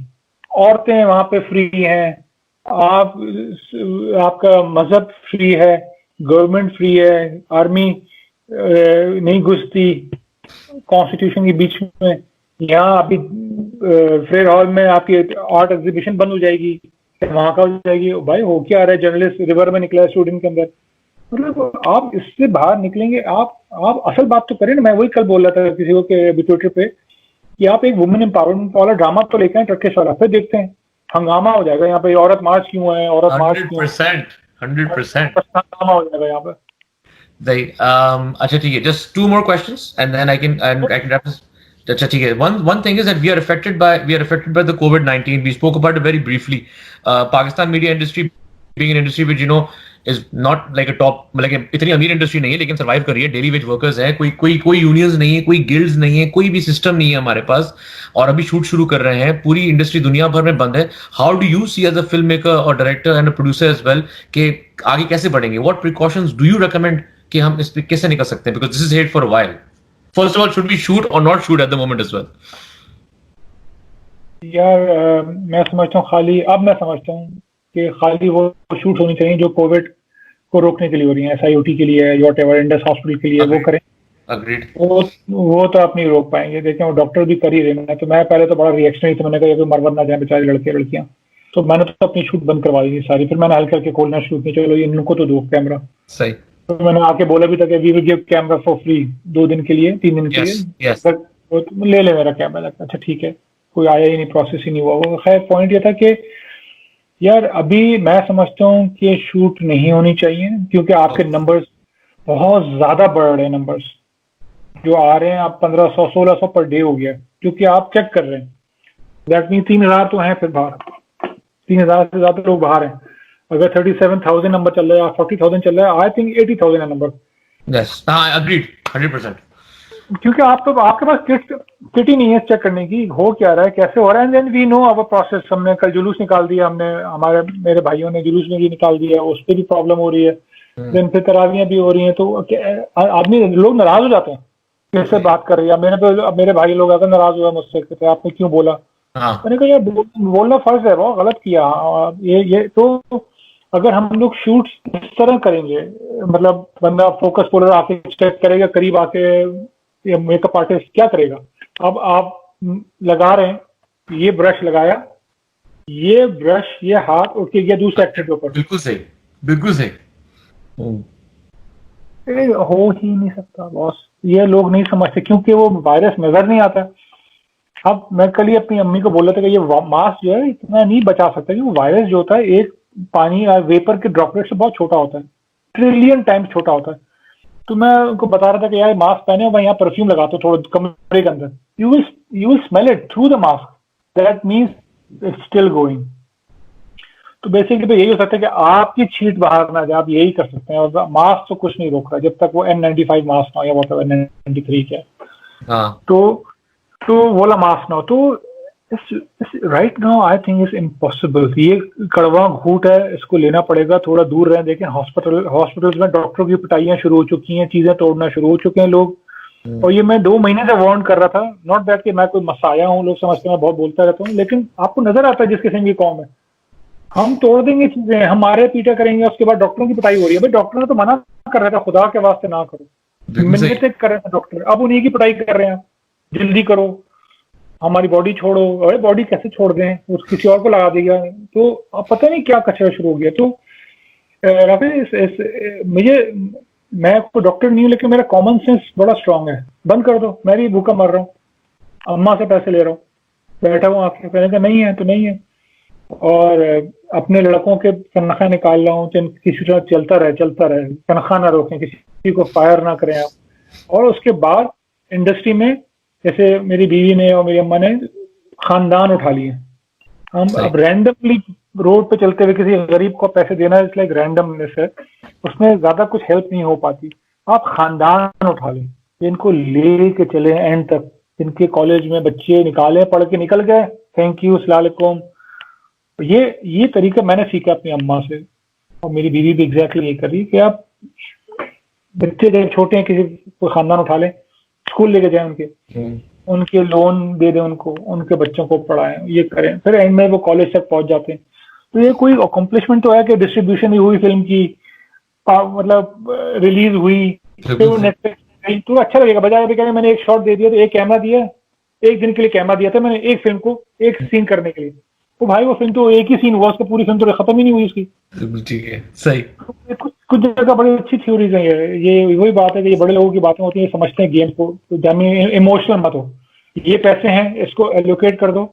औरतें वहां पे फ्री हैं, आपका मजहब फ्री है, गवर्नमेंट फ्री है, आर्मी नहीं घुसती कॉन्स्टिट्यूशन के बीच में। यहाँ अभी फेयर हॉल में आपकी आर्ट एग्जीबिशन बंद हो जाएगी, वहां का हो जाएगी, भाई हो क्या आ रहा है, जर्नलिस्ट रिवर में निकला है स्टूडेंट के अंदर। मतलब आप इससे बाहर निकलेंगे, आप असल बात तो करें ना। मैं वही कल बोल रहा था किसी को ट्विटर पे कि आप एक वुमेन एम्पावरमेंट वाला ड्रामा तो लेके आए टर्किश वाला, फिर देखते हैं हंगामा हो जाएगा यहाँ पे, औरत मार्च क्यों है, औरत मार्च 100% हंगामा हो जाएगा यहाँ पे। अच्छा ठीक है, just 2 more questions and then I can wrap this. अच्छा ठीक है, one thing is that we are affected by the COVID-19. We spoke about it very briefly. Pakistan media industry being an industry which is not like a top, like इतनी अमीर industry नहीं है लेकिन survive कर रही है, daily veg workers हैं, कोई यूनियंस नहीं है, कोई गिल्ड्स नहीं है, कोई भी सिस्टम नहीं है हमारे पास, और अभी शूट शुरू कर रहे हैं, पूरी इंडस्ट्री दुनिया भर में बंद है. How do you see as a film maker और director and producer as well कि आगे कैसे बढ़ेंगे? What precautions do you recommend कि हम इस पे कैसे निकल सकते हैं? Because this is hit for a while. First of all, should we shoot और not shoot at the moment as well? यार मैं समझता हूँ कि खाली वो शूट होनी चाहिए जो कोविड को रोकने के लिए हो रही है, SIOT के लिए, व्हाटएवर, इंडस हॉस्पिटल के लिए, वो करें. Agreed. वो तो आप नहीं रोक पाएंगे. देखिए वो डॉक्टर भी कर ही रहे हैं. तो मैं पहले तो बड़ा रिएक्शनरी था, मैंने कहा कि मर ना जाए बेचारे लड़के लड़कियां, तो मैंने तो अपनी शूट बंद करवा दी सारी. फिर मैंने हल्के हल्के खोलना शुरू किया, चलो इनको तो दो कैमरा. सही. तो मैंने आके बोला भी था कि we will give camera for free 2 दिन के लिए, 3 दिन के लिए. तो ले ले मेरा कैमरा. अच्छा ठीक है, कोई आया ही नहीं, प्रोसेस ही नहीं हुआ. वो खैर पॉइंट ये था कि यार अभी मैं समझता हूँ कि शूट नहीं होनी चाहिए, क्योंकि आपके नंबर्स बहुत ज्यादा बढ़ रहे हैं. नंबर्स जो आ रहे हैं, आप 1500 1600 पर डे हो गया, क्योंकि आप चेक कर रहे हैं. दैट मीन 3000 तो हैं फिर बाहर, 3000 से ज्यादा लोग बाहर हैं. अगर 37,000 नंबर चल रहा है, 40,000 चल रहा है, आई थिंक 80,000 है नंबर. Yes, I agreed 100%. क्योंकि आपके पास किट ही नहीं है चेक करने की हो क्या रहा है, कैसे हो रहा है. And then we know our process. हमने कल जुलूस निकाल दिया, मेरे भाइयों ने जुलूस में भी निकाल दिया, उस पर भी प्रॉब्लम हो रही है. देन फिर तरावियां भी हो रही हैं, तो आदमी लोग नाराज हो जाते हैं कैसे बात कर रही है. मेरे भाई लोग आकर नाराज हुआ मुझसे, कहते आपने क्यों बोला. मैंने कहा यार बोलना फर्ज है, बहुत गलत किया. ये तो अगर हम लोग शूट इस तरह करेंगे, मतलब बंदा फोकस पुलर आके चेक करेगा, करीब आके मेकअप आर्टिस्ट क्या करेगा. अब आप लगा रहे हैं, ये ब्रश लगाया, ये ब्रश, ये हाथ उठ के गया दूसरे एक्टर के ऊपर. बिल्कुल सही, बिल्कुल सही. हो ही नहीं सकता बॉस. ये लोग नहीं समझते क्योंकि वो वायरस नजर नहीं आता. अब मैं कल ही अपनी अम्मी को बोल रहा था कि ये मास्क जो है इतना नहीं बचा सकता, क्योंकि वायरस जो होता है एक पानी या वेपर के ड्रॉपलेट से बहुत छोटा होता है, ट्रिलियन टाइम्स छोटा होता है. तो मैं उनको बता रहा था कि यार मास्क पहने, मैं यहाँ परफ्यूम लगाता हूँ थोड़ा कमरे के अंदर, you will smell it through the mask, that means it's still going. तो बेसिकली तो यही हो सकता है कि आपकी छींट बाहर ना जाए, आप यही कर सकते हैं. और मास्क तो कुछ नहीं रोक रहा जब तक वो N95 मास्क ना हो या वो N93 क्या. तो वो मास्क ना हो. तो right now I think it's impossible. ये कड़वा घूट है, इसको लेना पड़ेगा, थोड़ा दूर रहें. देखें हॉस्पिटल्स में डॉक्टरों की पिटाइयां शुरू हो चुकी हैं, चीजें तोड़ना शुरू हो चुके हैं लोग. और ये मैं 2 महीने से वार्न कर रहा था. नॉट दैट कि मैं कोई मसाया हूँ, लोग समझते हैं मैं बहुत बोलता रहता हूँ, लेकिन आपको नजर आता है जिस किस्म की कौम है. हम तोड़ देंगे चीजें, हम मारे पीटे करेंगे, उसके बाद डॉक्टरों की पिटाई हो रही है. भाई डॉक्टर ने तो मना कर रहा था, खुदा के वास्ते ना करो, मिन्नतें कर रहे थे डॉक्टर, अब उन्हीं की पिटाई कर रहे हैं. जल्दी करो, हमारी बॉडी छोड़ो. अरे बॉडी कैसे छोड़ दें, उस किसी और को लगा देगा. तो अब पता नहीं क्या कचरा शुरू हो गया. तो राफी, मैं कोई डॉक्टर नहीं हूँ, लेकिन मेरा कॉमन सेंस बड़ा स्ट्रांग है. बंद कर दो, मैं भी भूखा मर रहा हूँ, अम्मा से पैसे ले रहा हूँ, बैठा हूँ आपके पहले का नहीं है तो नहीं है. और अपने लड़कों के तनख्वाह निकाल रहा हूँ, किसी तरह चलता रहे, तनख्वाह ना रोकें, किसी को फायर ना करें आप. और उसके बाद इंडस्ट्री में जैसे मेरी बीवी ने और मेरी अम्मा ने खानदान उठा लिए. हम अब रैंडमली रोड पे चलते हुए किसी गरीब को पैसे देना इट्स लाइक रैंडमनेस है, उसमें ज्यादा कुछ हेल्प नहीं हो पाती. आप खानदान उठा लें, इनको ले के चले एंड तक. इनके कॉलेज में बच्चे निकाले, पढ़ के निकल गए, थैंक यू, अस्सलाम वालेकुम. ये तरीका मैंने सीखा अपनी अम्मा से, और मेरी बीवी भी एग्जैक्टली ये करी कि आप बच्चे जब छोटे हैं, किसी को खानदान उठा लें, स्कूल लेके जाए, उनके लोन दे दें, उनके बच्चों को पढ़ाएं, ये करें. फिर एंड में वो कॉलेज तक पहुंच जाते हैं. तो ये कोई अकम्पलिशमेंट तो है कि डिस्ट्रीब्यूशन भी हुई फिल्म की, मतलब रिलीज हुई, फिर वो नेटफ्लिक्स, तो अच्छा लगेगा. बजाय अभी कहने मैंने एक शॉट दे दिया, तो एक कैमरा दिया, एक दिन के लिए कैमरा दिया था मैंने एक फिल्म को एक सीन करने के लिए. तो भाई वो फिल्म तो एक ही सीन हुआ, उसका पूरी फिल्म तो खत्म ही नहीं हुई उसकी. ठीक है, सही. कुछ जगह बड़ी अच्छी थ्योरीज हैं. ये वही बात है कि ये बड़े लोगों की बातें होती हैं, समझते हैं गेम को, तो जामिए इमोशनल मत हो. ये पैसे हैं, इसको एलोकेट कर दो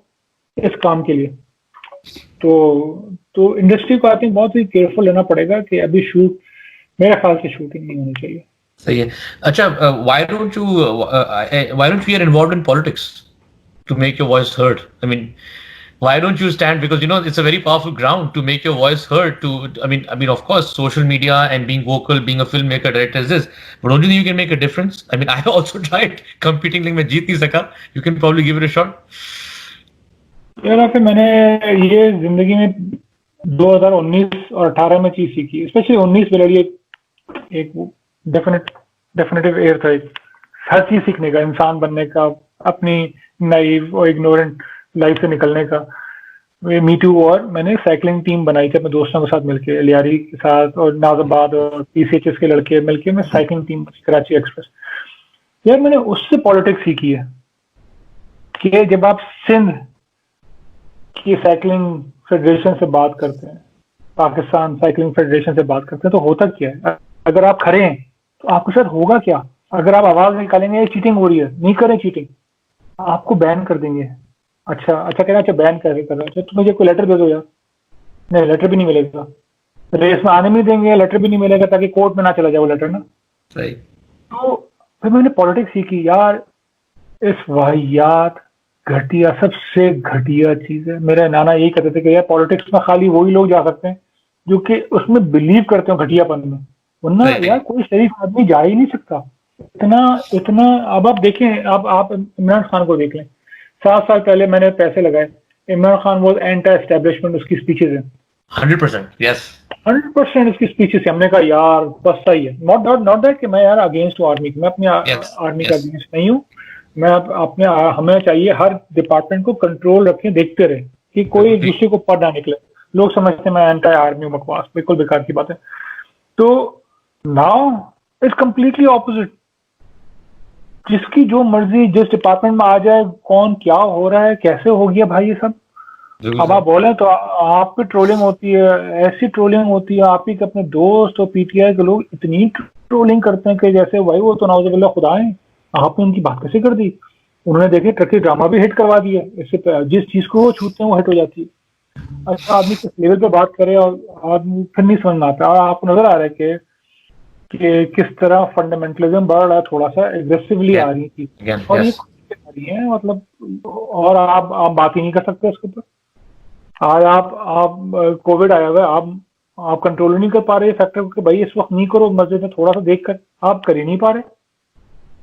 इस काम के लिए. तो इंडस्ट्री को आई थिंक बहुत ही केयरफुल लेना पड़ेगा कि अभी शूट, मेरे ख्याल से शूटिंग नहीं होनी चाहिए. सही है. अच्छा, why don't you get involved in politics to make your voice heard? I mean, Why don't you stand? Because it's a very powerful ground to make your voice heard. I mean, of course, social media and being vocal, being a filmmaker, director is this. But don't you think you can make a difference? I mean, I also tried competing, like मैं जीत नहीं सका. You can probably give it a shot. यार फिर मैंने ये जिंदगी में 2019 और 18 में चीज सीखी, स्पेशली 19 मेरे लिए एक डेफिनेटिव एयर था, हर चीज सीखने का, इंसान बनने का, अपनी नाइव और इग्नोरेंट लाइफ से निकलने का। Me too. और मैंने साइकिलिंग टीम बनाई थी अपने दोस्तों के साथ मिलके, लियारी के साथ और नाजाबाद और पीसीएचएस के लड़के मिलके मैं साइकिलिंग टीम बनी, कराची एक्सप्रेस। यार मैंने उससे पॉलिटिक्स सीखी है कि जब आप सिंध की साइकिलिंग फेडरेशन से बात करते हैं, पाकिस्तान साइकिलिंग फेडरेशन से बात करते हैं, तो होता क्या है? अगर आप खड़े हैं तो आपके साथ होगा क्या? अगर आप आवाज निकालेंगे चीटिंग हो रही है, नहीं करें चीटिंग, आपको बैन कर देंगे। अच्छा कहना, अच्छा बैन कर रहा है, तो मुझे कोई लेटर दे दो यार। नहीं, लेटर भी नहीं मिलेगा, रेस में आने नहीं देंगे, लेटर भी नहीं मिलेगा, ताकि कोर्ट में ना चला जाए वो लेटर ना। सही। तो फिर मैंने पॉलिटिक्स सीखी यार, इस वाहियात घटिया, सबसे घटिया चीज है। मेरे नाना यही कहते थे कि यार पॉलिटिक्स में खाली वही लोग जा सकते हैं जो कि उसमें बिलीव करते हो घटियापन में, वरना यार कोई शरीफ आदमी जा ही नहीं सकता। इतना अब आप देखें, अब आप इमरान खान को देख लें, 7 साल पहले मैंने पैसे लगाए, इमरान खान वो एंटी एस्टेब्लिशमेंट, उसकी स्पीचेस हैं 100%, yes. 100% उसकी स्पीचेस है। हमने कहा यार बस सही है, नॉट दैट कि मैं यार अगेंस्ट हूँ आर्मी, मैं अपनी आर्मी का अगेंस्ट नहीं हूँ। मैं अपने हमें चाहिए हर डिपार्टमेंट को कंट्रोल रखें, देखते रहे कि कोई एक दूसरे को पर ना निकले। लोग समझते हैं मैं एंटी आर्मी हूँ, बकवास, बिल्कुल बेकार की बात है। तो नाउ इट्स कंप्लीटली ऑपोजिट, जिसकी जो मर्जी जिस डिपार्टमेंट में आ जाए, कौन क्या हो रहा है, कैसे हो गया भाई ये सब। अब आप बोले तो आप पे ट्रोलिंग होती है, ऐसी ट्रोलिंग होती है, आप ही के अपने दोस्त और पीटीआई के लोग इतनी ट्रोलिंग करते हैं कि जैसे भाई वो तो नाउजुबिल्लाह खुदा है, आपने उनकी बात कैसे कर दी। उन्होंने देखे ट्रकी ड्रामा भी हिट करवा दिया, इससे जिस चीज को वो छूते हैं वो हिट हो जाती है। अच्छा, आदमी किस लेवल पे बात करे और आदमी फिर नहीं समझ में आता। आपको नजर आ रहा है कि किस तरह फंडामेंटलिज्म बढ़ रहा है, थोड़ा सा एग्रेसिवली आ रही थी, और ये आ रही है, मतलब, और आप बात ही नहीं कर सकते उसके ऊपर। आज आप कोविड आया हुआ है, आप कंट्रोल नहीं कर पा रहे फैक्टर को, भाई इस वक्त नहीं करो, मस्जिद में थोड़ा सा देख कर आप कर ही नहीं पा रहे,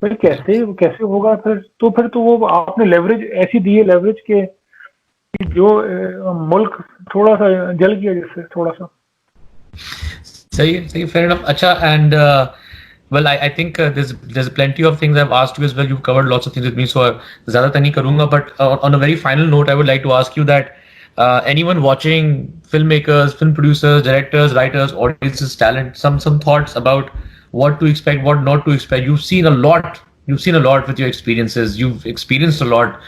फिर कैसे होगा? फिर तो वो आपने लेवरेज ऐसी दी है, लेवरेज के जो मुल्क थोड़ा सा जल गया, जिससे थोड़ा सा। सही, fair enough. अच्छा, and well, I think there's plenty of things I've asked you as well. You've covered lots of things with me, so ज़्यादा तो नहीं करूँगा. But on a very final note, I would like to ask you that anyone watching, filmmakers, film producers, directors, writers, audiences, talent, some thoughts about what to expect, what not to expect. You've seen a lot with your experiences. You've experienced a lot.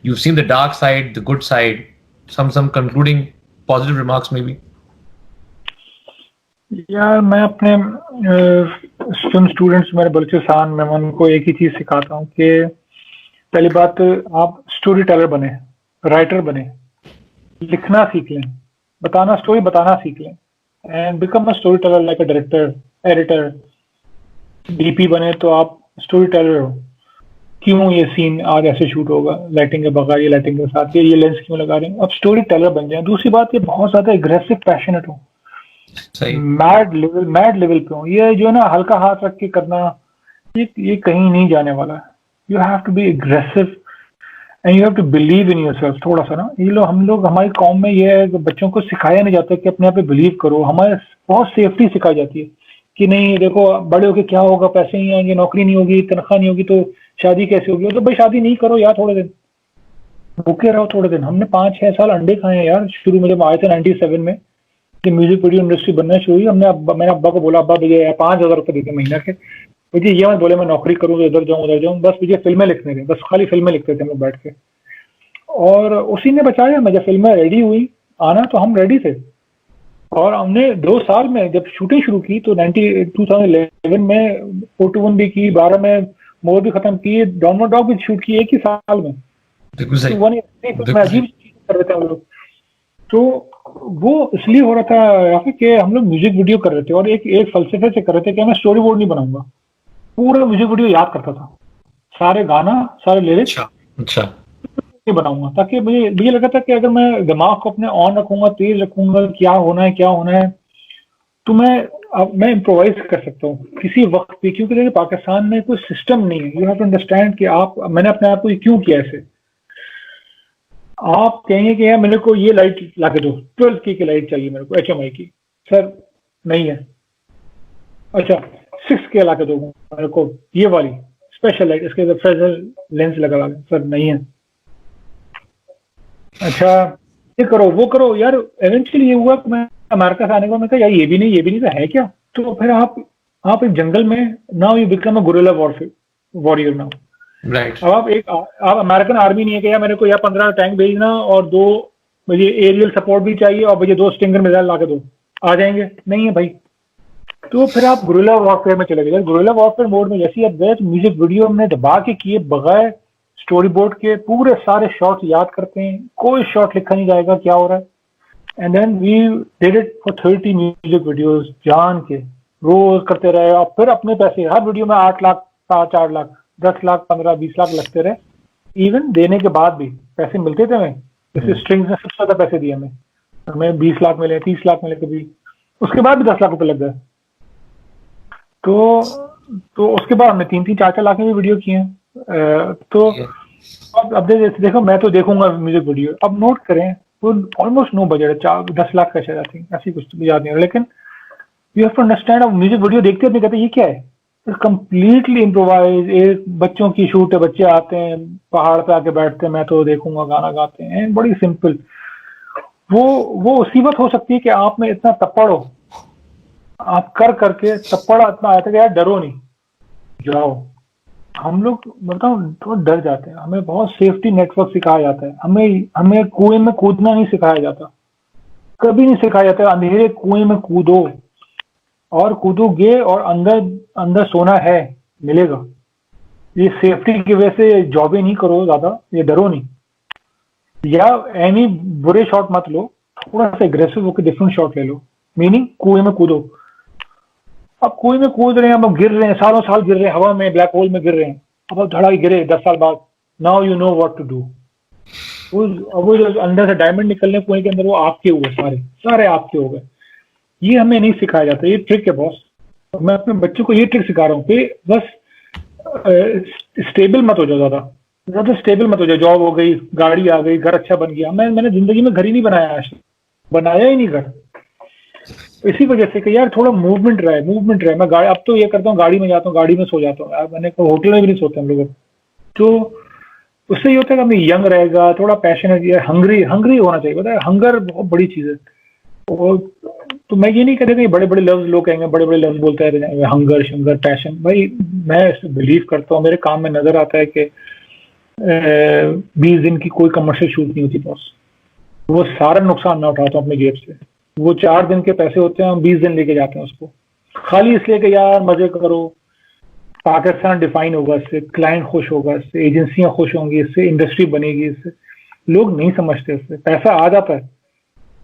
You've seen the dark side, the good side. Some concluding positive remarks maybe. यार मैं अपने film students, मेरे बलूचिस्तान में, मैं उनको एक ही चीज सिखाता हूँ कि पहली बात, आप स्टोरी टेलर बने, राइटर बने, लिखना सीख लें, स्टोरी बताना सीख लें, and become a story teller like a director, editor, DP बने तो आप स्टोरी टेलर हो। क्यों ये सीन आज ऐसे शूट होगा, लाइटिंग के बगैर, ये लाइटिंग के साथ, ये लेंस क्यों लगा रहे हैं, अब स्टोरी टेलर बन जाए। दूसरी बात, ये बहुत ज्यादा एग्रेसिव, पैशनेट हो, मैड लेवल पे हो। ये जो है ना हल्का हाथ रख के करना, ये कहीं नहीं जाने वाला है। You have to be aggressive and you have to believe in yourself. थोड़ा सा ना, हम लोग हमारी कौम में ये है कि बच्चों को सिखाया नहीं जाता कि अपने आप पे बिलीव करो। हमारे बहुत सेफ्टी सिखाई जाती है कि नहीं देखो बड़े होके क्या होगा, पैसे नहीं आएंगे, नौकरी नहीं होगी, तनख्वाह नहीं होगी, तो शादी कैसे होगी। तो भाई शादी नहीं करो यार, थोड़े दिन भूखे रहो, थोड़े दिन। हमने 5-6 साल अंडे खाए हैं यार। शुरू में जब आए थे 97 में, म्यूजिक वीडियो इंडस्ट्री बनना शुरू हुई, मैंने अब्बा को बोला, अब्बा मुझे 5,000 रुपये देते महीना के, मुझे ये मत बोले मैं नौकरी करूँ तो इधर जाऊँ उधर जाऊँ, बस मुझे फिल्में लिखने थे, बस खाली फिल्में लिखते थे हम लोग बैठ के। और उसी ने बचाया। मैं जब फिल्में रेडी हुई आना तो हम रेडी थे, और हमने 2 साल में जब शूटिंग शुरू की तो 2011 में 421 भी की, 12 में मोर भी खत्म की, डॉनवर डॉग भी शूट की एक ही साल में। अजीब कर रहे थे हम लोग। तो वो इसलिए हो रहा था कि हम लोग म्यूजिक वीडियो कर रहे थे, और एक फलसफे से कर रहे थे कि मैं स्टोरी बोर्ड नहीं बनाऊंगा, पूरा म्यूजिक वीडियो याद करता था, सारे गाना, सारे लिरिक्स। अच्छा। नहीं बनाऊंगा, ताकि मुझे लगा था कि अगर मैं दिमाग को अपने ऑन रखूंगा, तेज रखूंगा, क्या होना है, तो मैं इम्प्रोवाइज कर सकता हूँ किसी वक्त भी, क्योंकि देखिए पाकिस्तान में कोई सिस्टम नहीं है। यू हैव टू अंडरस्टैंड कि मैंने अपने आप को ये क्यों किया ऐसे। आप कहेंगे कि यार मेरे को ये लाइट ला के दो, 12 की लाइट चाहिए मेरे को HMI की, सर नहीं है। अच्छा 6K ला के दो मेरे को, ये वाली स्पेशल लाइट, इसके फ्रेजर लेंस लगा के, सर नहीं है। अच्छा ये करो वो करो यार। इवेंचुअली ये हुआ, मैं अमेरिका से आने के बाद मैं कहा यार ये भी नहीं तो है क्या। तो फिर आप एक जंगल में, now you become a guerrilla warrior now. Right. अब आप अमेरिकन आर्मी नहीं है कि यार मेरे को या 15 टैंक भेजना और 2 मुझे एरियल सपोर्ट भी चाहिए और मुझे 2 स्टिंगर मिसाइल ला के दो, आ जाएंगे, नहीं है भाई। तो फिर आप गुरिल्ला वॉरफेयर में चले गए। गुरिल्ला वॉरफेयर मोड में जैसे आप गए तो म्यूजिक वीडियो हमने दबा के किए बगैर स्टोरी बोर्ड के, पूरे सारे शॉट्स याद करते हैं, कोई शॉट लिखा नहीं जाएगा क्या हो रहा है। And then we did it for 30 music videos, जान के रोज करते रहे। और फिर अपने पैसे, हर वीडियो में 8 लाख 4 लाख 10 लाख 15 20 लाख लगते रहे। इवन देने के बाद भी पैसे मिलते थे हमें, जैसे स्ट्रिंग्स ने सबसे ज्यादा पैसे दिए हमें 20 लाख मिले, 30 लाख मिले कभी, उसके बाद भी 10 लाख रुपए लग गए। तो उसके बाद हमने 3-3 4-4 लाख में भी वीडियो किए हैं। तो अब देखो मैं तो देखूंगा म्यूजिक वीडियो, अब नोट करें वो ऑलमोस्ट नो बजट है, 10 लाख का शायद, आई थिंक ऐसी कुछ तो याद नहीं है। लेकिन यू हैव टू अंडरस्टैंड, अब म्यूजिक वीडियो देखते अपने कहते ये क्या है, कंप्लीटली इम्प्रोवाइज। एक बच्चों की शूट है, बच्चे आते हैं पहाड़ पे आके बैठते हैं, मैं तो देखूंगा, गाना गाते हैं, बड़ी सिंपल। वो उसी वक्त हो सकती है कि आप में इतना तप्पड़ हो, आप करके तप्पड़ इतना आया था कि यार डरो नहीं, जाओ। हम लोग बताओ थोड़ा डर जाते हैं, हमें बहुत सेफ्टी नेटवर्क सिखाया जाता है, हमें कुएं में कूदना नहीं सिखाया जाता, कभी नहीं सिखाया जाता अंधेरे कुएं में कूदो, और कूदोगे और अंदर सोना है, मिलेगा। ये सेफ्टी की वजह से जॉबे नहीं करो ज्यादा, ये डरो नहीं, या एनी बुरे शॉट मत लो, थोड़ा सा एग्रेसिव होकर डिफरेंट शॉट ले लो। मीनिंग कुएं में कूदो, अब कुएं में कूद रहे हैं, अब गिर रहे हैं, सालों साल गिर रहे हैं, हवा में ब्लैक होल में गिर रहे हैं, अब धड़ाई गिरे 10 साल बाद, now you know what to do. वो जो अंदर से डायमंड निकलने कुएं के अंदर, वो आपके हुए, सारे आपके हो गए। ये हमें नहीं सिखाया जाता, ये ट्रिक है बॉस। मैं अपने बच्चों को ये ट्रिक सिखा रहा हूँ कि बस स्टेबल मत हो जाओ, ज्यादा स्टेबल मत हो जाओ। जॉब हो गई, गाड़ी आ गई, घर अच्छा बन गया, मैंने जिंदगी में घर ही नहीं बनाया, आज बनाया ही नहीं घर। इसी वजह से कि यार थोड़ा मूवमेंट रहे। मैं अब तो ये करता हूँ, गाड़ी में जाता हूँ, गाड़ी में सो जाता हूँ, मैंने होटल में भी नहीं सोते हम लोग। तो उससे ये होता है कि हमें यंग रहेगा, थोड़ा पैशनेट, हंगरी होना चाहिए। पता है हंगर बहुत बड़ी चीज है। तो मैं ये नहीं कहता कि बड़े बड़े लफ्ज लोग कहेंगे, बड़े बड़े लफ्ज बोलते हैं हंगर शंगर पैशन। भाई मैं बिलीव करता हूँ, मेरे काम में नजर आता है कि 20 दिन की कोई कमर्शियल शूट नहीं होती बॉस, वो सारा नुकसान ना उठाता हूँ अपनी जेब से। वो 4 दिन के पैसे होते हैं, हम 20 दिन लेके जाते हैं उसको, खाली इसलिए कि यार मजे करो। पाकिस्तान डिफाइन होगा इससे, क्लाइंट खुश होगा इससे, एजेंसियां खुश होंगी इससे, इंडस्ट्री बनेगी इससे। लोग नहीं समझते इससे, पैसा आ जाता है,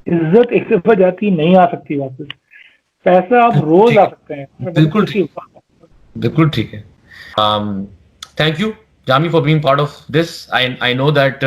इज्जत एक दफा जाती नहीं आ सकती वापस। पैसा आप रोज आ सकते हैं। बिल्कुल ठीक है। Thank you Jami for being part of this. I know that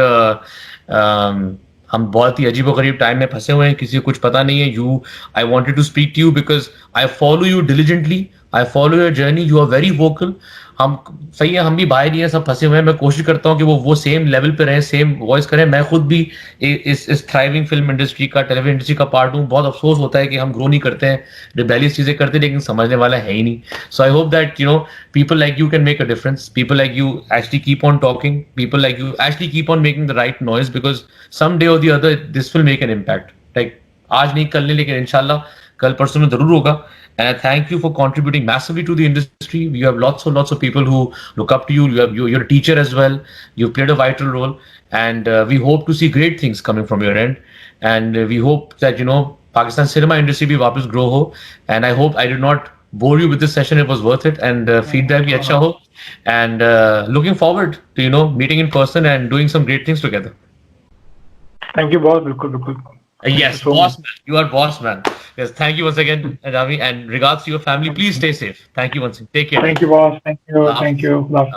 हम बहुत ही अजीबोगरीब टाइम में फंसे हुए हैं, किसी को कुछ पता नहीं है। I wanted to speak to you because I follow you diligently, I follow your journey, you are very vocal. हम सही है, हम भी बाहर ही हैं, सब फंसे हुए हैं। मैं कोशिश करता हूँ कि वो सेम लेवल पे रहे, सेम वॉइस करें। मैं खुद भी इस थ्राइविंग फिल्म इंडस्ट्री का, टेलीविजन इंडस्ट्री का पार्ट हूँ। बहुत अफसोस होता है कि हम ग्रो नहीं करते हैं, रिबेलियस चीजें करते हैं, लेकिन समझने वाला है ही नहीं। So I hope that people like you can make a difference. People like you actually keep on talking. People like you actually keep on making the right noise, because someday or the other this will make an impact. Like आज नहीं कल नहीं, लेकिन इंशाल्लाह कल परसों में जरूर होगा। And I thank you for contributing massively to the industry. You have lots and lots of people who look up to you. You're a teacher as well. You've played a vital role, and we hope to see great things coming from your end. And we hope that Pakistan cinema industry भी वापस grow हो. And I hope I did not bore you with this session. It was worth it, and feedback भी अच्छा हो. And looking forward to meeting in person and doing some great things together. Thank you boss, बिल्कुल। Yes, boss man. You are boss man. Yes, thank you once again, Jami, and regards to your family. Please stay safe. Thank you once again. Take care. Thank you boss. Thank you. Love.